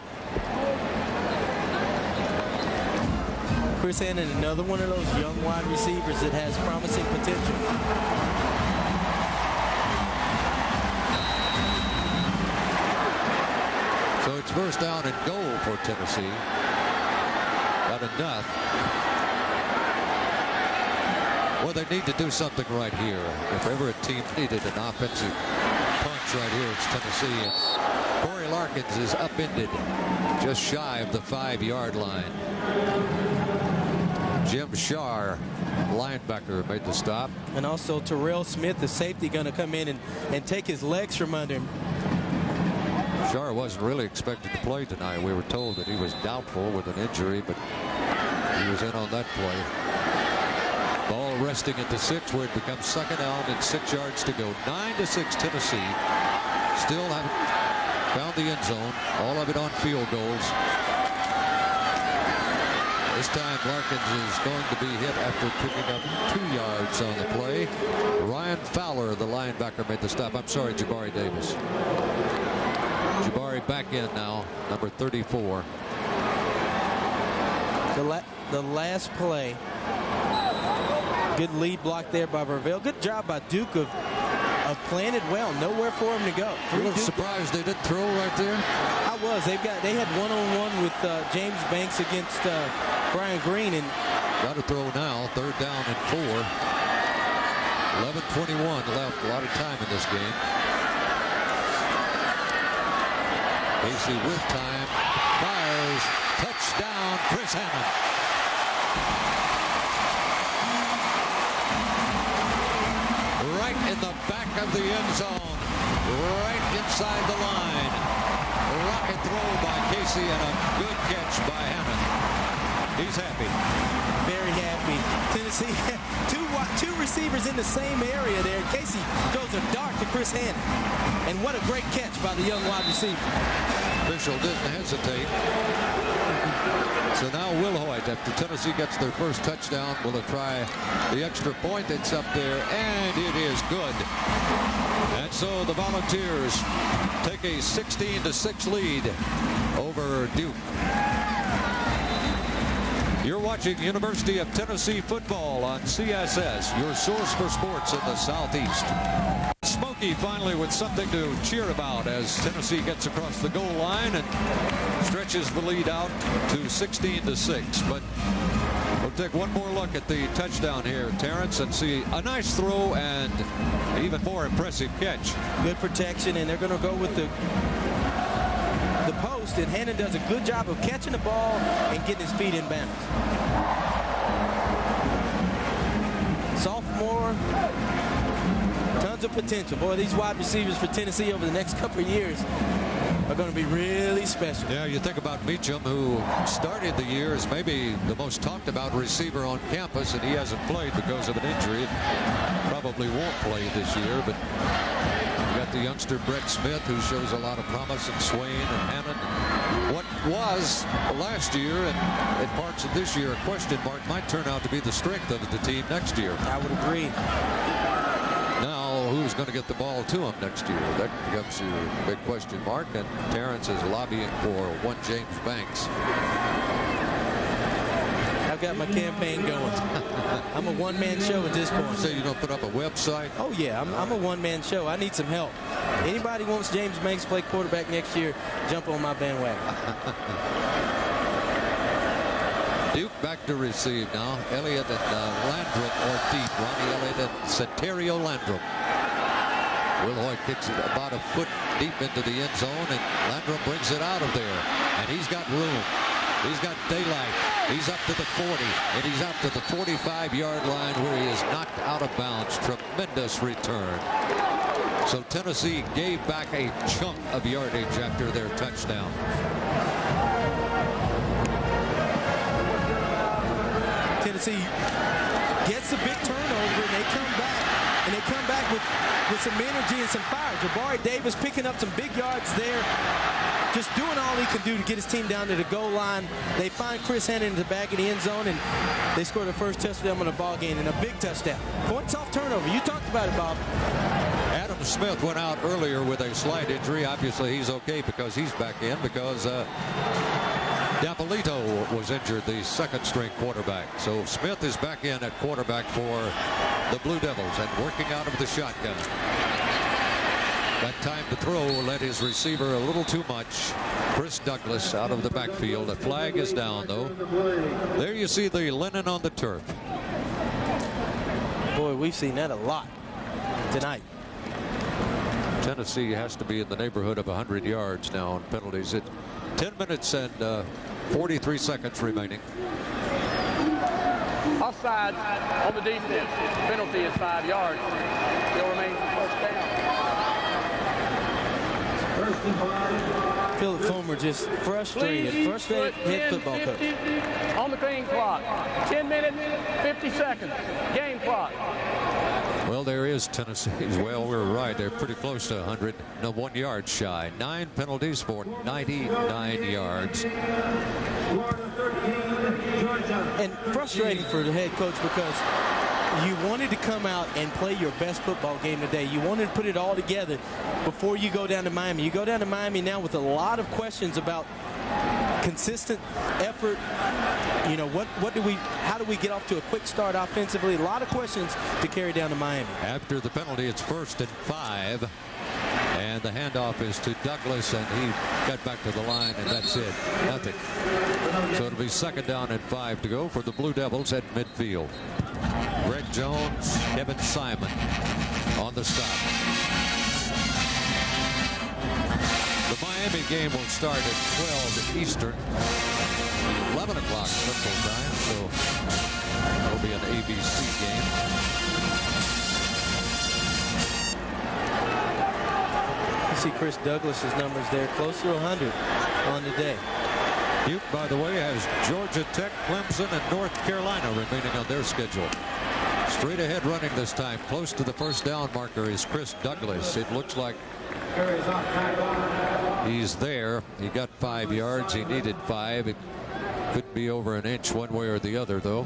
Chris Hannon, another one of those young wide receivers that has promising potential. So it's first down and goal for Tennessee. Got enough. Well, they need to do something right here. If ever a team needed an offensive punch right here, it's Tennessee. And Corey Larkins is upended just shy of the 5-yard line. Jim Shar, linebacker, made the stop. And also Terrell Smith, the safety, going to come in and take his legs from under him. Shar wasn't really expected to play tonight. We were told that he was doubtful with an injury, but he was in on that play. Ball resting at the 6 where it becomes second down and 6 yards to go. 9-6 Tennessee. Still haven't found the end zone. All of it on field goals. This time Larkins is going to be hit after picking up 2 yards on the play. Ryan Fowler, the linebacker, made the stop. I'm sorry, Jabari Davis. Jabari back in now, number 34. The last play. Good lead block there by Verville. Good job by Duke of playing it well. Nowhere for him to go. A little surprised they didn't throw right there. I was. They had one-on-one with James Banks against Brian Green, and got to throw now. 3rd down and 4. 11:21 left. A lot of time in this game. Casey with time. Fires. Touchdown, Chris Hammond. Right in the back of the end zone. Right inside the line. Rocket throw by Casey and a good catch by Hammond. He's happy. Very happy. Tennessee, two receivers in the same area there. Casey throws a dart to Chris Hammond. And what a great catch by the young wide receiver. Official didn't hesitate. So now Will Hoyt, after Tennessee gets their first touchdown, will try the extra point. It's up there, and it is good. And so the Volunteers take a 16-6 lead over Duke. You're watching University of Tennessee football on CSS, your source for sports in the Southeast. Smokey finally with something to cheer about as Tennessee gets across the goal line and stretches the lead out to 16-6. But we'll take one more look at the touchdown here, Terrence, and see a nice throw and even more impressive catch. Good protection, and they're going to go with the post, and Hannon does a good job of catching the ball and getting his feet in bounds. Sophomore, tons of potential. Boy, these wide receivers for Tennessee over the next couple of years are going to be really special. Yeah, you think about Meacham, who started the year as maybe the most talked about receiver on campus, and he hasn't played because of an injury. Probably won't play this year, but you got the youngster Brett Smith, who shows a lot of promise, and Swain and Hammond. What was last year and parts of this year a question mark might turn out to be the strength of the team next year. I would agree. Now, who's going to get the ball to him next year? That becomes your big question mark, and Terrence is lobbying for one James Banks. I've got my campaign going. I'm a one-man show at this point. So you don't put up a website? Oh, yeah. I'm a one-man show. I need some help. Anybody wants James Banks to play quarterback next year, jump on my bandwagon. Duke back to receive now. Elliott and Landrum are deep. Ronnie Elliott and Centerio Landrum. Will Hoyt kicks it about a foot deep into the end zone, and Landrum brings it out of there. And he's got room. He's got daylight. He's up to the 40, and he's up to the 45-yard line where he is knocked out of bounds. Tremendous return. So Tennessee gave back a chunk of yardage after their touchdown. Tennessee gets a big turnover, and they come back. And they come back with some energy and some fire. Jabari Davis picking up some big yards there. Just doing all he can do to get his team down to the goal line. They find Chris Hannon in the back of the end zone, and they score their first touchdown on the ball game, and a big touchdown. Points off turnover. You talked about it, Bob. Adam Smith went out earlier with a slight injury. Obviously, he's okay because he's back in, because Dapolito was injured, the second-string quarterback. So Smith is back in at quarterback for the Blue Devils and working out of the shotgun. That time to throw led his receiver a little too much. Chris Douglas out of the backfield. The flag is down, though. There you see the linen on the turf. Boy, we've seen that a lot tonight. Tennessee has to be in the neighborhood of 100 yards now on penalties. 10 minutes and 43 seconds remaining. Offside on the defense. Penalty is 5 yards. Still remains first down. Philip Fulmer just frustrated head football coach. On the clean clock. 10 minutes, 50 seconds. Game clock. Well, there is Tennessee. Well, we're right. They're pretty close to 100. No, 1 yard shy. 9 penalties for 99 yards. And frustrating for the head coach because you wanted to come out and play your best football game today. You wanted to put it all together before you go down to Miami. You go down to Miami now with a lot of questions about consistent effort. You know, how do we get off to a quick start offensively? A lot of questions to carry down to Miami. After the penalty, it's 1st and 5. And the handoff is to Douglas, and he got back to the line, and that's it. Nothing. So it'll be 2nd down and 5 to go for the Blue Devils at midfield. Greg Jones, Kevin Simon on the stop. The Miami game will start at 12 Eastern, 11 o'clock Central Time, so it'll be an ABC game. See Chris Douglas's numbers there, close to 100 on the day. Duke, by the way, has Georgia Tech, Clemson, and North Carolina remaining on their schedule. Straight ahead running this time, close to the 1st down marker is Chris Douglas. It looks like he's there. He got 5 yards. He needed 5. It could be over an inch one way or the other, though.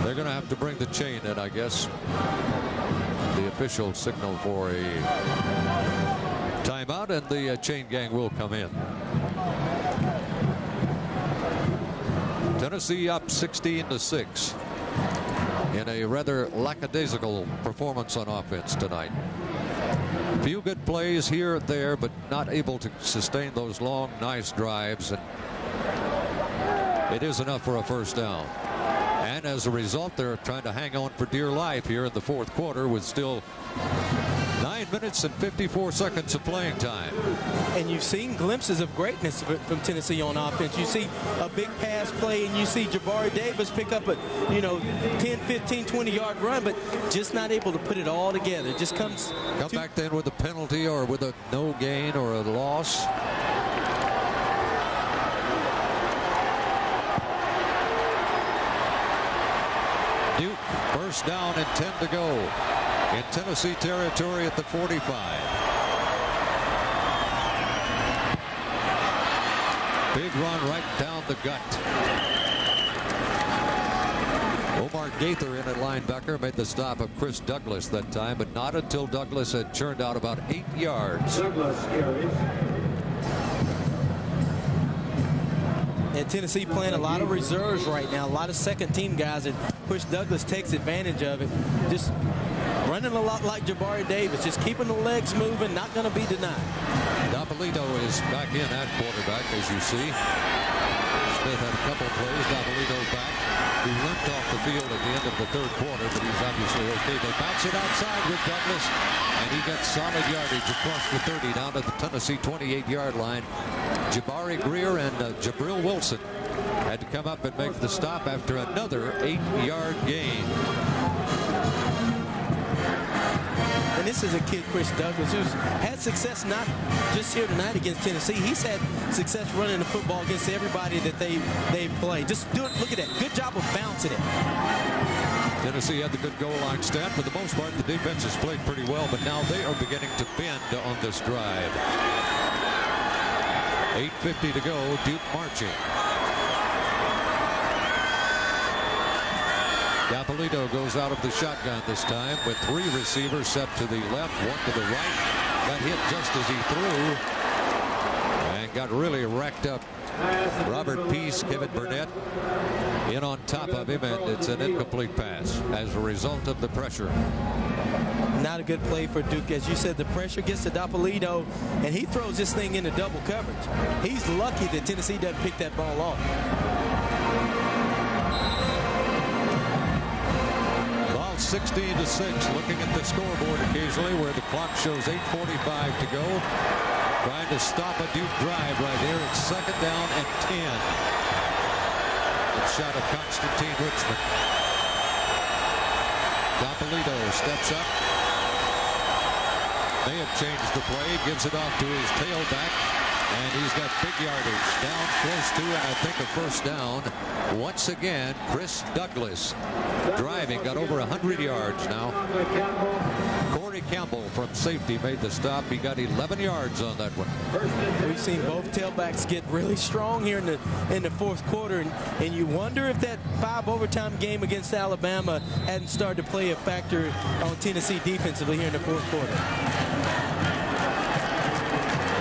They're going to have to bring the chain in, I guess. The official signal for a timeout, and the chain gang will come in. Tennessee up 16-6 in a rather lackadaisical performance on offense tonight. Few good plays here and there, but not able to sustain those long, nice drives, and it is enough for a 1st down. And as a result, they're trying to hang on for dear life here in the 4th quarter with still 9 minutes and 54 seconds of playing time. And you've seen glimpses of greatness from Tennessee on offense. You see a big pass play, and you see Jabari Davis pick up a 10, 15, 20-yard run, but just not able to put it all together. It just come back then with a penalty or with a no gain or a loss. Duke, 1st down and 10 to go in Tennessee territory at the 45. Big run right down the gut. Omar Gaither in at linebacker made the stop of Chris Douglas that time, but not until Douglas had churned out about 8 yards. Douglas carries. And Tennessee playing a lot of reserves right now, a lot of 2nd-team guys, and Chris Douglas takes advantage of it. Just running a lot like Jabari Davis, just keeping the legs moving, not going to be denied. Dopolito is back in at quarterback, as you see. Smith had a couple plays. Dopolito back. He limped off the field at the end of the 3rd quarter, but he's obviously okay. They bounce it outside with Douglas, and he gets solid yardage across the 30 down to the Tennessee 28-yard line. Jabari Greer and Jabril Wilson had to come up and make the stop after another 8-yard gain. And this is a kid, Chris Douglas, who's had success not just here tonight against Tennessee. He's had success running the football against everybody that they've played. Just look at that. Good job of bouncing it. Tennessee had the good goal line stand. For the most part, the defense has played pretty well, but now they are beginning to bend on this drive. 8:50 to go. Duke marching. Dopolito goes out of the shotgun this time with 3 receivers set to the left, 1 to the right. Got hit just as he threw and got really racked up. Robert Peace, Kevin Burnett in on top of him, and it's an incomplete pass as a result of the pressure. Not a good play for Duke. As you said, the pressure gets to Dopolito, and he throws this thing into double coverage. He's lucky that Tennessee doesn't pick that ball off. 16-6. Looking at the scoreboard occasionally where the clock shows 8:45 to go. Trying to stop a Duke drive right here. It's 2nd down and 10. Good shot of Constantine Richmond. Dopolito steps up. May have changed the play. Gives it off to his tailback. And he's got big yardage. Down close to, and I think a 1st down. Once again, Chris Douglas driving. Got over 100 yards now. Corey Campbell from safety made the stop. He got 11 yards on that one. We've seen both tailbacks get really strong here in the fourth quarter, and you wonder if that 5 overtime game against Alabama hadn't started to play a factor on Tennessee defensively here in the fourth quarter.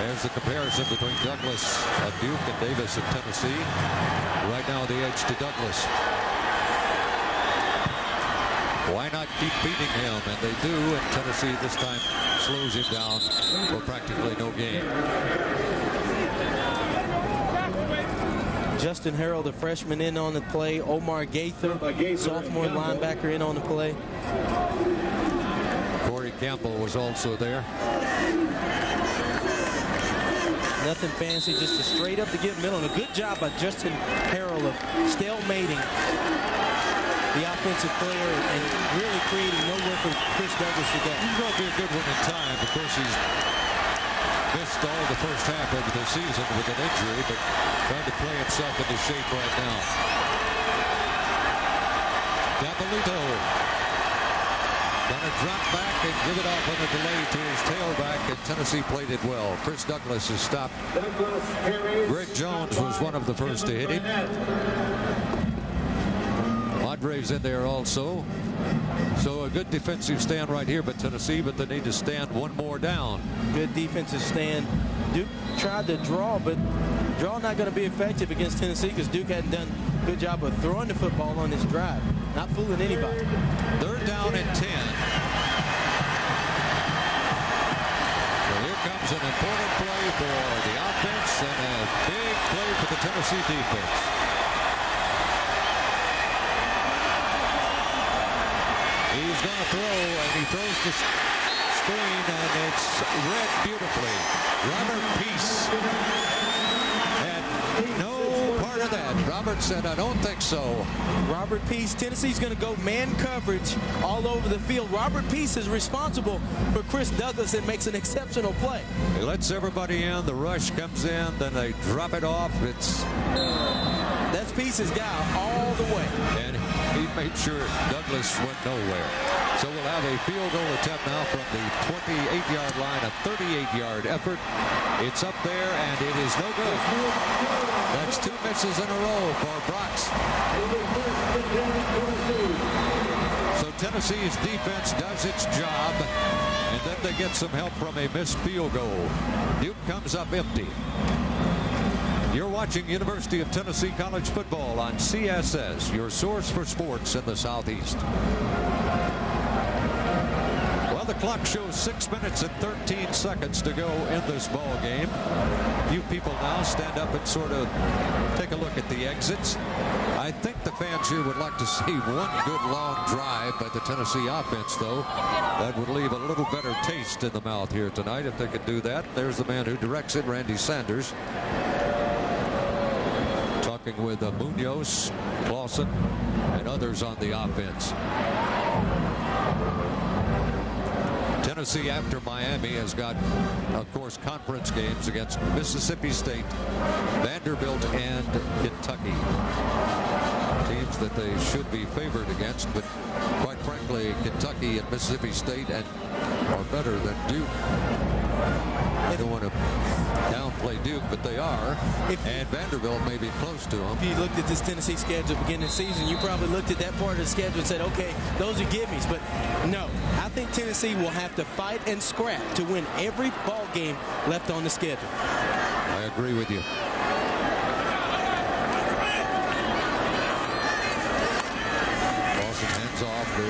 There's the comparison between Douglas of Duke and Davis of Tennessee. Right now the edge to Douglas. Why not keep beating him? And they do, and Tennessee this time slows him down for practically no gain. Justin Harrell, the freshman, in on the play. Omar Gaither, sophomore linebacker, in on the play. Corey Campbell was also there. Nothing fancy, just a straight up to give middle. And a good job by Justin Harrell of stalemating the offensive player and really creating nowhere for Chris Douglas to go. He's going to be a good one in time. Of course, he's missed all the first half of the season with an injury, but trying to play himself into shape right now. Gabalito gonna drop back and give it off on a delay to his tailback, and Tennessee played it well. Chris Douglas has stopped. Greg Jones was one of the first to hit him. Padres in there also. So a good defensive stand right here by Tennessee, but they need to stand one more down. Good defensive stand. Duke tried to draw, but draw not going to be effective against Tennessee because Duke hadn't done a good job of throwing the football on this drive. Not fooling anybody. 3rd down and 10. So here comes an important play for the offense and a big play for the Tennessee defense. He's going to throw, and he throws the screen, and it's read beautifully. Robert Peace had no part of that. Robert said, I don't think so. Robert Peace, Tennessee's going to go man coverage all over the field. Robert Peace is responsible for Chris Douglas and makes an exceptional play. He lets everybody in. The rush comes in, then they drop it off. That's Peace's guy all the way. And he made sure Douglas went nowhere. So we'll have a field goal attempt now from the 28-yard line, a 38-yard effort. It's up there, and it is no good. That's 2 misses in a row for Brox. So Tennessee's defense does its job, and then they get some help from a missed field goal. Duke comes up empty. You're watching University of Tennessee College Football on CSS, your source for sports in the Southeast. Well, the clock shows 6 minutes and 13 seconds to go in this ball game. You people now stand up and sort of take a look at the exits. I think the fans here would like to see one good long drive by the Tennessee offense, though. That would leave a little better taste in the mouth here tonight if they could do that. There's the man who directs it, Randy Sanders. With Munoz, Clausen, and others on the offense. Tennessee, after Miami, has got, of course, conference games against Mississippi State, Vanderbilt, and Kentucky. Teams that they should be favored against, but quite frankly, Kentucky and Mississippi State are better than Duke. I don't want to downplay Duke, but they are. And Vanderbilt may be close to them. If you looked at this Tennessee schedule beginning of the season, you probably looked at that part of the schedule and said, okay, those are gimmies. But no, I think Tennessee will have to fight and scrap to win every ball game left on the schedule. I agree with you. Lawson hands off to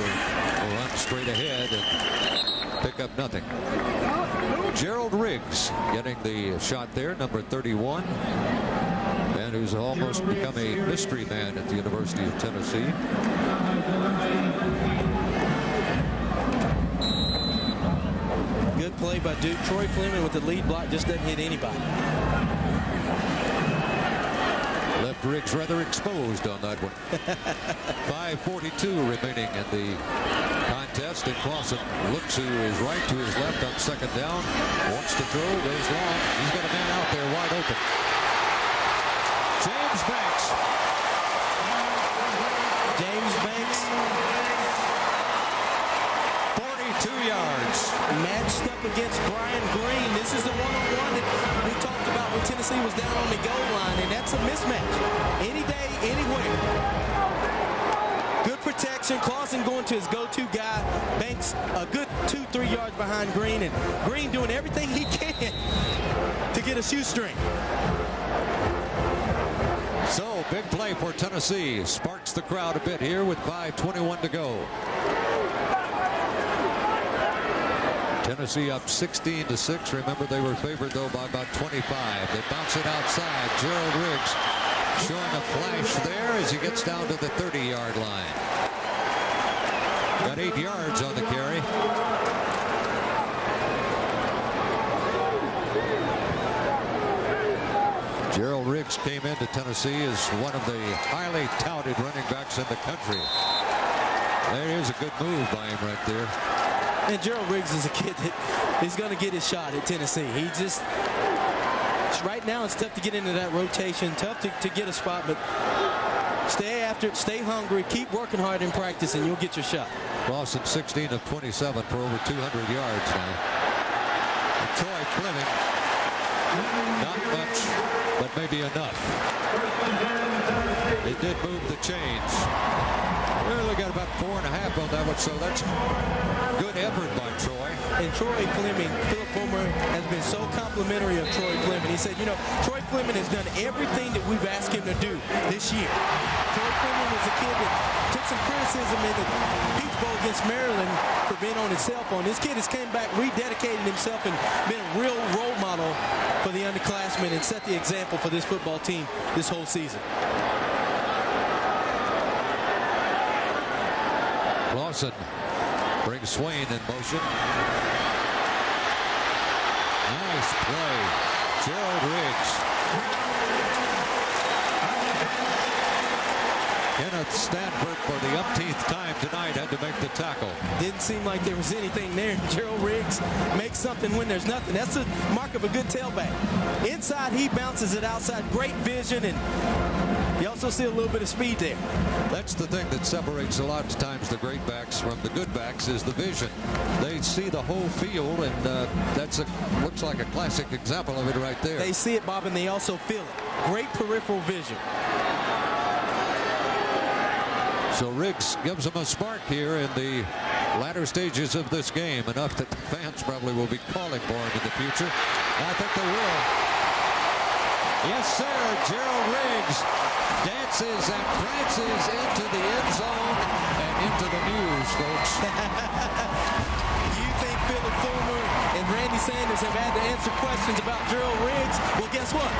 run straight ahead and pick up nothing. Gerald Riggs getting the shot there, number 31, and who's almost become a mystery man at the University of Tennessee. Good play by Duke. Troy Fleming with the lead block, just doesn't hit anybody. Left Riggs rather exposed on that one. 5:42 remaining in the contest, and Clausen looks to his right, to his left on second down. Wants to throw, goes long. He's got a man out there wide open. James Banks. yards. Matched up against Brian Green. This is the one-on-one that we talked about when Tennessee was down on the goal line, and that's a mismatch. Any day, anywhere. Good protection. Clausen going to his go-to guy. Banks a good 2-3 yards behind Green, and Green doing everything he can to get a shoestring. So, big play for Tennessee. Sparks the crowd a bit here with 5:21 to go. Tennessee up 16-6. Remember, they were favored, though, by about 25. They bounce it outside. Gerald Riggs showing a flash there as he gets down to the 30-yard line. Got 8 yards on the carry. Gerald Riggs came into Tennessee as one of the highly touted running backs in the country. There is a good move by him right there. And Gerald Riggs is a kid that is going to get his shot at Tennessee. He just, right now it's tough to get into that rotation, tough to get a spot, but stay after it, stay hungry, keep working hard in practice, and you'll get your shot. Lawson 16 of 27 for over 200 yards now. And Troy Fleming, not much, but maybe enough. They did move the chains. We only got about 4.5 on that one, so that's good effort by Troy. And Troy Fleming, Philip Fulmer has been so complimentary of Troy Fleming. He said, you know, Troy Fleming has done everything that we've asked him to do this year. Troy Fleming was a kid that took some criticism in the Peach Bowl against Maryland for being on his cell phone. This kid has came back, rededicated himself, and been a real role model for the underclassmen and set the example for this football team this whole season. Lawson brings Swain in motion. Nice play. Gerald Riggs. Kenneth Stanford, for the umpteenth time tonight, had to make the tackle. Didn't seem like there was anything there. Gerald Riggs makes something when there's nothing. That's the mark of a good tailback. Inside, he bounces it outside. Great vision, and you also see a little bit of speed there. That's the thing that separates a lot of times the great backs from the good backs is the vision. They see the whole field, and that's looks like a classic example of it right there. They see it, Bob, and they also feel it. Great peripheral vision. So Riggs gives them a spark here in the latter stages of this game, enough that the fans probably will be calling for him in the future. I think they will. Yes, sir. Gerald Riggs dances and prances into the end zone and into the news, folks. You think Philip Fulmer and Randy Sanders have had to answer questions about Gerald Riggs? Well, guess what?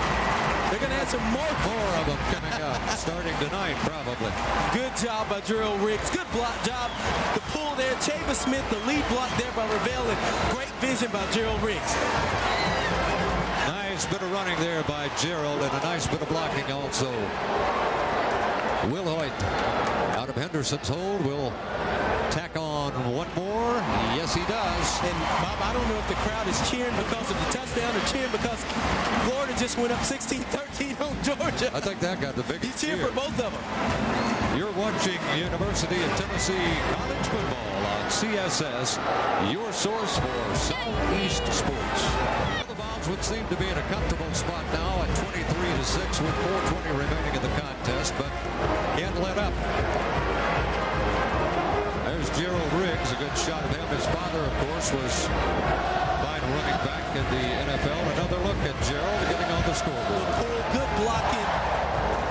They're going to answer more of them coming up, starting tonight, probably. Good job by Gerald Riggs. Good block job. The pull there. Chavis Smith, the lead block there by Ravel, and great vision by Gerald Riggs. Nice bit of running there by Gerald, and a nice bit of blocking also. Will Hoyt out of Henderson's hold will tack on one more. Yes, he does. And Bob, I don't know if the crowd is cheering because of the touchdown or cheering because Florida just went up 16-13 on Georgia. I think that got the biggest cheer for both of them. You're watching University of Tennessee college football on CSS, your source for Southeast sports. The Vols would seem to be in a comfortable spot now at 23-6 with 4:20 remaining in the contest, but can't let up. There's Gerald Riggs, a good shot of him. His father, of course, was fine running back in the NFL. Another look at Gerald getting on the scoreboard. Good blocking,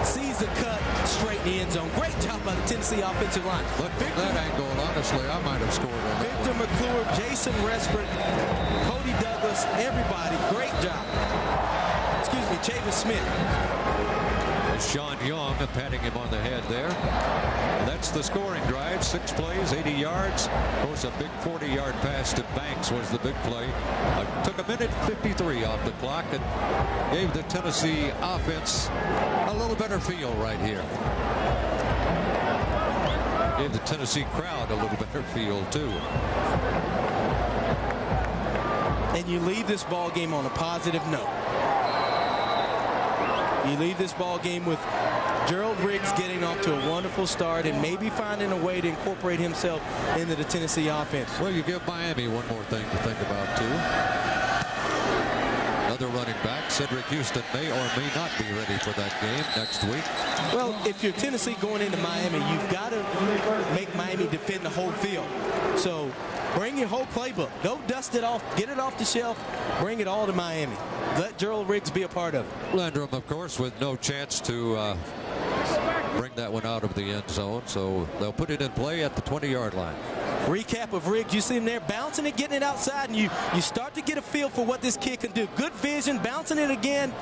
sees the cut straight in the end zone. Great job by the Tennessee offensive line. But from that angle, honestly, I might have scored on that. Victor McClure, Jason Respert, Cody Douglas, everybody, great job. Excuse me, Chavis Smith. Sean Young patting him on the head there. That's the scoring drive. 6 plays, 80 yards. Of course, a big 40-yard pass to Banks was the big play. Took a minute 53 off the clock and gave the Tennessee offense a little better feel right here. Gave the Tennessee crowd a little better feel, too. And you leave this ball game on a positive note. You leave this ball game with Gerald Riggs getting off to a wonderful start and maybe finding a way to incorporate himself into the Tennessee offense. Well, you give Miami one more thing to think about, too. Another running back, Cedric Houston, may or may not be ready for that game next week. Well, if you're Tennessee going into Miami, you've got to make Miami defend the whole field. So bring your whole playbook. Don't dust it off. Get it off the shelf. Bring it all to Miami. Let Gerald Riggs be a part of it. Landrum, of course, with no chance to bring that one out of the end zone. So they'll put it in play at the 20-yard line. Recap of Riggs. You see him there bouncing it, getting it outside, and you start to get a feel for what this kid can do. Good vision, bouncing it again,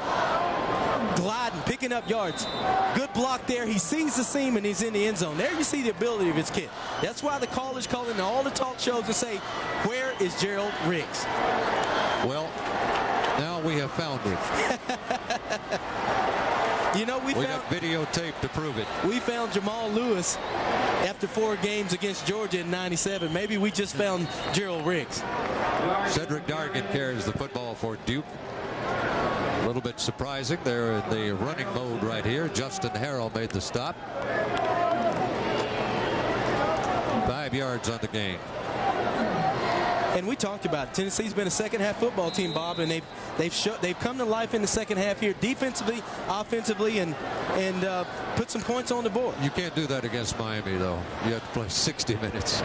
gliding, picking up yards. Good block there. He sees the seam, and he's in the end zone. There you see the ability of his kid. That's why the callers call in all the talk shows and say, where is Gerald Riggs? Well, now we have found him. You know, we got videotape to prove it. We found Jamal Lewis after 4 games against Georgia in '97. Maybe we just found Gerald Riggs. Cedric Dargan carries the football for Duke. A little bit surprising. They're in the running mode right here. Justin Harrell made the stop. 5 yards on the gain. And we talked about it. Tennessee's been a second-half football team, Bob, and they've come to life in the second half here, defensively, offensively, and put some points on the board. You can't do that against Miami, though. You have to play 60 minutes.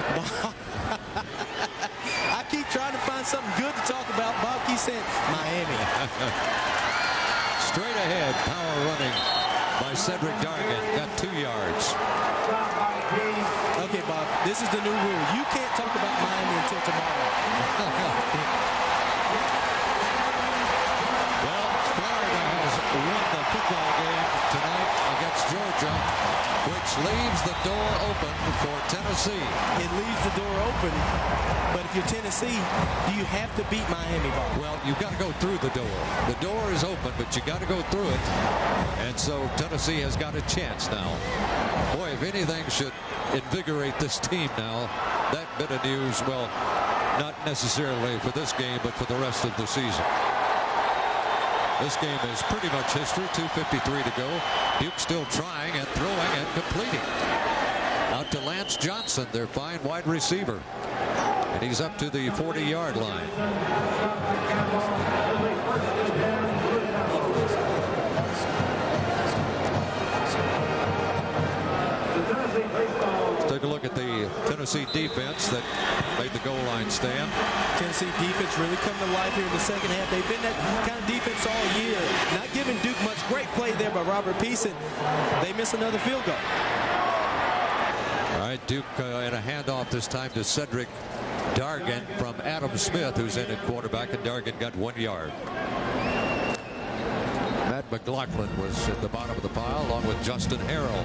I keep trying to find something good to talk about. Bob keeps saying Miami. Straight ahead, power running by Cedric Dargan. Got 2 yards. Okay, Bob, this is the new rule. You can't talk about Miami until tomorrow. Well, Florida has won the football game tonight against Georgia, which leaves the door open for Tennessee. It leaves the door open, but if you're Tennessee, do you have to beat Miami, Bob? Well, you've got to go through the door. The door is open, but you got to go through it. And so Tennessee has got a chance now. Boy, if anything should invigorate this team now, that bit of news, well, not necessarily for this game, but for the rest of the season. This game is pretty much history. 2:53 to go. Duke still trying and throwing and completing. Out to Lance Johnson, their fine wide receiver. And he's up to the 40-yard line. Take a look at the Tennessee defense that made the goal line stand. Tennessee defense really come to life here in the second half. They've been that kind of defense all year. Not giving Duke much. Great play there by Robert Peason. They miss another field goal. All right, Duke in a handoff this time to Cedric Dargan from Adam Smith, who's in at quarterback, and Dargan got 1 yard. Matt McLaughlin was at the bottom of the pile along with Justin Harrell.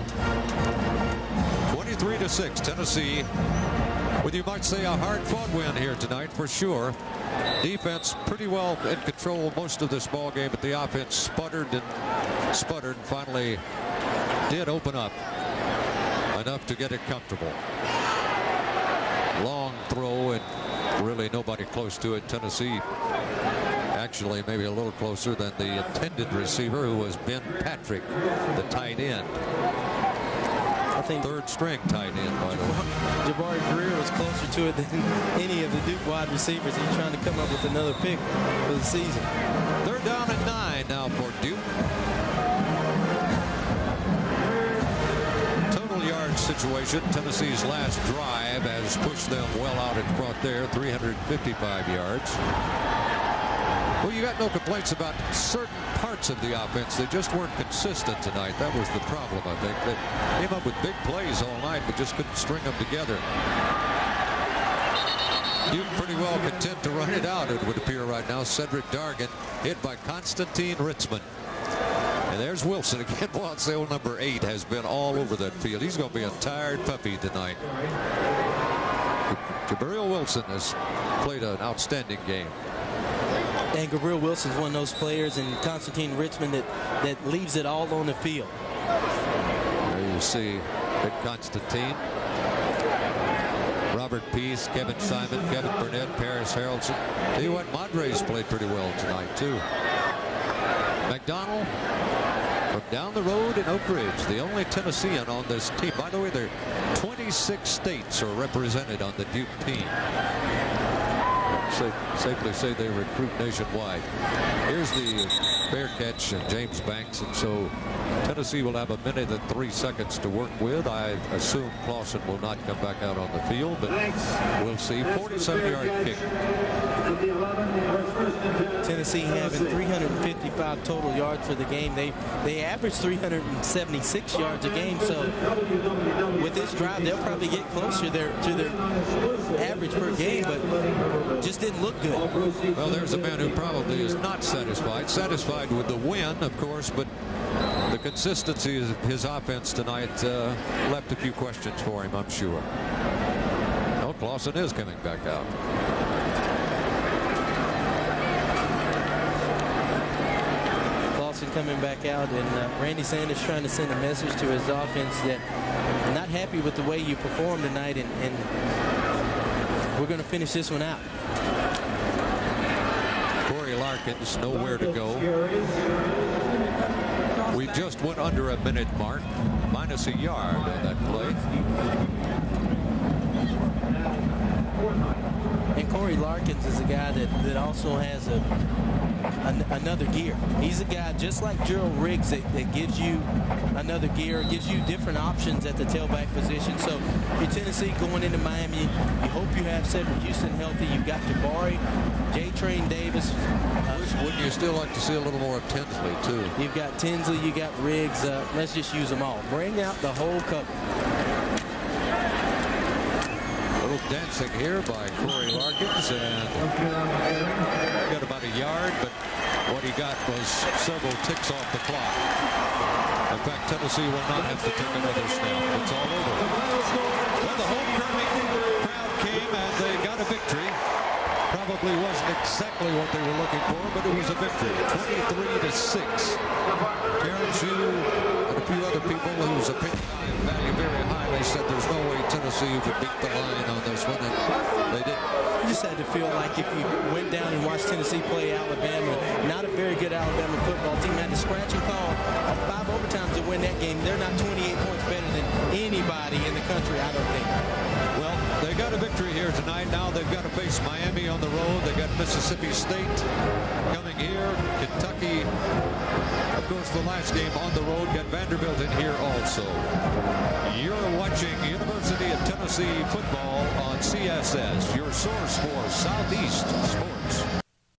23-6, Tennessee, with, you might say, a hard-fought win here tonight for sure. Defense pretty well in control most of this ball game, but the offense sputtered and finally did open up enough to get it comfortable. Long throw and really nobody close to it. Tennessee actually maybe a little closer than the intended receiver, who was Ben Patrick, the tight end. I think third string tight end, by the way. Jabari Greer was closer to it than any of the Duke wide receivers. He's trying to come up with another pick for the season. They're down at 9 now for Duke. Total yard situation. Tennessee's last drive has pushed them well out in front there, 355 yards. Well, you got no complaints about certain parts of the offense. They just weren't consistent tonight. That was the problem, I think. They came up with big plays all night, but just couldn't string them together. Duke pretty well content to run it out, it would appear right now. Cedric Dargan hit by Constantine Ritzman. And there's Wilson again. Once the old number 8 has been all over that field. He's going to be a tired puppy tonight. Jabril Wilson has played an outstanding game. And Gabriel Wilson's one of those players, and Constantine Richmond that leaves it all on the field. There you see Big Constantine, Robert Peace, Kevin Simon, Kevin Burnett, Paris Harrelson. Tell you what, Madre's played pretty well tonight too. McDonald From down the road in Oak Ridge, the only Tennessean on this team. By the way, there are 26 states are represented on the Duke team. Safely say they recruit nationwide. Here's the fair catch, and James Banks, and so Tennessee will have 1 minute and 3 seconds to work with. I assume Clausen will not come back out on the field, but we'll see. 47-yard kick. Tennessee having 355 total yards for the game. They average 376 yards a game, so with this drive they'll probably get closer to their average per game, but just didn't look good. Well, there's a man who probably is not satisfied with the win, of course, but the consistency of his offense tonight left a few questions for him, I'm sure. Oh, Clausen is coming back out. Coming back out, and Randy Sanders trying to send a message to his offense that I'm not happy with the way you performed tonight, and we're going to finish this one out. Corey Larkins nowhere to go. We just went under a minute mark, minus a yard on that play. And Corey Larkins is a guy that also has another gear. He's a guy just like Gerald Riggs that gives you another gear, gives you different options at the tailback position. So for Tennessee going into Miami, you hope you have Cedric Houston healthy. You've got Jabari, J-Train Davis. Wouldn't you still like to see a little more of Tinsley, too? You've got Tinsley, you got Riggs. Let's just use them all. Bring out the whole couple. Dancing here by Corey Larkins, and got about a yard, but what he got was several ticks off the clock. In fact, Tennessee will not have to take another snap. It's all over. Well, the homecoming crowd came and they got a victory. Probably wasn't exactly what they were looking for, but it was a victory. 23-6. Terrence Hugh and a few other people whose opinion I value very highly said there's no way Tennessee would beat the line on this one, and they didn't. You just had to feel like if you went down and watched Tennessee play Alabama, not a very good Alabama football team, had to scratch and call 5 overtimes to win that game. They're not 28 points better than anybody in the country, I don't think. Well, they got a victory here tonight. Now they've got to face Miami on the road. They got Mississippi State coming here, Kentucky. Of course, the last game on the road got Vanderbilt in here also. You're watching University of Tennessee football on CSS, your source for Southeast sports.